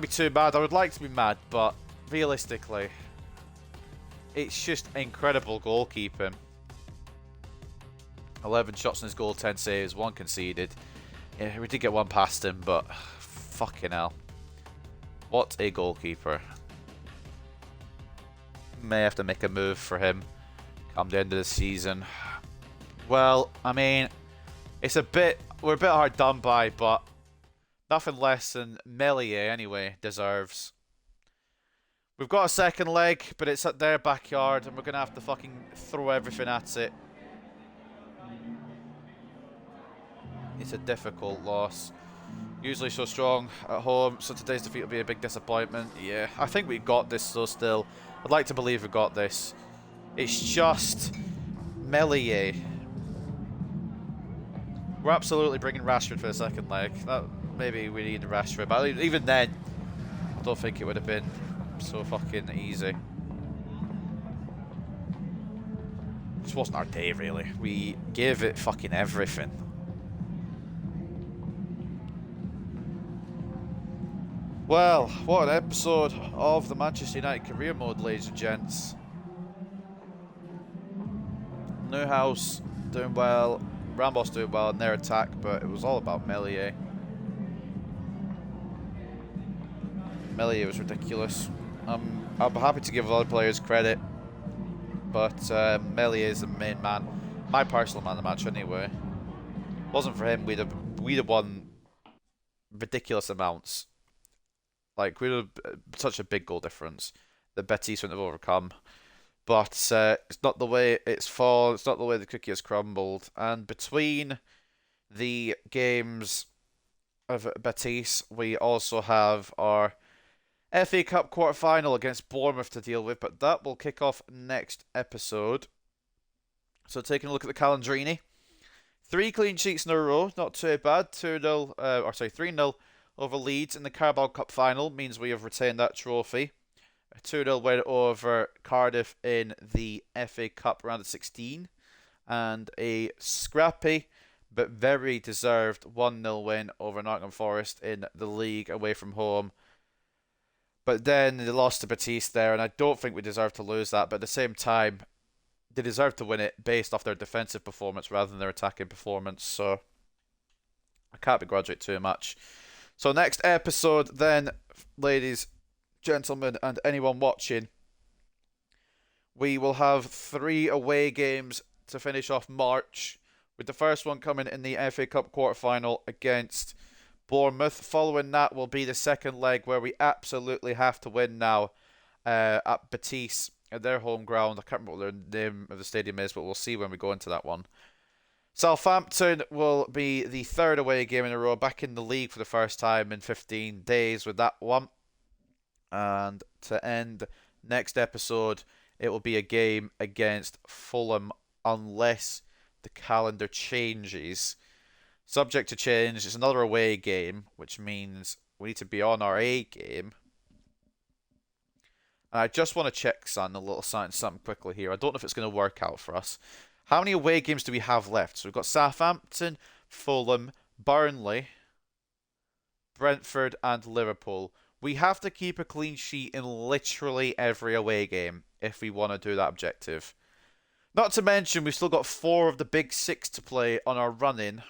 be too mad. I would like to be mad, but realistically, it's just incredible goalkeeping. 11 shots in his goal, 10 saves, 1 conceded. Yeah, we did get one past him, but fucking hell. What a goalkeeper. May have to make a move for him come the end of the season. Well, I mean, we're a bit hard done by, but nothing less than Meslier anyway deserves. We've got a second leg, but it's at their backyard, and we're gonna have to fucking throw everything at it. It's a difficult loss. Usually so strong at home, so today's defeat will be a big disappointment. Yeah, I think we got this though still. I'd like to believe we got this. It's just Meslier. We're absolutely bringing Rashford for the second leg. Maybe we need Rashford, but even then, I don't think it would have been so fucking easy. It just wasn't our day, really. We gave it fucking everything. Well, what an episode of the Manchester United career mode, ladies and gents. Neuhaus doing well, Ramos doing well in their attack, but it was all about Meslier. Meslier was ridiculous. I'm happy to give other players credit, but Meslier is the main man. My personal man of the match, anyway. Wasn't for him, we'd have won ridiculous amounts. Like, we'd have such a big goal difference that Betis wouldn't have overcome. But it's not the way it's fallen. It's not the way the cookie has crumbled. And between the games of Betis, we also have our FA Cup quarter final against Bournemouth to deal with, but that will kick off next episode. So taking a look at the calendarini. 3 clean sheets in a row, not too bad. 2-0, 3-0 over Leeds in the Carabao Cup final means we have retained that trophy. A 2-0 win over Cardiff in the FA Cup round of 16. And a scrappy but very deserved 1-0 win over Nottingham Forest in the league away from home. But then they lost to Batiste there, and I don't think we deserve to lose that. But at the same time, they deserve to win it based off their defensive performance rather than their attacking performance. So I can't begrudge it too much. So next episode, then, ladies, gentlemen, and anyone watching, we will have 3 away games to finish off March, with the first one coming in the FA Cup quarter-final against Bournemouth. Following that will be the second leg where we absolutely have to win now at Batiste at their home ground. I can't remember what the name of the stadium is, but we'll see when we go into that one. Southampton will be the third away game in a row, back in the league for the first time in 15 days with that one. And to end next episode, it will be a game against Fulham unless the calendar changes. Subject to change, it's another away game, which means we need to be on our A game. And I just want to check something quickly here. I don't know if it's going to work out for us. How many away games do we have left? So we've got Southampton, Fulham, Burnley, Brentford, and Liverpool. We have to keep a clean sheet in literally every away game if we want to do that objective. Not to mention, we've still got 4 of the big 6 to play on our run-in.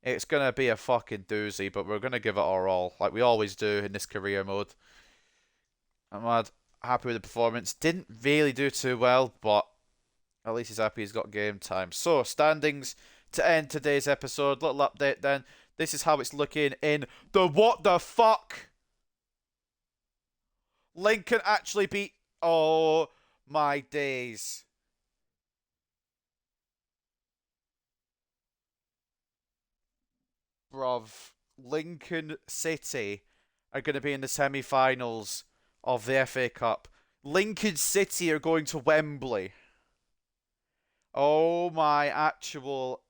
It's going to be a fucking doozy, but we're going to give it our all, like we always do in this career mode. I'm happy with the performance. Didn't really do too well, but at least he's happy he's got game time. So, standings to end today's episode. Little update then. This is how it's looking in the what the fuck? Lincoln actually beat... Oh, my days. Bruv. Lincoln City are going to be in the semi-finals of the FA Cup. Lincoln City are going to Wembley. Oh my actual...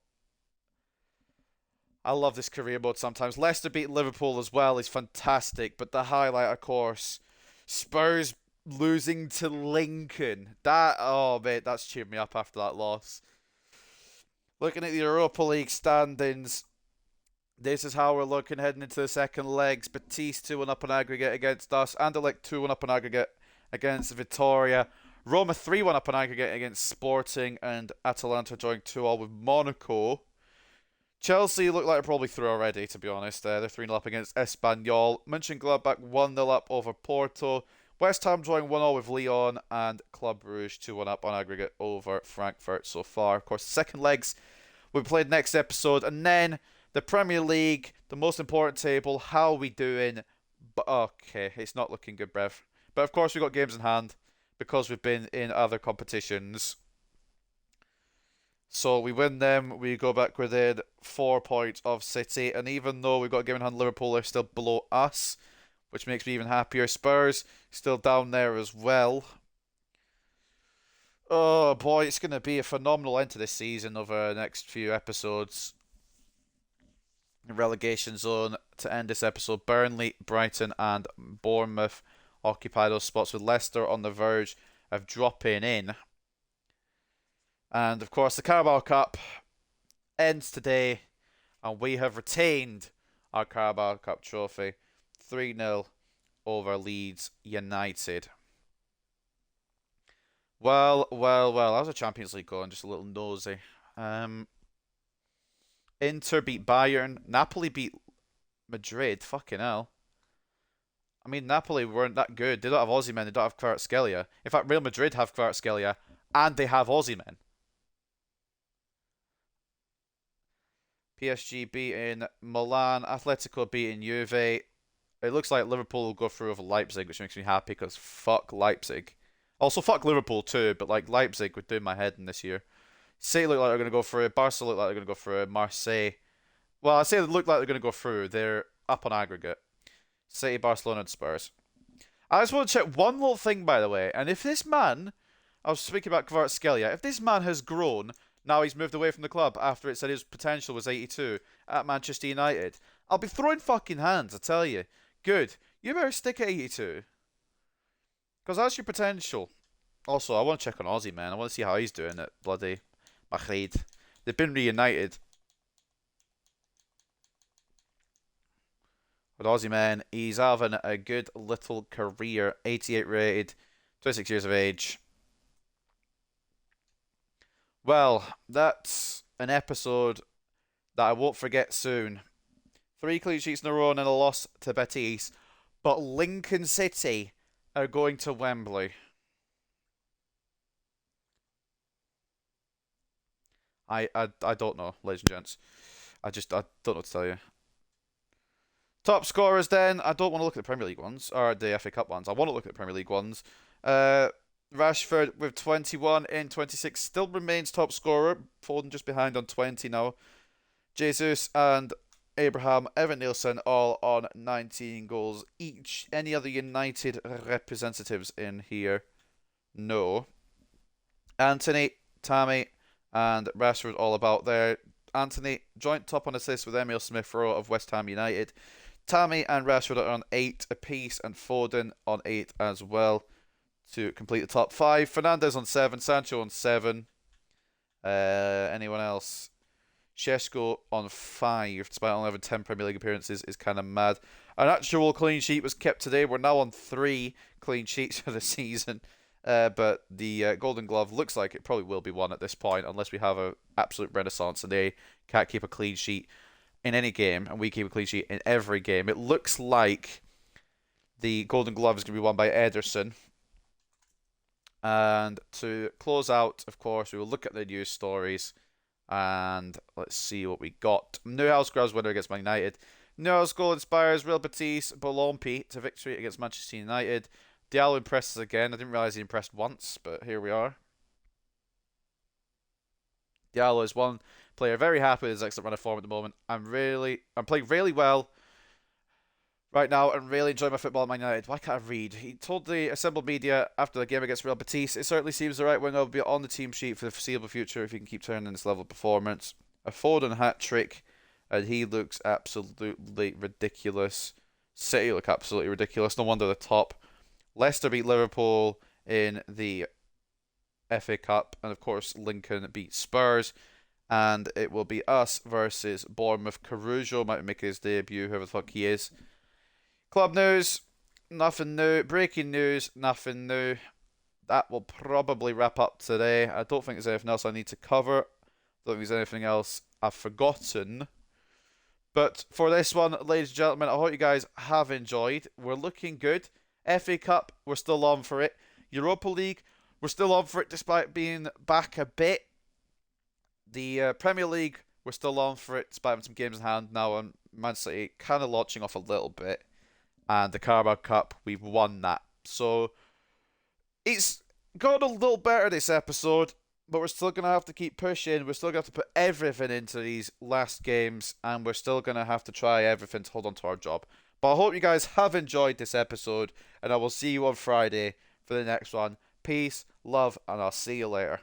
I love this career mode sometimes. Leicester beat Liverpool as well is fantastic, but the highlight, of course, Spurs losing to Lincoln. That, oh mate, that's cheered me up after that loss. Looking at the Europa League standings, this is how we're looking heading into the second legs. Batiste 2-1 up on aggregate against us. Anderlecht 2-1 up on aggregate against Vitoria. Roma 3-1 up on aggregate against Sporting. And Atalanta joined 2-all with Monaco. Chelsea look like they're probably through already, to be honest. They're 3-0 up against Espanyol. Mönchengladbach 1-0 up over Porto. West Ham drawing 1-all with Lyon. And Club Brugge 2-1 up on aggregate over Frankfurt so far. Of course, second legs will be played next episode. And then the Premier League, the most important table. How are we doing? But okay, it's not looking good, Brev. But of course, we've got games in hand because we've been in other competitions. So we win them, we go back within 4 points of City, and even though we've got a game in hand, Liverpool are still below us, which makes me even happier. Spurs still down there as well. Oh boy, it's going to be a phenomenal end to this season over the next few episodes. Relegation zone to end this episode. Burnley, Brighton, and Bournemouth occupy those spots, with Leicester on the verge of dropping in. And of course, the Carabao Cup ends today, and we have retained our Carabao Cup trophy 3-0 over Leeds United. Well. How's the Champions League going? Just a little nosy. Inter beat Bayern. Napoli beat Madrid. Fucking hell. I mean, Napoli weren't that good. They don't have Aussie men. They don't have Kvaratskhelia. In fact, Real Madrid have Kvaratskhelia, and they have Aussie men. PSG beating Milan. Atletico beating Juve. It looks like Liverpool will go through over Leipzig, which makes me happy because fuck Leipzig. Also, fuck Liverpool too, but like Leipzig would do my head in this year. City look like they're going to go through. Barca look like they're going to go through. Marseille. Well, I say they look like they're going to go through. They're up on aggregate. City, Barcelona, and Spurs. I just want to check one little thing, by the way. And if this man, I was speaking about Kvaratskhelia, if this man has grown, now he's moved away from the club after it said his potential was 82 at Manchester United, I'll be throwing fucking hands, I tell you. Good. You better stick at 82. Because that's your potential. Also, I want to check on Aussie, man. I want to see how he's doing at bloody Madrid. They've been reunited. But Aussie, man, he's having a good little career. 88 rated, 26 years of age. Well, that's an episode that I won't forget soon. 3 clean sheets in a row and then a loss to Betis. But Lincoln City are going to Wembley. I don't know, ladies and gents. I don't know what to tell you. Top scorers then. I don't want to look at the Premier League ones, or the FA Cup ones. I want to look at the Premier League ones. Rashford with 21 in 26 still remains top scorer. Foden just behind on 20 now. Jesus and Abraham, Evan Nielsen all on 19 goals each. Any other United representatives in here? No. Anthony, Tammy, and Rashford all about there. Anthony, joint top on assists with Emil Smith-Rowe of West Ham United. Tammy and Rashford are on 8 apiece, and Foden on 8 as well to complete the top 5. Fernandez on 7, Sancho on 7. Anyone else? Shesko on 5, despite only having 10 Premier League appearances, is kind of mad. An actual clean sheet was kept today. We're now on 3 clean sheets for the season. But the Golden Glove looks like it probably will be won at this point, unless we have an absolute renaissance and they can't keep a clean sheet in any game, and we keep a clean sheet in every game. It looks like the Golden Glove is going to be won by Ederson. And to close out, of course, we will look at the news stories. And let's see what we got. Newhouse grabs winner against Man United. Newhouse goal inspires Real Betis Bolompi to victory against Manchester United. Diallo impresses again. I didn't realise he impressed once, but here we are. Diallo is one player very happy with his excellent run of form at the moment. I'm playing really well right now and really enjoying my football at Man United. Why can't I read? He told the assembled media after the game against Real Betis, it certainly seems the right winger will be on the team sheet for the foreseeable future if he can keep turning this level of performance. A Foden hat-trick, and he looks absolutely ridiculous. City look absolutely ridiculous. No wonder they're top. Leicester beat Liverpool in the FA Cup, and of course Lincoln beat Spurs, and it will be us versus Bournemouth. Caruso might make his debut, whoever the fuck he is. Club news, nothing new. Breaking news, nothing new. That will probably wrap up today. I don't think there's anything else I need to cover. I don't think there's anything else I've forgotten. But for this one, ladies and gentlemen, I hope you guys have enjoyed. We're looking good. FA Cup, we're still on for it. Europa League, we're still on for it despite being back a bit. The Premier League, we're still on for it despite having some games in hand now, and Man City kind of launching off a little bit. And the Carabao Cup, we've won that. So it's got a little better this episode, but we're still going to have to keep pushing. We're still going to have to put everything into these last games, and we're still going to have to try everything to hold on to our job. But I hope you guys have enjoyed this episode, and I will see you on Friday for the next one. Peace, love, and I'll see you later.